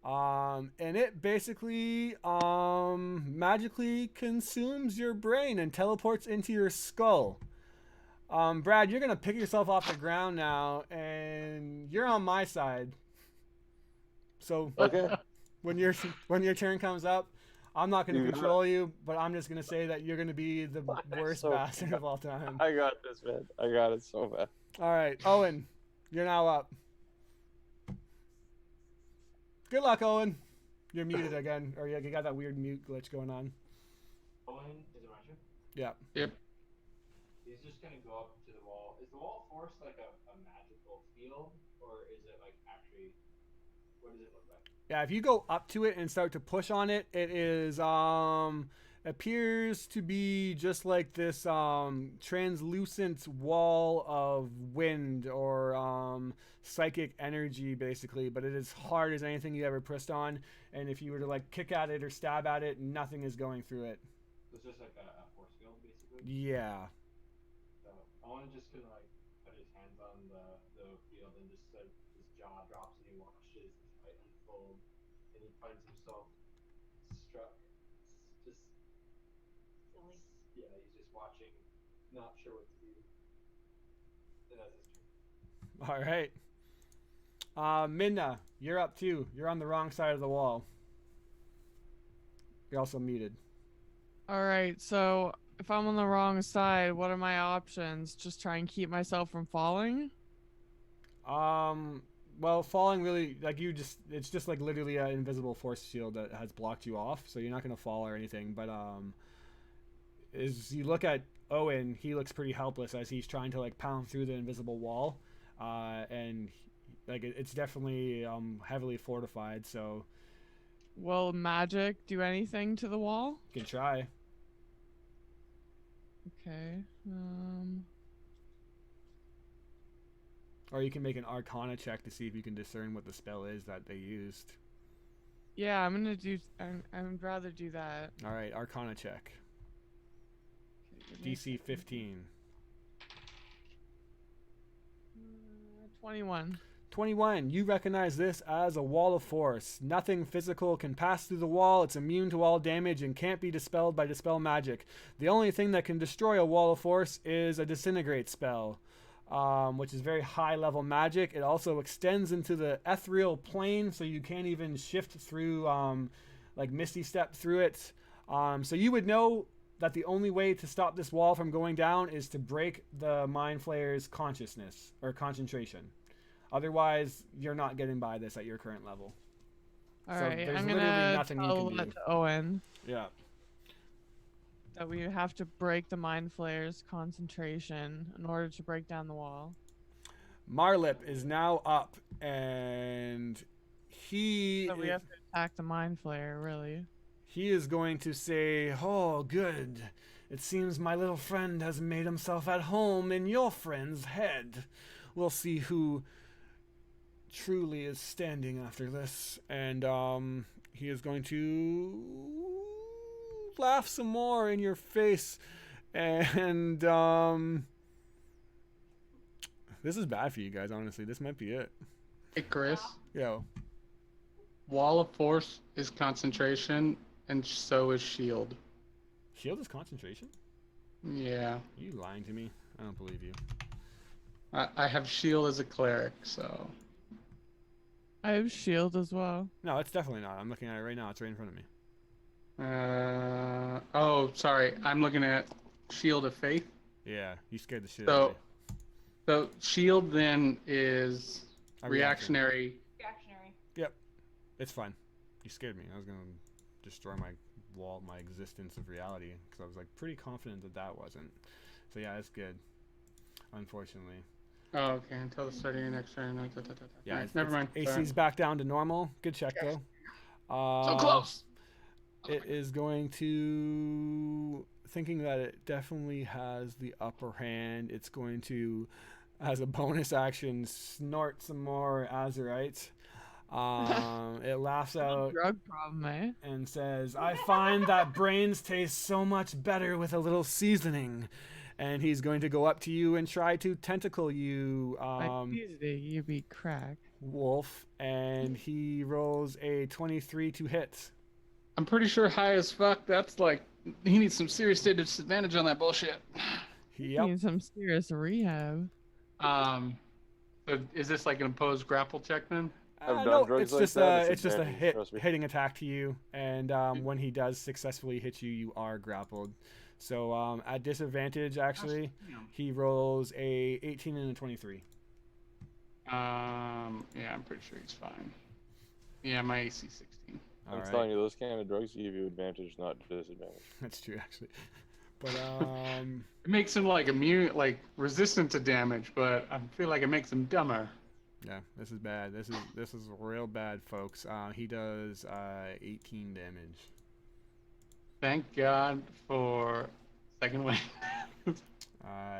And it basically magically consumes your brain and teleports into your skull. Brad, you're gonna pick yourself off the ground now, and you're on my side. So Okay. when your turn comes up, I'm not gonna You got control you, but I'm just gonna say that you're gonna be the worst So- bastard of all time. I got this, man. I got it so bad. All right, Owen, you're now up. Good luck, Owen. You're muted again, or you got that weird mute glitch going on. Owen, is it my turn? Yeah. Yep. He's just gonna go up to the wall. Is the wall force like a magical field, or is it like actually? What does it look like? Yeah, if you go up to it and start to push on it, it is appears to be just like this translucent wall of wind or psychic energy basically, but it is hard as anything you ever pressed on, and if you were to like kick at it or stab at it, nothing is going through it. It's just like a force field, basically. Yeah. So Owen just gonna like put his hands on the field and just like his jaw drops and he watches this fight unfold, and he finds himself struck. Just Silly. yeah, he's just watching, not sure what to do. And that's his turn. All right. Minna, you're up too. You're on the wrong side of the wall. You're also muted. All right, so if I'm on the wrong side, what are my options? Just try and keep myself from falling? Well, falling really, like it's just like literally an invisible force shield that has blocked you off, so you're not gonna fall or anything. But as you look at Owen, he looks pretty helpless as he's trying to like pound through the invisible wall, and like it's definitely heavily fortified, so Will magic do anything to the wall? you can try. Okay. Or you can make an Arcana check to see if you can discern what the spell is that they used. Yeah, I'm gonna do. I'd rather do that. All right, Arcana check. Okay, give me a DC second. 15. 21. 21. You recognize this as a wall of force. Nothing physical can pass through the wall. It's immune to all damage and can't be dispelled by dispel magic. The only thing that can destroy a wall of force is a disintegrate spell, which is very high level magic. It also extends into the ethereal plane, so you can't even shift through, like Misty Step through it. So you would know that the only way to stop this wall from going down is to break the Mind Flayer's consciousness or concentration. Otherwise, you're not getting by this at your current level. All So right, there's I'm literally gonna nothing you tell can that do. to Owen Yeah. that we have to break the Mind Flayer's concentration in order to break down the wall. Marlip is now up, and he So we have to attack the Mind Flayer, really. he is going to say, "Oh, good. It seems my little friend has made himself at home in your friend's head. We'll see who truly is standing after this." And he is going to laugh some more in your face, and this is bad for you guys, honestly. This might be it. Hey, Chris. Yo. Wall of Force is concentration, and so is Shield. Shield is concentration? Yeah. Are you lying to me? I don't believe you. I have Shield as a cleric, so. I have shield as well. No, it's definitely not. I'm looking at it right now. It's right in front of me. Oh, sorry. I'm looking at Shield of Faith. Yeah, you scared the shit out of me. So Shield then is A reaction. reactionary. Reactionary. It's fine. You scared me. I was gonna destroy my existence of reality because I was like pretty confident that that wasn't. So yeah, it's good. Unfortunately. Oh, okay. Until the start of your next turn. Yeah, Alright, never mind. AC's Sorry. back down to normal. Good check Yes. though. So close. It is going to, thinking that it definitely has the upper hand, it's going to, as a bonus action, snort some more azurite. It laughs out Drug problem, eh? and says, "I find that brains taste so much better with a little seasoning." and he's going to go up to you and try to tentacle you, Like Tuesday, you be crack. Wolf, and he rolls a 23 to hit. I'm pretty sure high as fuck. That's like he needs some serious disadvantage on that bullshit. Yep. Need some serious rehab. But is this like an opposed grapple check then? I've done No, drugs it's like just that, it's just a advantage, trust me. hitting attack to you, and when he does successfully hit you, you are grappled. So at disadvantage, actually, he rolls a 18 and a 23. Yeah, I'm pretty sure he's fine. Yeah, my AC 16. All I'm right. telling you, those kind of drugs give you advantage, not disadvantage. That's true, actually. But It makes him like immune, like resistant to damage, but I feel like it makes him dumber. yeah, this is bad. This is real bad, folks. He does 18 damage. Thank God for second wave.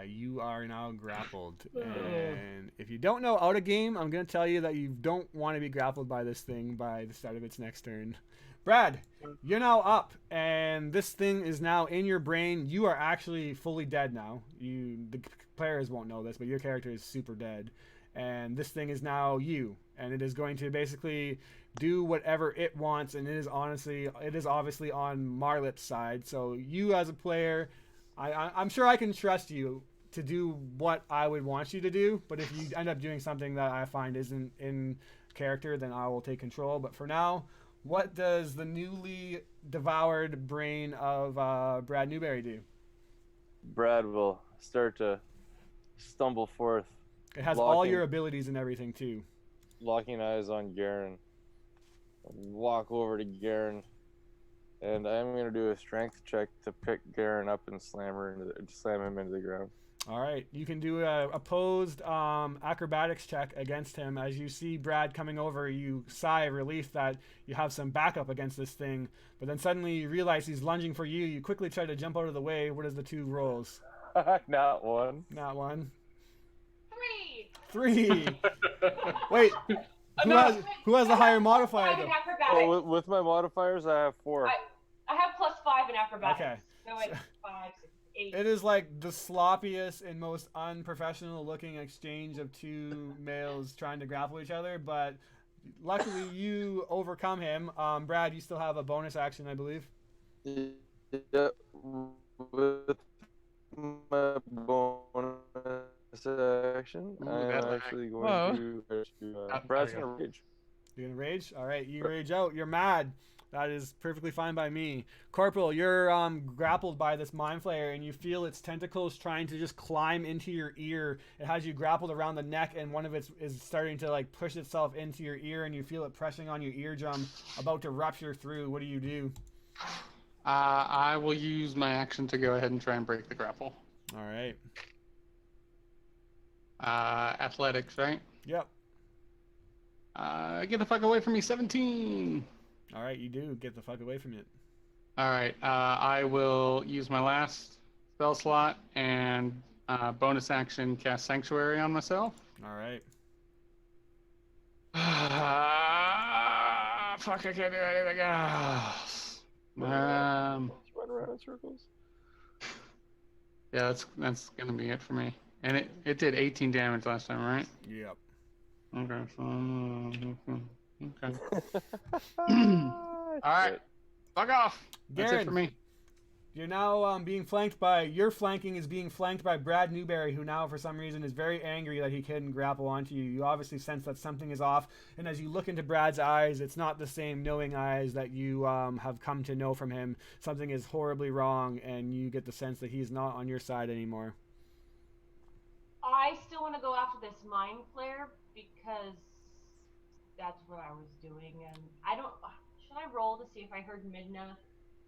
You are now grappled, and if you don't know out of game, I'm gonna tell you that you don't want to be grappled by this thing by the start of its next turn. Brad, you're now up, and this thing is now in your brain. You are actually fully dead now. The players won't know this, but your character is super dead, and this thing is now you, and it is going to basically do whatever it wants, and it is obviously on Marlip's side. So you as a player, I'm sure I can trust you to do what I would want you to do, but if you end up doing something that I find isn't in character, then I will take control. But for now, what does the newly devoured brain of Brad Newberry do? Brad will start to stumble forth, It has all your abilities and everything, too. locking eyes on Garen. Walk over to Garen, and I'm gonna do a strength check to pick Garen up and slam him into the ground. All right, you can do a opposed acrobatics check against him. As you see Brad coming over, you sigh of relief that you have some backup against this thing, but then suddenly you realize he's lunging for you. You quickly try to jump out of the way. What is the 2 rolls? Not one. Not 1. 3. 3. Wait, who has the higher modifier, 5 in though? acrobatics. Oh, with my modifiers, I have 4. I have +5 in acrobatics. Okay. So it's 5, 6, 8. It is like the sloppiest and most unprofessional looking exchange of 2 males trying to grapple each other, but luckily you overcome him. Brad, you still have a bonus action, I believe. Yeah, with my bonus action, I'm actually going to. Brad's gonna rage. You're gonna rage? All right, you rage out. You're mad. That is perfectly fine by me. Corporal, you're grappled by this mind flayer, and you feel its tentacles trying to just climb into your ear. It has you grappled around the neck, and one of it is starting to like push itself into your ear, and you feel it pressing on your eardrum, about to rupture through. What do you do? I will use my action to go ahead and try and break the grapple. All right. Athletics, right? Yep. Get the fuck away from me, 17. All right, you do. Get the fuck away from it. All right, I will use my last spell slot and bonus action cast Sanctuary on myself. All right. Fuck, I can't do anything else. Run around in circles. Yeah, that's gonna be it for me. And it did 18 damage last time, right? Yep. Okay, so okay. All right, fuck off. That's Garen, it for me. You're now being flanked by, your flanking is being flanked by Brad Newberry, who now for some reason is very angry that he couldn't grapple onto you. You obviously sense that something is off, and as you look into Brad's eyes, it's not the same knowing eyes that you have come to know from him. Something is horribly wrong, and you get the sense that he's not on your side anymore. I still want to go after this mind flare because that's what I was doing, and I don't. Should I roll to see if I heard Midna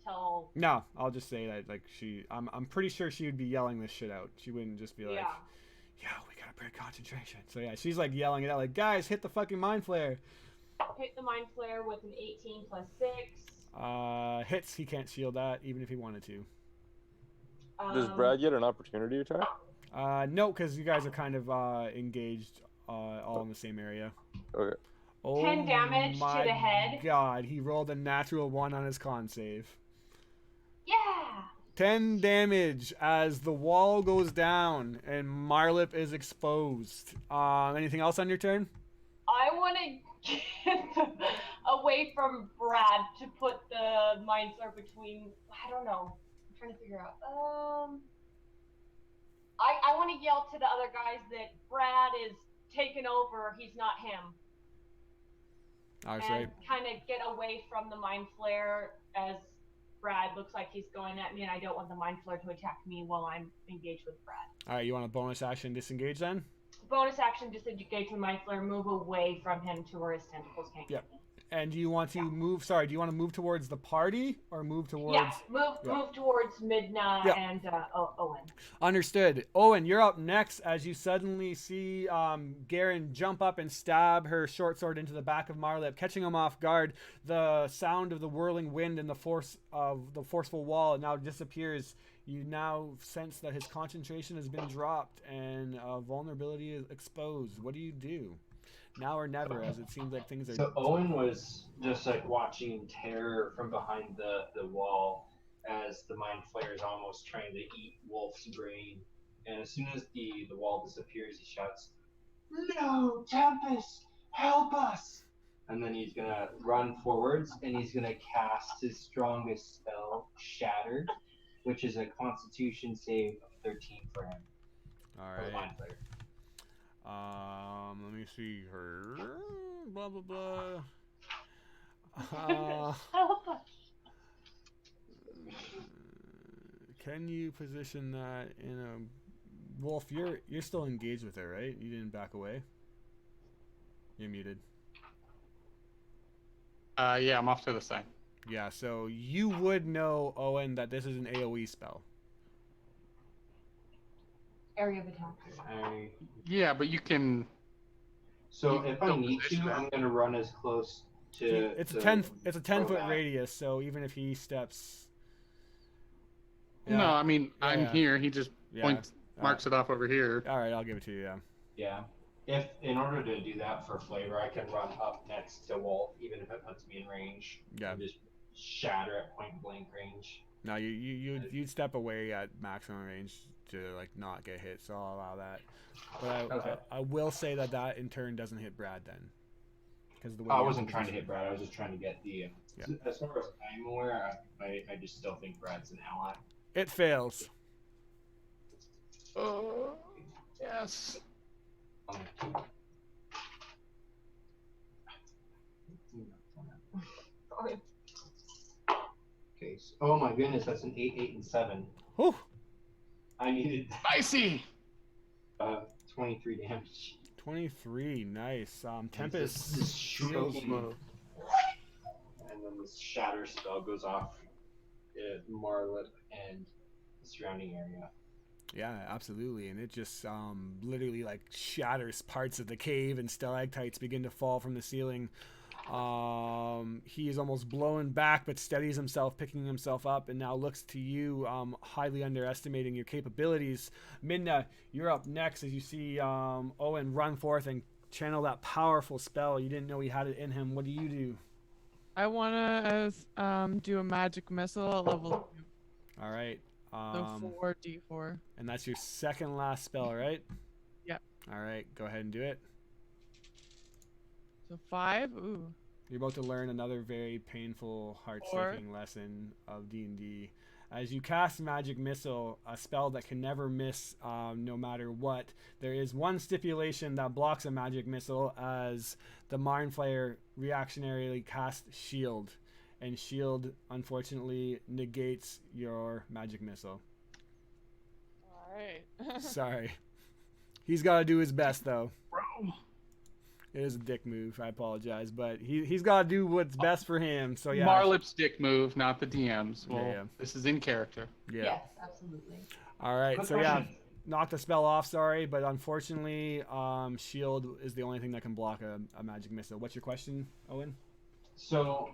tell? No, I'll just say that like I'm pretty sure she would be yelling this shit out. She wouldn't just be like, "Yo, we gotta break concentration." So yeah, she's like yelling it out, like, "Guys, hit the fucking mind flare." Hit the mind flare with an 18 plus 6. Hits. He can't shield that even if he wanted to. Does Brad get an opportunity attack? No, because you guys are kind of engaged all in the same area. Okay. 10 damage to the head. God, he rolled a natural 1 on his con save. Yeah. 10 damage as the wall goes down and Marlip is exposed. Anything else on your turn? I want to get away from Brad to put the mind flare between. I don't know. I'm trying to figure out. I want to yell to the other guys that Brad is taken over. He's not him. All And right. kind of get away from the mind flare as Brad looks like he's going at me, and I don't want the mind flare to attack me while I'm engaged with Brad. All right, you want a bonus action disengage then? Bonus action, disengage with mind flare, move away from him to where his tentacles can't Yep. get me. And do you want to move? Sorry, do you want to move towards the party or move towards? Yeah, move towards Midna Yep. and Owen. Understood. Owen, you're up next as you suddenly see Garen jump up and stab her short sword into the back of Marlip, catching him off guard. The sound of the whirling wind and the force of the forceful wall now disappears. You now sense that his concentration has been dropped and vulnerability is exposed. What do you do? Now or never, as it seems like things are... So Owen was just like watching in terror from behind the wall as the mind flare is almost trying to eat Wolf's brain. And as soon as the wall disappears, he shouts, "No, Tempest, help us!" And then he's gonna run forwards and he's gonna cast his strongest spell, Shatter, which is a Constitution save of 13 for him. All For the right. mind flare. Let me see her. Blah blah blah. Help us. Can you position that in a... Wolf, you're still engaged with her, right? You didn't back away. You're muted. Yeah, I'm off to the side. Yeah, so you would know, Owen, that this is an AoE spell. Area of attack. Yeah, but you can. So You if can I need position to, it. I'm gonna run as close to. It's a to 10 foot back. radius, so even if he steps... No, I mean I'm yeah. here. He just Yeah. points, marks it off over here. All right, I'll give it to you, yeah. Yeah. If in order to do that for flavor, I can run up next to Wolf, even if it puts me in range. Yeah. And just shatter at point blank range. No, you'd step away at maximum range to like not get hit, so I'll allow that. But Okay. I will say that in turn doesn't hit Brad then, because the way I you're wasn't trying to positioned. hit Brad. I was just trying to get the. Yeah. As far as I'm aware, I just still think Brad's an ally. It fails. Oh, yes. Okay. Oh my goodness, that's an 8, 8, and 7. Whew. I needed Spicy. 23 damage. 23, nice. Tempest This shields shrinking, move. and then this shatter spell goes off Marlip and the surrounding area. Yeah, absolutely, and it just literally like shatters parts of the cave, and stalactites begin to fall from the ceiling. He is almost blown back, but steadies himself, picking himself up, and now looks to you, highly underestimating your capabilities. Midna, you're up next as you see Owen run forth and channel that powerful spell. You didn't know he had it in him. What do you do? I wanna do a magic missile at level 2. All right. So 4d4. And that's your second last spell, right? Yep. All right, go ahead and do it. So 5. Ooh. You're about to learn another very painful, heart-shaking lesson of D&D. As you cast Magic Missile, a spell that can never miss no matter what, there is one stipulation that blocks a Magic Missile, as the Mind Flayer reactionarily casts Shield. And Shield, unfortunately, negates your Magic Missile. Alright. Sorry. He's got to do his best, though. Bro. It is a dick move. I apologize, but he's got to do what's best for him. So yeah. Marlip's dick move, not the DM's. Well, Yeah. this is in character. Yeah. Yes, absolutely. All right. Quick So yeah, question. knocked the spell off. Sorry, but unfortunately, shield is the only thing that can block a magic missile. What's your question, Owen? So,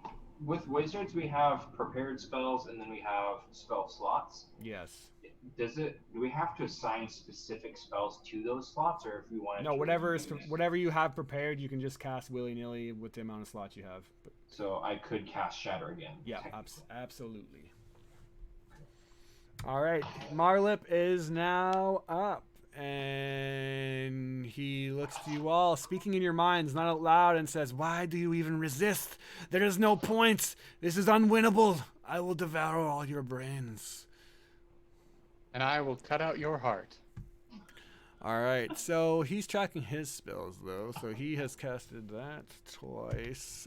with wizards, we have prepared spells, and then we have spell slots. Yes. Do we have to assign specific spells to those slots, or if we want No. Whatever you have prepared, you can just cast willy nilly with the amount of slots you have. But, So I could cast Shatter again. yeah. technically. Absolutely. All right, Marlip is now up, and he looks to you all, speaking in your minds, not out loud, and says, "Why do you even resist? There is no point. This is unwinnable. I will devour all your brains." And I will cut out your heart. All right, so he's tracking his spells though. So he has casted that twice.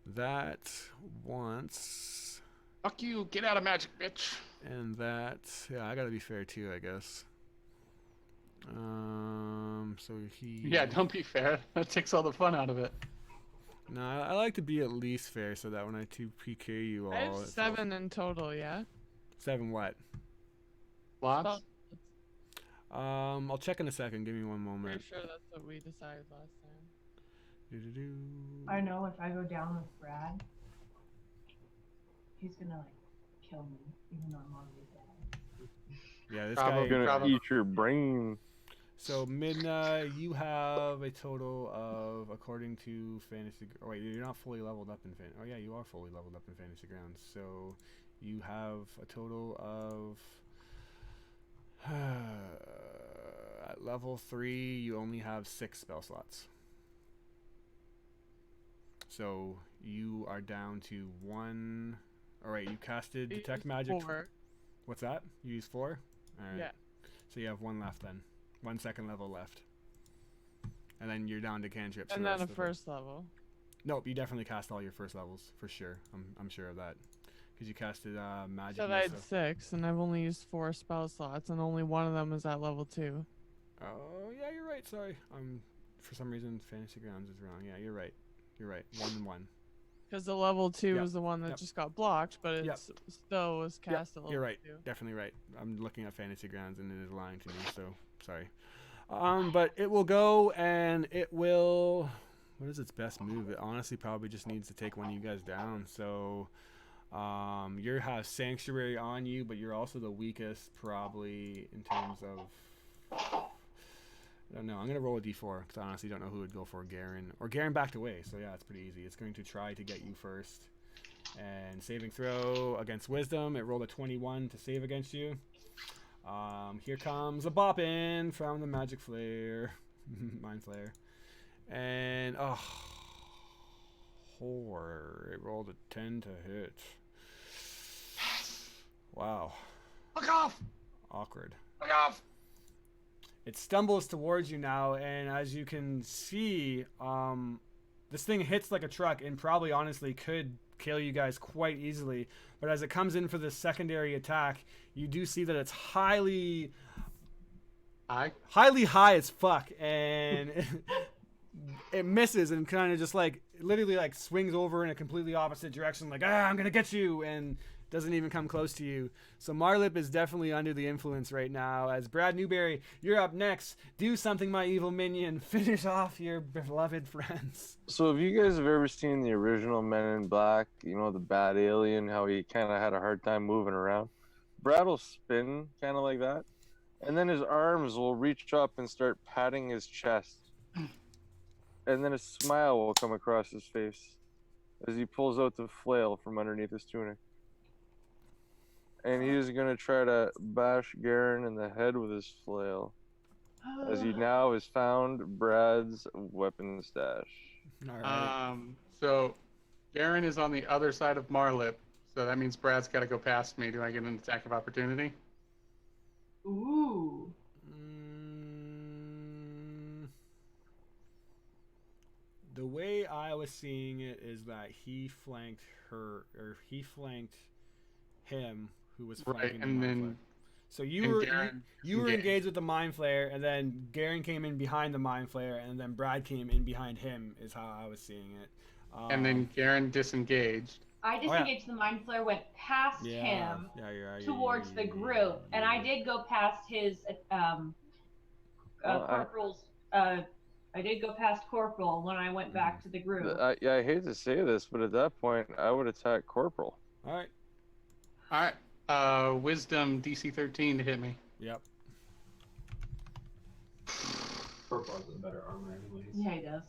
That once. Fuck you, get out of magic, bitch. And that, yeah, I gotta be fair too, I guess. So he. Yeah, don't be fair. That takes all the fun out of it. No, I like to be at least fair, so that when I 2PK you all. I have it's 7 in total, yeah? 7 what? Lots? I'll check in a second. Give me one I'm moment. pretty sure that's what we decided last time. Doo-doo-doo. I know if I go down with Brad, he's gonna like kill me, even though I'm already dead. Yeah, this Probably. guy. Gonna eat your brain. So Midna, you have a total of, according to Fantasy. Oh wait, you're not fully leveled up in Fantasy. Oh yeah, you are fully leveled up in Fantasy Grounds. So you have a total of. At level 3, you only have 6 spell slots. So you are down to 1. All right, you casted Detect Magic. 4. What's that? You use 4? All right. Yeah. So you have 1 left then. 1 second level left. And then you're down to cantrips. And the then rest a of it. first level. Nope, you definitely cast all your first levels for sure. I'm sure of that. Because you casted magic. So I had 6, and I've only used 4 spell slots, and only one of them is at level 2. Oh yeah, you're right. Sorry, for some reason Fantasy Grounds is wrong. Yeah, you're right. You're right. 1 and 1. Because the level 2 Yep. is the one that Yep. just got blocked, but it Yep. still was cast at level You're right. 2. Definitely right. I'm looking at Fantasy Grounds and it is lying to me. So sorry. But it will go and it will. What is its best move? It honestly probably just needs to take one of you guys down. So. You have Sanctuary on you, but you're also the weakest probably in terms of. I don't know. I'm gonna roll a d4 because I honestly don't know who would go for Garen. Or Garen backed away, so yeah, it's pretty easy. It's going to try to get you first. And saving throw against Wisdom. It rolled a 21 to save against you. Here comes a bop in from the Magic Flare, Mind Flare, and horror. It rolled a 10 to hit. Wow. Fuck off! Awkward. Fuck off! It stumbles towards you now, and as you can see, this thing hits like a truck and probably honestly could kill you guys quite easily. But as it comes in for the secondary attack, you do see that it's highly high as fuck, and it misses and kind of just like literally like swings over in a completely opposite direction, like I'm gonna get you, and doesn't even come close to you. So Marlip is definitely under the influence right now. As Brad Newberry, you're up next. Do something, my evil minion. Finish off your beloved friends. So have you guys have ever seen the original Men in Black? You know, the bad alien, how he kind of had a hard time moving around? Brad will spin kind of like that. And then his arms will reach up and start patting his chest. And then a smile will come across his face as he pulls out the flail from underneath his tunic. And he is going to try to bash Garen in the head with his flail, as he now has found Brad's weapon stash. All right. So Garen is on the other side of Marlip, so that means Brad's got to go past me. Do I get an attack of opportunity? Ooh. The way I was seeing it is that he flanked him, who was flanking Right, the and mind then flare. So you were Garen engaged with the mind flare, and then Garen came in behind the mind flare, and then Brad came in behind him. Is how I was seeing it. and then Garen disengaged. I disengaged the mind flare, went past him towards the group, and I did go past his corporal's. I did go past Corporal when I went back to the group. I hate to say this, but at that point, I would attack Corporal. All right. All right. Wisdom DC 13 to hit me. Yep. Purple has a better armor anyways. Yeah, he does.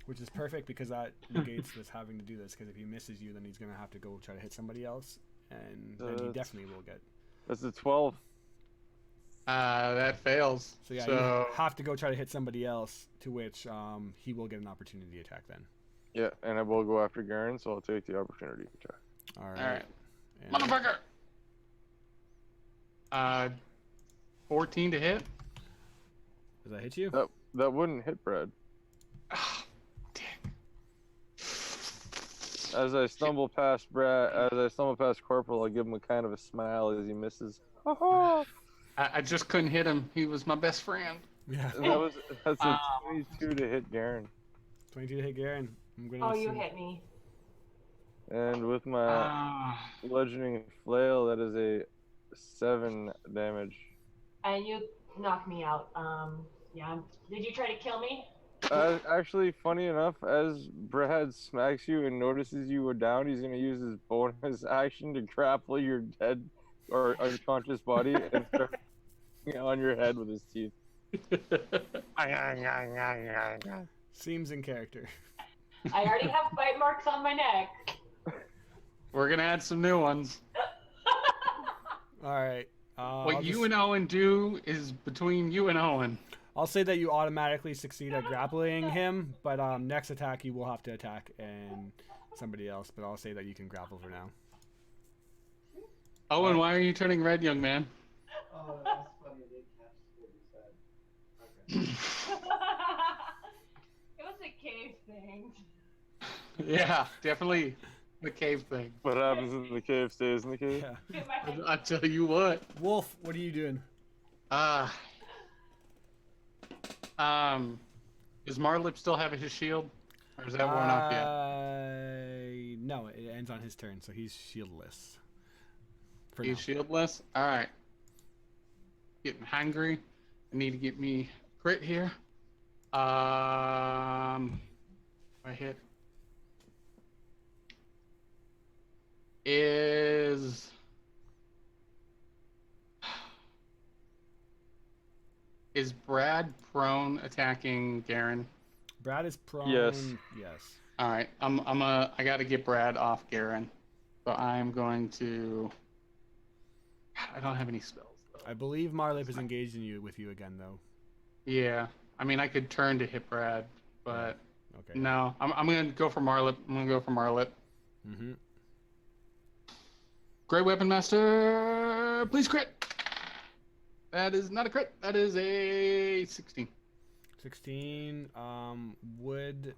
Which is perfect because that negates this having to do this. Because if he misses you, then he's gonna have to go try to hit somebody else, and then he definitely will get. That's a 12. That fails. So yeah, you have to go try to hit somebody else, to which he will get an opportunity attack then. Yeah, and I will go after Garen, so I'll take the opportunity attack. All right. All right. And Motherfucker! 14 to hit. Does that hit you? That wouldn't hit Brad. Oh, dick. As I stumble past Corporal, I give him a kind of a smile as he misses. I just couldn't hit him. He was my best friend. Yeah. That's a 22 to hit Garen. 22 to hit Garen. I'm gonna. Oh, you hit me. And with my bludgeoning flail, that is a 7 damage. And you knocked me out. Yeah. Did you try to kill me? Actually, funny enough, as Brad smacks you and notices you were down, he's gonna use his bonus action to grapple your dead or unconscious body and start on your head with his teeth. Seems in character. I already have bite marks on my neck. We're gonna add some new ones. All right. What you and Owen do is between you and Owen. I'll say that you automatically succeed at grappling him, but next attack you will have to attack and somebody else. But I'll say that you can grapple for now. Owen, why are you turning red, young man? Oh, that's funny. I didn't catch what you said. Okay. It was a cave thing. Yeah, definitely the cave thing. What happens in the cave stays in the cave. Yeah. Hit my head. I tell you what. Wolf, what are you doing? Does Marlip still have his shield? Or is that worn off yet? No, it ends on his turn, so he's shieldless. For He's now. shieldless? Alright. Getting hungry. I need to get me crit here. I hit. Is Brad prone attacking Garen? Brad is prone. Yes. Yes. All right, I got to get Brad off Garen, so I'm going to. I don't have any spells though. I believe Marlip is engaged with you again, though. Yeah, I mean I could turn to hit Brad, but Okay. no, I'm gonna go for Marlip. Mm-hmm. Great Weapon Master, please crit. That is not a crit. That is a 16. 16 would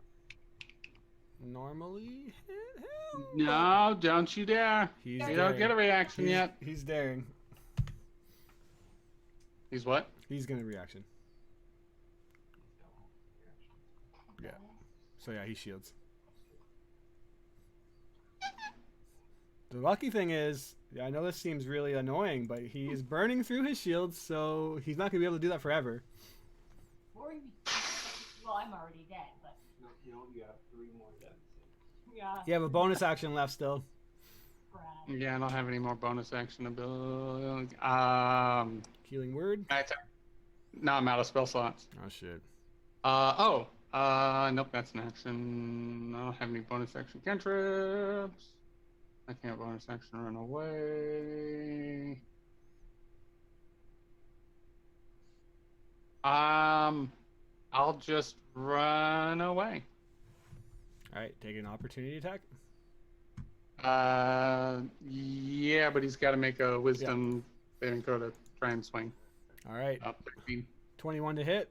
normally hit him. No, don't you dare. He's You daring. don't get a reaction yet. He's daring. He's what? He's gonna reaction. Yeah. So yeah, he shields. The lucky thing is, I know this seems really annoying, but he is burning through his shields, so he's not gonna be able to do that forever. Well, I'm already dead, but No, you have 3 more deaths. yeah. You have a bonus action left still. Brad. Yeah, I don't have any more bonus action ability. Healing word. No, I'm out of spell slots. Oh shit. Nope, that's an action. I don't have any bonus action cantrips. I can't bonus action run away. I'll just run away. All right, take an opportunity attack. Yeah, but he's got to make a wisdom saving throw to try and swing. All right. 13. 21 to hit,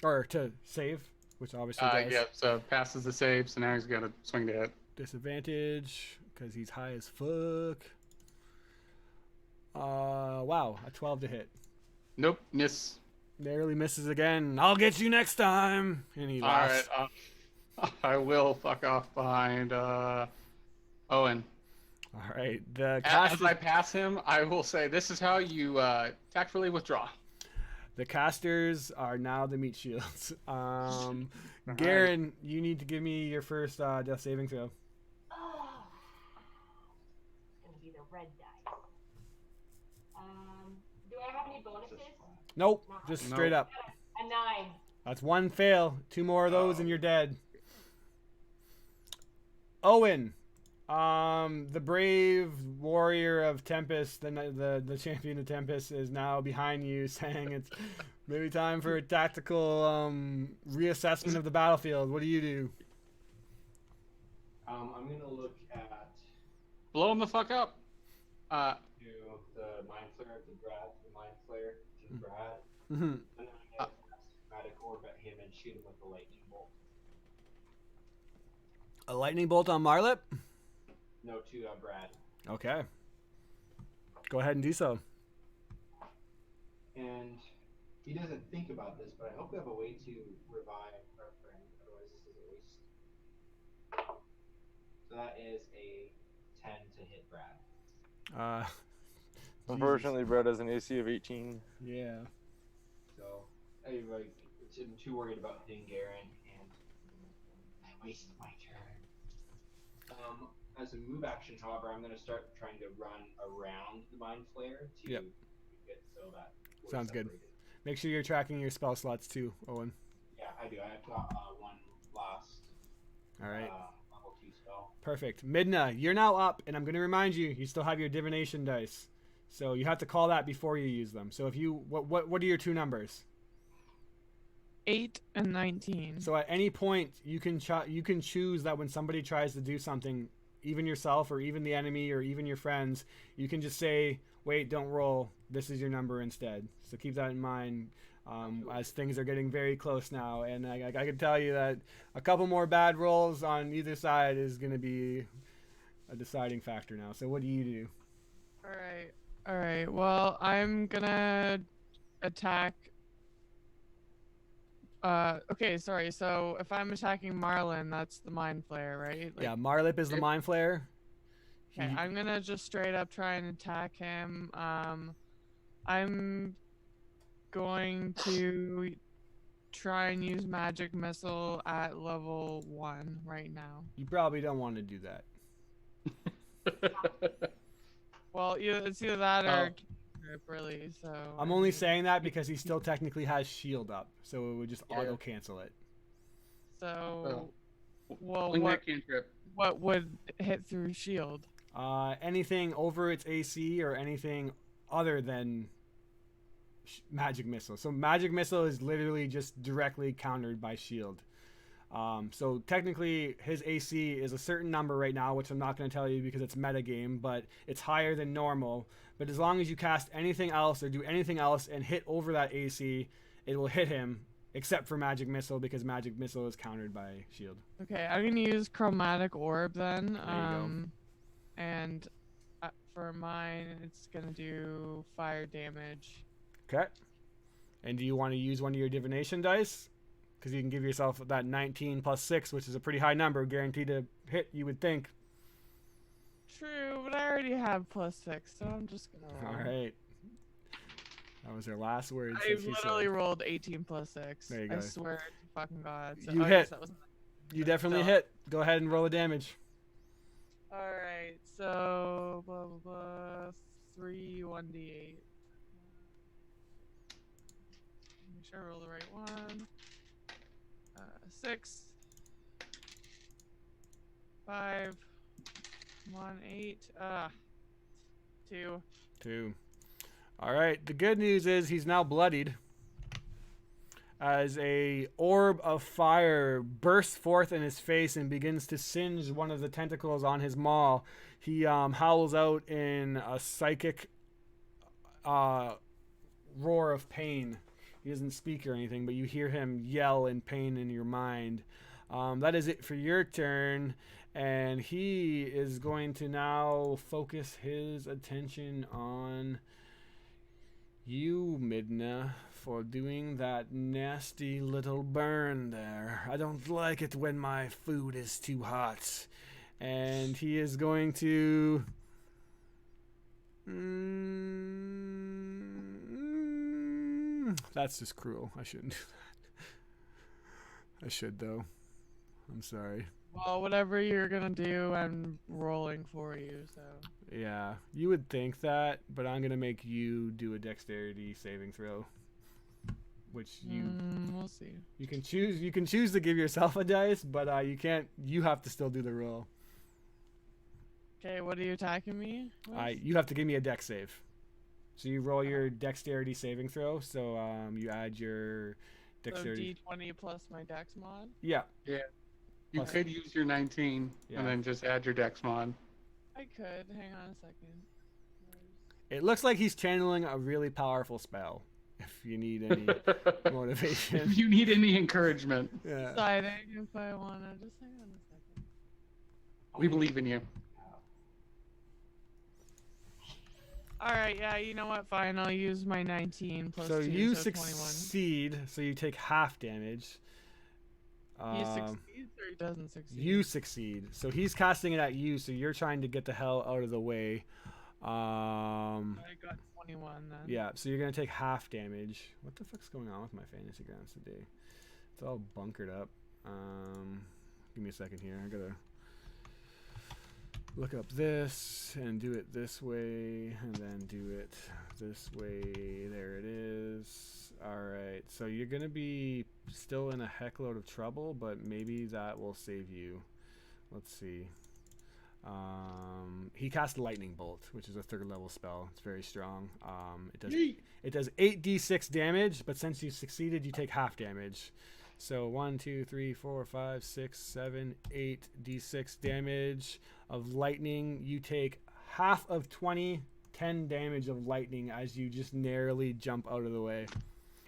or to save, which obviously does. Yeah, so passes the save, so now he's got to swing to hit. Disadvantage because he's high as fuck. Wow, a 12 to hit. Nope, miss. Narrowly misses again. I'll get you next time. And he All laughs. right, I will fuck off behind Owen. All right. The As I pass him, I will say, "This is how you tactfully withdraw." The casters are now the meat shields. Garen, you need to give me your first death saving throw. Oh. It's gonna be the red dice. Do I have any bonuses? Nope, No. just Nope. straight up. A 9. That's one fail. 2 more of those and you're dead. Owen, The brave warrior of Tempest, the champion of Tempest, is now behind you, saying it's maybe time for a tactical reassessment of the battlefield. What do you do? I'm gonna look at Blow him the fuck up. to the mind flare to Brad, the mind flare to Brad, Mhm. and then I'm gonna cast chromatic orb at him and shoot him with the lightning bolt. A lightning bolt on Marlip? No, to Brad. Okay. Go ahead and do so. And he doesn't think about this, but I hope we have a way to revive our friend. Otherwise, this is a waste. So that is a 10 to hit Brad. Unfortunately, Brett has an AC of 18. Yeah. So I'm too worried about hitting Garen, and I wasted my turn. As a move action, however, I'm going to start trying to run around the mind flare to Yep. get so that we're Sounds good. separated. Make sure you're tracking your spell slots too, Owen. Yeah, I do. I've got one last All right. level 2 spell. Perfect. Midna, you're now up, and I'm going to remind you, you still have your divination dice. So you have to call that before you use them. So if you, what are your two numbers? 8 and 19. So at any point, you can choose that when somebody tries to do something, even yourself or even the enemy or even your friends, you can just say, wait, don't roll. This is your number instead. So keep that in mind as things are getting very close now. And I can tell you that a couple more bad rolls on either side is going to be a deciding factor now. So what do you do? All right. Well, I'm gonna attack. Okay, sorry. So if I'm attacking Marlin, that's the mind flare, right? Yeah, Marlip is the mind flare. Okay, I'm gonna just straight up try and attack him. I'm going to try and use magic missile at level 1 right now. You probably don't want to do that. Well, it's either that or cantrip, really. So I'm only saying that because he still technically has shield up, so it would just auto cancel it. So, well, Fling that cantrip. what would hit through shield? Anything over its AC or anything other than magic missile. So magic missile is literally just directly countered by shield. So technically his AC is a certain number right now, which I'm not going to tell you because it's metagame, but it's higher than normal. But as long as you cast anything else or do anything else and hit over that AC, it will hit him, except for magic missile because magic missile is countered by shield. Okay, I'm gonna use chromatic orb then. There you go. And for mine, it's gonna do fire damage. Okay. And do you want to use one of your divination dice? Because you can give yourself that 19 plus 6, which is a pretty high number, guaranteed to hit, you would think. True, but I already have +6, so I'm just gonna roll. All right. That was her last words. I that she literally said. rolled 18 plus 6. There you I go. swear to fucking God. So, You I hit. guess that was- You definitely So- hit. Go ahead and roll the damage. Alright, so blah blah blah. 3 1d8. Make sure I roll the right one. 6 5 1 8 2. 2. All right. The good news is he's now bloodied. As a orb of fire bursts forth in his face and begins to singe one of the tentacles on his maw, he howls out in a psychic roar of pain. He doesn't speak or anything, but you hear him yell in pain in your mind. That is it for your turn, and he is going to now focus his attention on you, Midna, for doing that nasty little burn there. I don't like it when my food is too hot. And he is going to... That's just cruel. I shouldn't do that. I should, though. I'm sorry. Well, whatever you're gonna do, I'm rolling for you, so. Yeah, you would think that, but I'm going to make you do a dexterity saving throw. Which We'll see. you can choose to give yourself a dice, but you can't. You have to still do the roll. Okay, what are you attacking me with? You have to give me a dex save. So you roll your dexterity saving throw. So you add your dexterity. So D20 plus my dex mod? Yeah. Yeah. You Plus- could use your 19 Yeah. and then just add your dex mod. I could. Hang on a second. It looks like he's channeling a really powerful spell. If you need any motivation. If you need any encouragement, Yeah. Deciding if I want to. Just hang on a second. we believe in you. Alright, yeah, you know what? Fine, I'll use my 19 plus So 2, you so 21. succeed. So you take half damage. He succeeds or he doesn't succeed? You succeed. So he's casting it at you. So you're trying to get the hell out of the way. I got 21 then. Yeah. So you're gonna take half damage. What the fuck's going on with my fantasy grounds today? It's all bunkered up. Give me a second here. I gotta look up this and do it this way, and then do it this way. There it is. All right. So you're gonna be still in a heckload of trouble, but maybe that will save you. Let's see. He cast lightning bolt, which is a 3rd level spell. It's very strong. It does 8d6 damage, but since you succeeded, you take half damage. So 1, 2, 3, 4, 5, 6, 7, 8 d6 damage of lightning. You take half of 20, 10 damage of lightning as you just narrowly jump out of the way.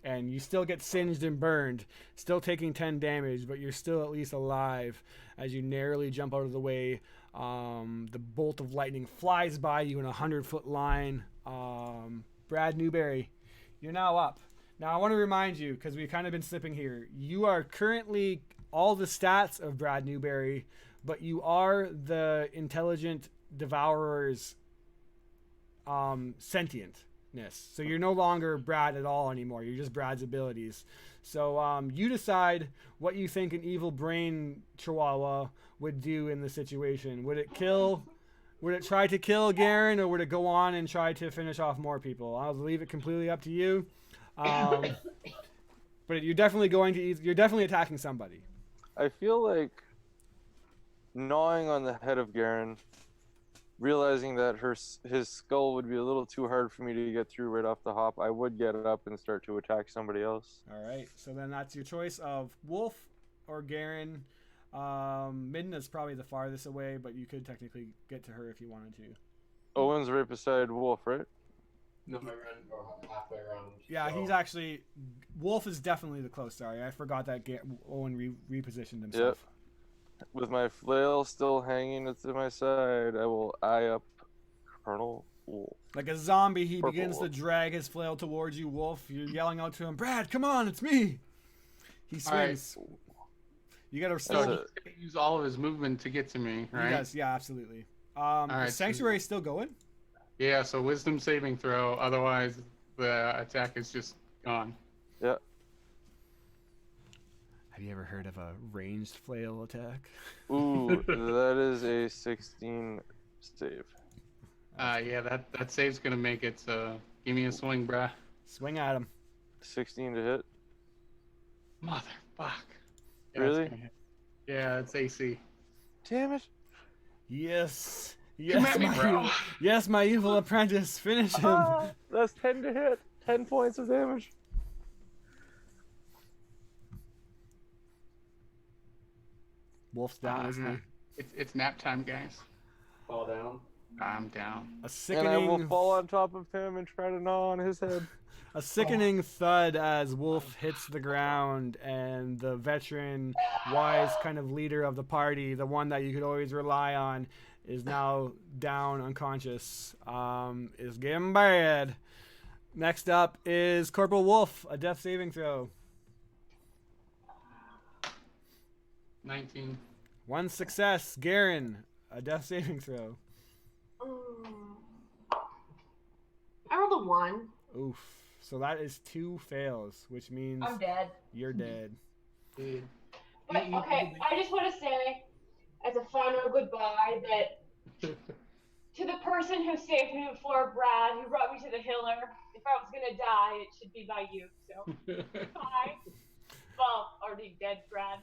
And you still get singed and burned, still taking 10 damage, but you're still at least alive as you narrowly jump out of the way. The bolt of lightning flies by you in a 100-foot line. Brad Newberry, you're now up. Now I want to remind you, because we've kind of been slipping here, you are currently all the stats of Brad Newberry, but you are the intelligent devourer's sentientness. So you're no longer Brad at all anymore. You're just Brad's abilities. So you decide what you think an evil brain chihuahua would do in the situation. Would it kill? Would it try to kill Garen, or would it go on and try to finish off more people? I'll leave it completely up to you. But you're definitely going to. You're definitely attacking somebody. I feel like gnawing on the head of Garen, realizing that his skull would be a little too hard for me to get through right off the hop, I would get up and start to attack somebody else. All right. So then that's your choice of Wolf or Garen. Midna's probably the farthest away, but you could technically get to her if you wanted to. Owen's right beside Wolf, right? No, I ran halfway around. Yeah, so- he's actually. Wolf is definitely the close. Sorry, I forgot that Owen repositioned himself. Yep. With my flail still hanging to my side, I will eye up Colonel Wolf. Like a zombie, he Purple begins to Wolf. drag his flail towards you, Wolf. You're yelling out to him, Brad, come on, it's me. He swings. You gotta So start. he's going to use all of his movement to get to me, He right? does, yeah, absolutely. The right, so- sanctuary is still going. Yeah, so wisdom saving throw. Otherwise, the attack is just gone. Yeah. Have you ever heard of a ranged flail attack? Ooh, that is a 16 save. Yeah, that save's going to make it. So give me a swing, bruh. Swing at him. 16 to hit. Motherfuck. Yeah, it's Really? gonna hit. Yeah, it's AC. Damn it. Yes. Come Yes, at me, my bro. evil, yes, my evil apprentice. Finish him. Ah, that's 10 to hit. 10 points of damage. Wolf's down, isn't he? It's nap time, guys. Fall down. I'm down. A And I will sickening, fall on top of him and try to gnaw on his head. a sickening thud as Wolf hits the ground, and the veteran, wise kind of leader of the party, the one that you could always rely on, is now down unconscious. Is getting bad. Next up is Corporal Wolf, a death saving throw. 19. One success. Garen, a death saving throw. I rolled a 1. Oof. So that is 2 fails, which means I'm dead. you're dead. Dude. But okay, I just want to say, as a final goodbye, that to the person who saved me before Brad, who brought me to the healer, if I was gonna die, it should be by you. So, bye. Well, already dead, Brad.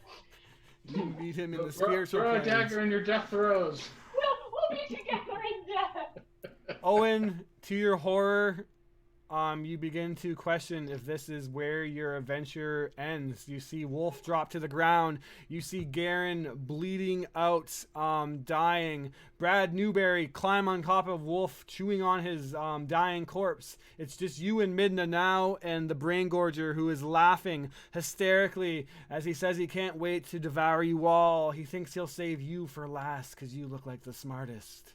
You beat him in the Throw spiritual a planes. dagger in your death throws. Well, be together in death. Owen, to your horror, you begin to question if this is where your adventure ends. You see Wolf drop to the ground. You see Garen bleeding out, dying. Brad Newberry climb on top of Wolf, chewing on his dying corpse. It's just you and Midna now, and the Brain Gorger, who is laughing hysterically as he says he can't wait to devour you all. He thinks he'll save you for last because you look like the smartest.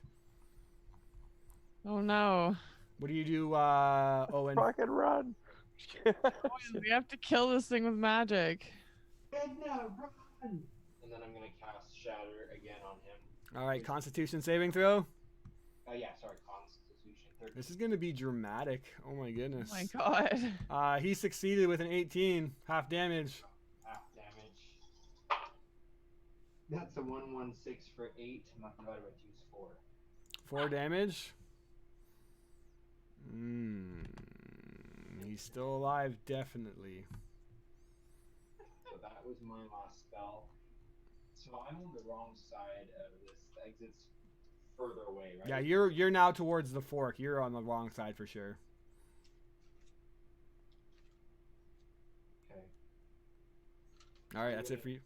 Oh no. What do you do, Owen? Fucking run. Owen, we have to kill this thing with magic. Edna, run! And then I'm gonna cast Shatter again on him. All right, Constitution saving throw. Yeah, sorry, Constitution 13. This is gonna be dramatic. Oh my Oh goodness. my god. He succeeded with an 18, half damage. Half damage. That's a 116 for 8. Divided by 2 is 4. 4 damage. He's still alive, definitely. So that was my last spell. So I'm on the wrong side of this. The exit's further away, right? Yeah, you're now towards the fork. You're on the wrong side for sure. Okay. All right, that's it for you.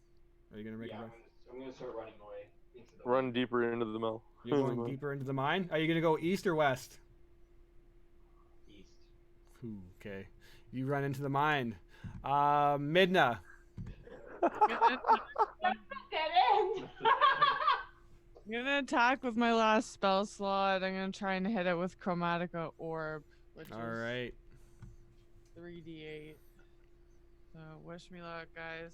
Are you gonna make Yeah, a run? I'm gonna start running away into the Run deeper into the mill. You're going deeper into the mine. Are you gonna go east or west? east. Ooh, okay. You run into the mine. Midna. That's the dead end. I'm gonna attack with my last spell slot. I'm gonna try and hit it with Chromatica Orb, which All is right. 3d8. So wish me luck, guys.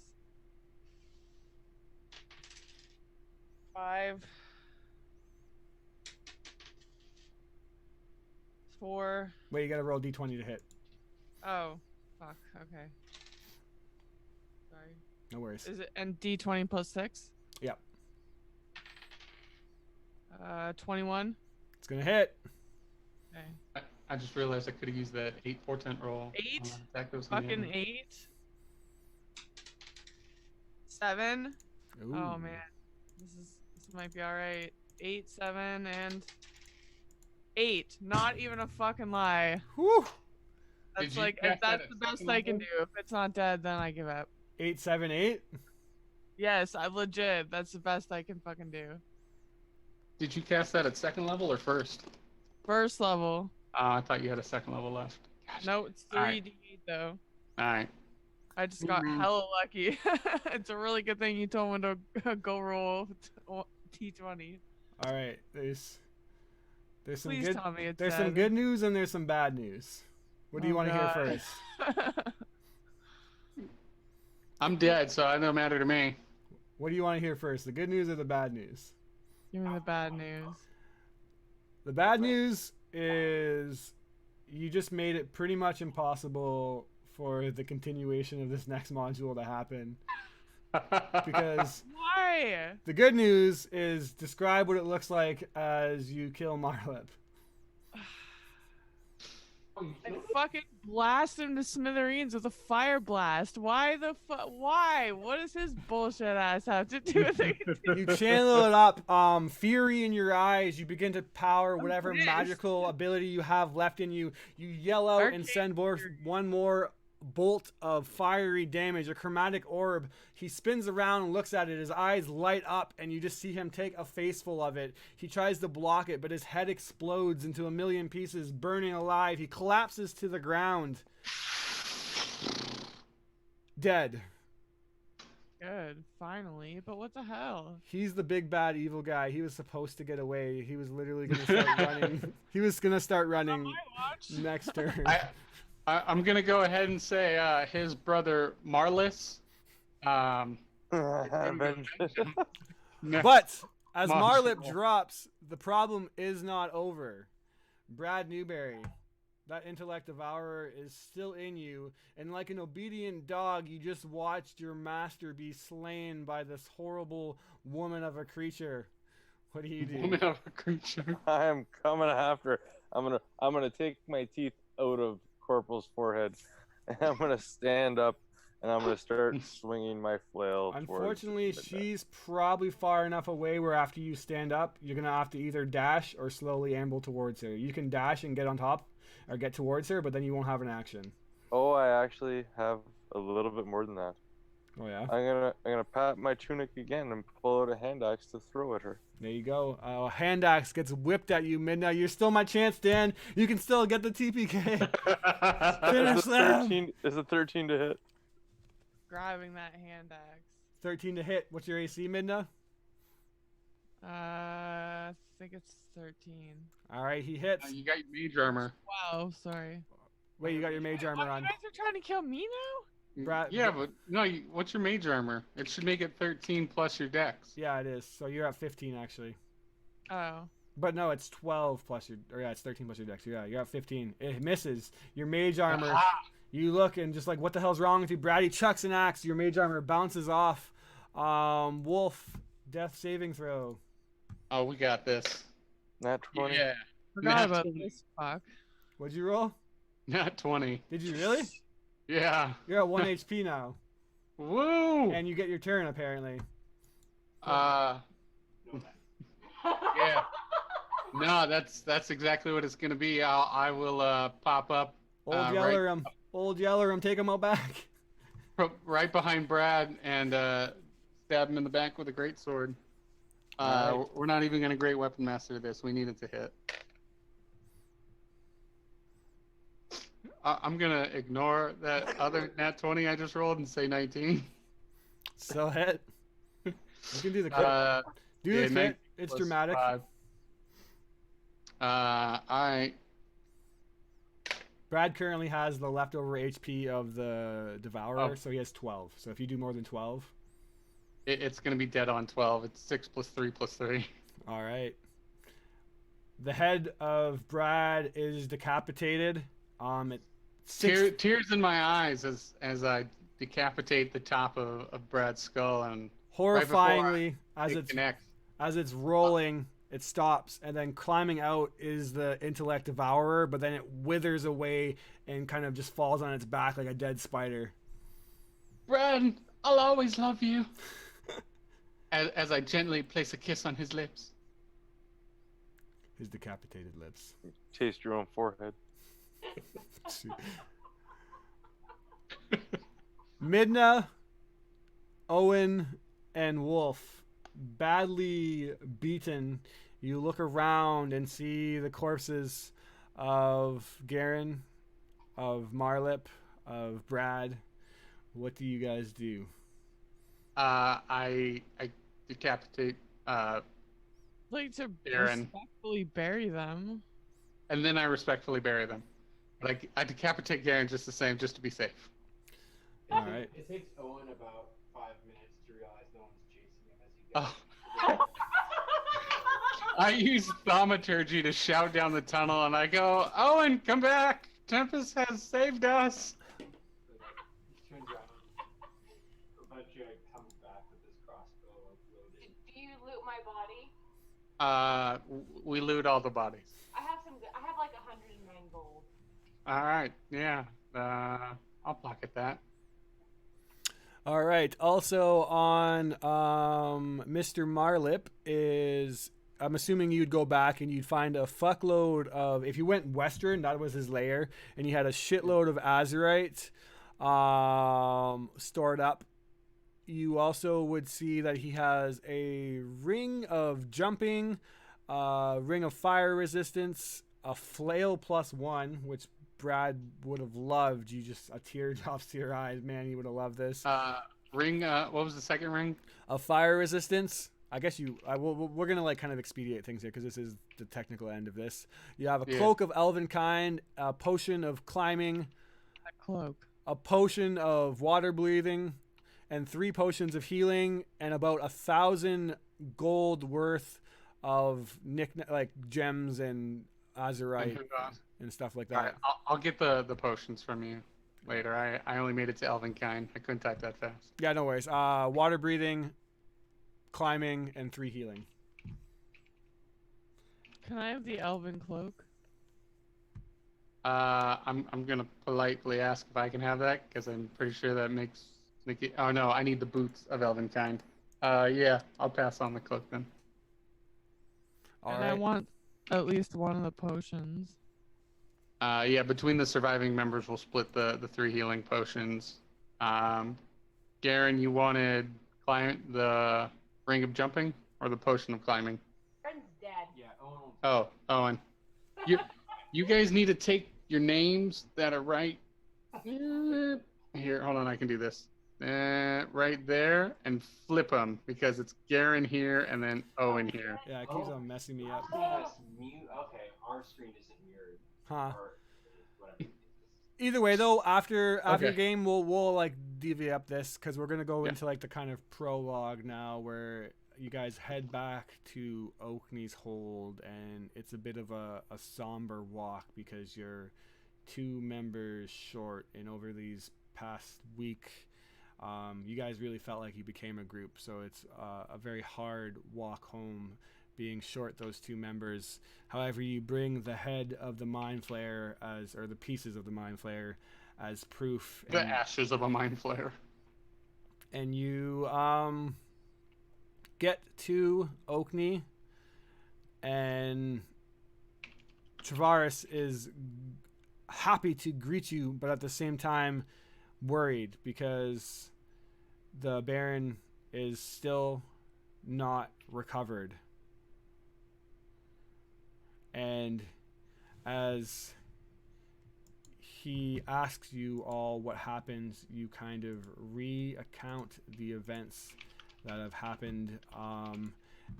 5. 4. Wait, you gotta roll d20 to hit. Oh, fuck. Okay. Sorry. No worries. Is it and d20 plus 6? Yep. 21. It's gonna hit. Okay. I just realized I could have used that 8 portent roll. 8? on that attack that was gonna hit Fucking me. 8. 7. Ooh. Oh man, this might be all right. 8, 7, and 8. Not even a fucking lie. Whew. Did That's you like cast if that that's at the best second I can do. level? If it's not dead, then I give up. 8, 7, 8. Yes, I legit. That's the best I can fucking do. Did you cast that at second level or first? First level. I thought you had a second level left. Gosh. No, it's All right. 3d8 though. All right. I just got Mhm. hella lucky. It's a really good thing you told me to go roll t20. All right. There's some Please good. tell me it's There's dead. some good news and there's some bad news. What do you Oh, want to hear God. first? I'm dead, so it don't matter to me. What do you want to hear first? The good news or the bad news? Give me the bad news. The bad news is you just made it pretty much impossible for the continuation of this next module to happen. Because Why? the good news is describe what it looks like as you kill Marlip. I fucking blast him to smithereens with a fire blast. Why the fuck? Why? What does his bullshit ass have to do with it? You channel it up, fury in your eyes. You begin to power whatever pissed. magical ability you have left in you. You yell out and Arcane send forth fury. one more bolt of fiery damage, a chromatic orb. He spins around and looks at it. His eyes light up, and you just see him take a faceful of it. He tries to block it, but his head explodes into a million pieces, burning alive. He collapses to the ground. Dead. Good, finally. But what the hell? He's the big bad evil guy. He was supposed to get away. He was literally going to start running. He was going to start running My watch. next turn. I'm gonna go ahead and say his brother Marlis. Avenge. No, But as Come on, Marlip Joel. drops, the problem is not over. Brad Newberry, that intellect devourer is still in you, and like an obedient dog, you just watched your master be slain by this horrible woman of a creature. What do you do? woman of a creature. I am coming after. I'm gonna take my teeth out of Corporal's forehead, and I'm gonna stand up and I'm gonna start swinging my flail. Unfortunately, towards she's probably far enough away where after you stand up, you're gonna have to either dash or slowly amble towards her. You can dash and get on top or get towards her, but then you won't have an action. Oh, I actually have a little bit more than that. Oh yeah. I'm gonna pat my tunic again and pull out a hand axe to throw at her. There you go. Hand axe gets whipped at you, Midna. You're still my chance, Dan. You can still get the TPK. Finish them. Is it 13 to hit? Grabbing that hand axe. 13 to hit. What's your AC, Midna? I think it's 13. All right, he hits. You got your mage armor. Wow, sorry. Wait, you got your mage armor Oh, on. you guys are trying to kill me now? Brad, Yeah, but no, what's your mage armor? It should make it 13 plus your dex. Yeah, it is. So you're at 15 actually. Oh. But no, it's 12 plus your, or yeah, it's 13 plus your dex. Yeah, you're at 15. It misses. Your mage armor. You look and just like, what the hell's wrong with you, Brad? He chucks an axe. Your mage armor bounces off. Wolf, death saving throw. Oh, we got this. Nat 20. Yeah. Forgot Nat about 20. this. Fuck. What'd you roll? Not 20. Did you really? Yeah. You're at 1 HP now. Woo! And you get your turn, apparently. Yeah. No, that's exactly what it's gonna be. I will pop up Old Yellerum, take him out back. right behind Brad and stab him in the back with a great sword. Alright. We're not even gonna great weapon master this. We need it to hit. I'm gonna ignore that other nat 20 I just rolled and say 19. So hit. You can do the crit. Do the crit. It's dramatic. 5. Alright. Brad currently has the leftover HP of the Devourer, so he has 12. So if you do more than 12. It's gonna be dead on 12. It's 6 plus 3 plus 3. All right. The head of Brad is decapitated. Tears in my eyes as I decapitate the top of Brad's skull, and horrifyingly, right as it's rolling, it stops, and then climbing out is the intellect devourer, but then it withers away and kind of just falls on its back like a dead spider. Brad, I'll always love you. as I gently place a kiss on his lips. His decapitated lips. Taste your own forehead. Midna, Owen, and Wolf, badly beaten. You look around and see the corpses of Garen, of Marlip, of Brad. What do you guys do? I decapitate Like to Garen. respectfully bury them. And then I respectfully bury them. Like, I decapitate Garen just the same, just to be safe. All right. It takes Owen about 5 minutes to realize no one's chasing him as he goes. Oh. I use thaumaturgy to shout down the tunnel, and I go, Owen, come back! Tempest has saved us! He turns around. Eventually, comes back with his crossbow loaded. Do you loot my body? We loot all the bodies. I have like 109 gold. Alright, yeah. I'll pocket that. All right. Also on Mr. Marlip is, I'm assuming you'd go back and you'd find a fuckload of, if you went western, that was his lair, and you had a shitload of azurite stored up. You also would see that he has a ring of jumping, ring of fire resistance, a flail +1, which Brad would have loved. You just, a tear drops to your eyes. Man, you would have loved this. Ring, what was the second ring? A fire resistance. I guess we're going to like kind of expedite things here because this is the technical end of this. You have a cloak of elven kind, a potion of climbing, A cloak. a potion of water breathing, and 3 potions of healing, and about 1,000 gold worth of like gems and azurite and stuff like that. Alright, I'll get the potions from you later. I only made it to Elvenkind. I couldn't type that fast. Yeah, no worries. Water breathing, climbing, and 3 healing. Can I have the elven cloak? I'm gonna politely ask if I can have that because I'm pretty sure that makes Nikki. Oh no, I need the boots of Elvenkind. Yeah, I'll pass on the cloak then. All And I right. want at least one of the potions. Yeah, between the surviving members, we'll split the 3 healing potions. Garen, you wanted the ring of jumping or the potion of climbing? Friend's dead. Yeah, Owen. Oh, Owen. You guys need to take your names that are right here. Hold on, I can do this. Right there and flip them because it's Garen here and then Owen here. Yeah, it keeps on messing me up. Yes, mute. Okay, our screen isn't mirrored. Huh. Or whatever. Either way, though, after Okay. game, we'll like deviate up this because we're gonna go Yeah. into like the kind of prologue now, where you guys head back to Oakney's hold, and it's a bit of a somber walk because you're 2 members short, and over these past week, you guys really felt like you became a group. So it's a very hard walk home, being short those 2 members. However, you bring the head of the mind flayer or the pieces of the mind flayer as proof. The ashes of a mind flayer. And you get to Oakney, and Travaris is happy to greet you, but at the same time worried because the Baron is still not recovered. And as he asks you all what happens, you kind of recount the events that have happened,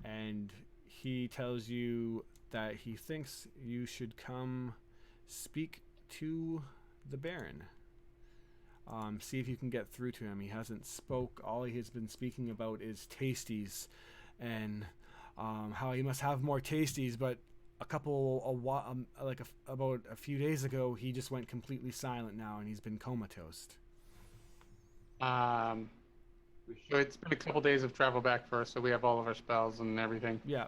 and he tells you that he thinks you should come speak to the Baron. See if you can get through to him. He hasn't spoke. All he has been speaking about is tasties, and how he must have more tasties, but about a few days ago, he just went completely silent now, and he's been comatose. So it's been a couple days of travel back for us, so we have all of our spells and everything. Yeah.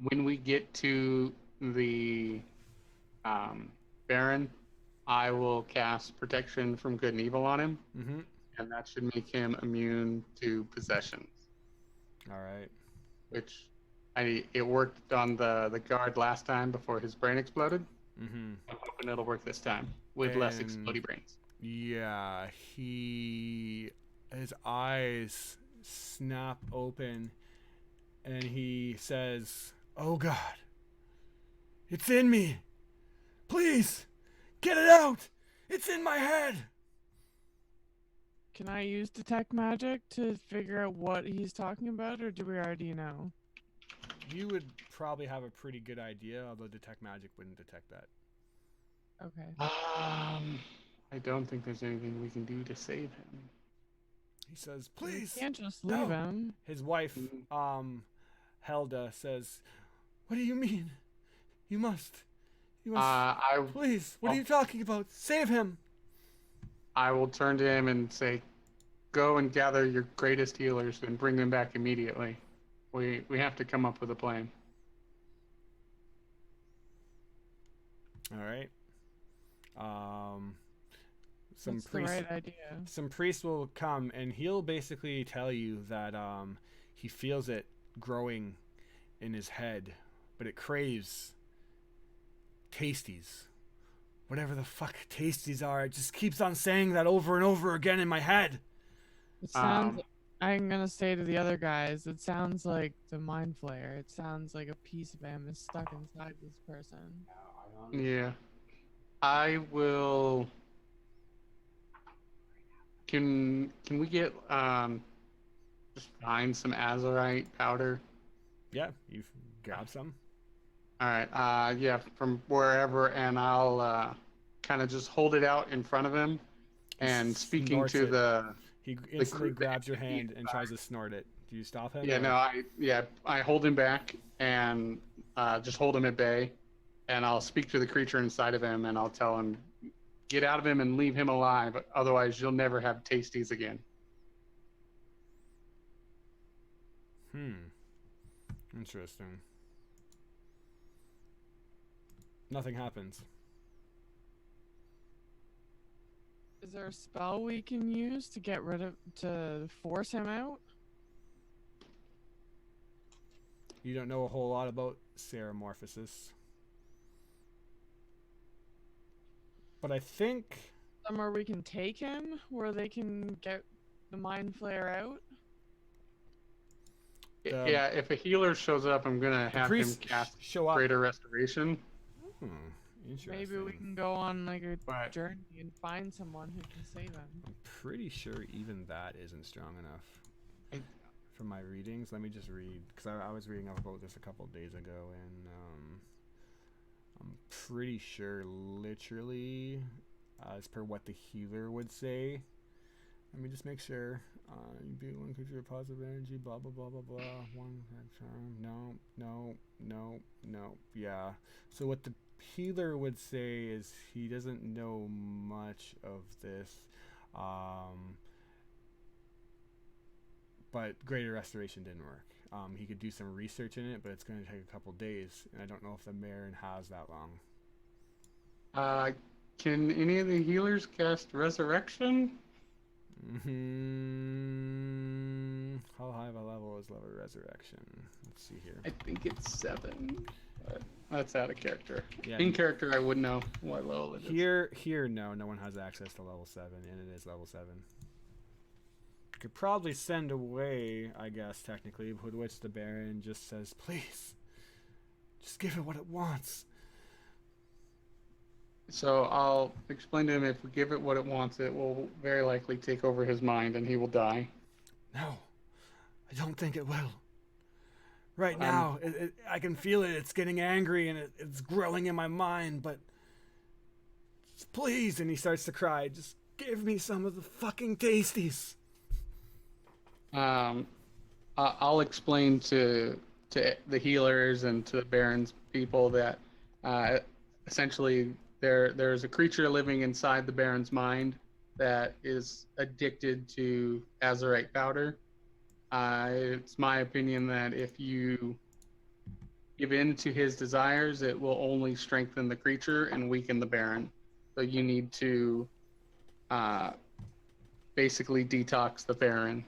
When we get to the Baron, I will cast protection from good and evil on him, Mm-hmm. and that should make him immune to possessions. All right. Which it worked on the guard last time before his brain exploded. Mm-hmm. I'm hoping it'll work this time with less And- explodey brains. Yeah, his eyes snap open, and he says, "Oh God, it's in me. Please, get it out. It's in my head." Can I use detect magic to figure out what he's talking about, or do we already know? You would probably have a pretty good idea, although detect magic wouldn't detect that. Okay. I don't think there's anything we can do to save him. He says, We "Please." can't just leave no. him. His wife, Helda, says, "What do you mean? You must. Please. What are you talking about? Save him." I will turn to him and say, "Go and gather your greatest healers and bring them back immediately. We have to come up with a plan." All right. That's the right idea. Some priest will come, and he'll basically tell you that he feels it growing in his head, but it craves tasties. Whatever the fuck tasties are, it just keeps on saying that over and over again in my head. It sounds. I'm gonna say to the other guys, it sounds like the mind flayer. It sounds like a piece of him is stuck inside this person. Yeah. I will. Can we get just find some azurite powder? Yeah, you grab some. All right. Yeah, from wherever, and I'll kind of just hold it out in front of him, and speaking Snorts to it. the. He instantly crew- grabs your hand and tries to snort it. Do you stop him? Yeah, or- no, I hold him back and just hold him at bay, and I'll speak to the creature inside of him, and I'll tell him, get out of him and leave him alive, otherwise you'll never have tasties again. Interesting. Nothing happens. Is there a spell we can use to get rid of to force him out? You don't know a whole lot about Ceramorphosis. But I think Somewhere we can take him where they can get the mind flare out? Yeah, if a healer shows up, I'm gonna have him priests cast show up. Greater Restoration. Interesting. Maybe we can go on like a But- journey and find someone who can save him. I'm pretty sure even that isn't strong enough. From my readings, let me just read, because I was reading up about this a couple days ago, and I'm pretty sure, literally, as per what the healer would say. Let me just make sure. You be one creature of positive energy, blah blah blah blah blah. One charm. No. Yeah. So what the healer would say is he doesn't know much of this. But Greater Restoration didn't work. He could do some research in it, but it's going to take a couple days, and I don't know if the Marin has that long. Can any of the healers cast Resurrection? How high of a level is level Resurrection? Let's see here. I think it's 7. But that's out of character. Yeah, In character, I would know what level it is. here, no one has access to level 7, and it is level 7. Could probably send away, I guess, technically, with which the Baron just says, please, just give it what it wants. So I'll explain to him, if we give it what it wants, it will very likely take over his mind and he will die. No, I don't think it will. Right now, I can feel it. It's getting angry and it's growling in my mind, but just please, and he starts to cry, just give me some of the fucking tasties. I'll explain to the healers and to the Baron's people that essentially there's a creature living inside the Baron's mind that is addicted to azurite powder. It's my opinion that if you give in to his desires, it will only strengthen the creature and weaken the Baron. So you need to basically detox the Baron.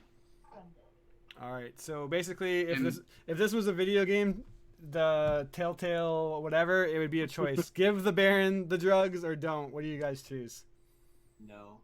All right, so basically, if this was a video game, the Telltale whatever, it would be a choice: give the Baron the drugs or don't. What do you guys choose? No.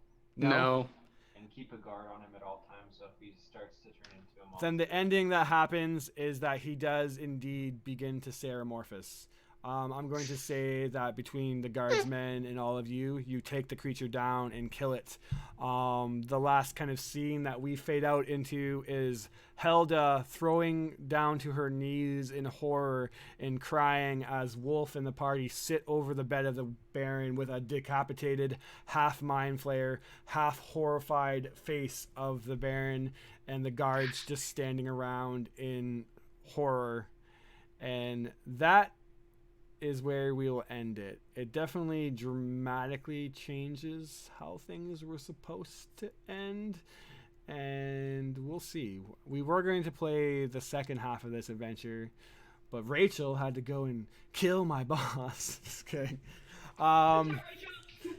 And keep a guard on him at all times, so if he starts to turn into a monster. Then the ending that happens is that he does indeed begin to Ceramorphos. I'm going to say that between the guardsmen and all of you, you take the creature down and kill it. The last kind of scene that we fade out into is Helda throwing down to her knees in horror and crying as Wolf and the party sit over the bed of the Baron with a decapitated, half mind flayer, half horrified face of the Baron, and the guards just standing around in horror. And that is where we will end it. It definitely dramatically changes how things were supposed to end, and we'll see. We were going to play the second half of this adventure, but Rachel had to go and kill my boss. Just kidding. Don't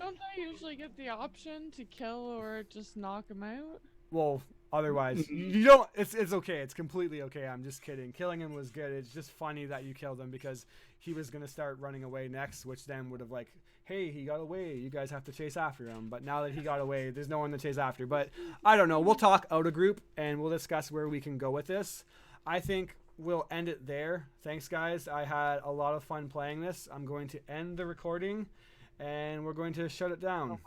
I usually get the option to kill or just knock him out? Well, otherwise, you don't. It's okay. It's completely okay. I'm just kidding. Killing him was good. It's just funny that you killed him because he was gonna start running away next, which then would have like, hey, he got away. You guys have to chase after him. But now that he got away, there's no one to chase after. But I don't know. We'll talk out of group and we'll discuss where we can go with this. I think we'll end it there. Thanks, guys. I had a lot of fun playing this. I'm going to end the recording and we're going to shut it down.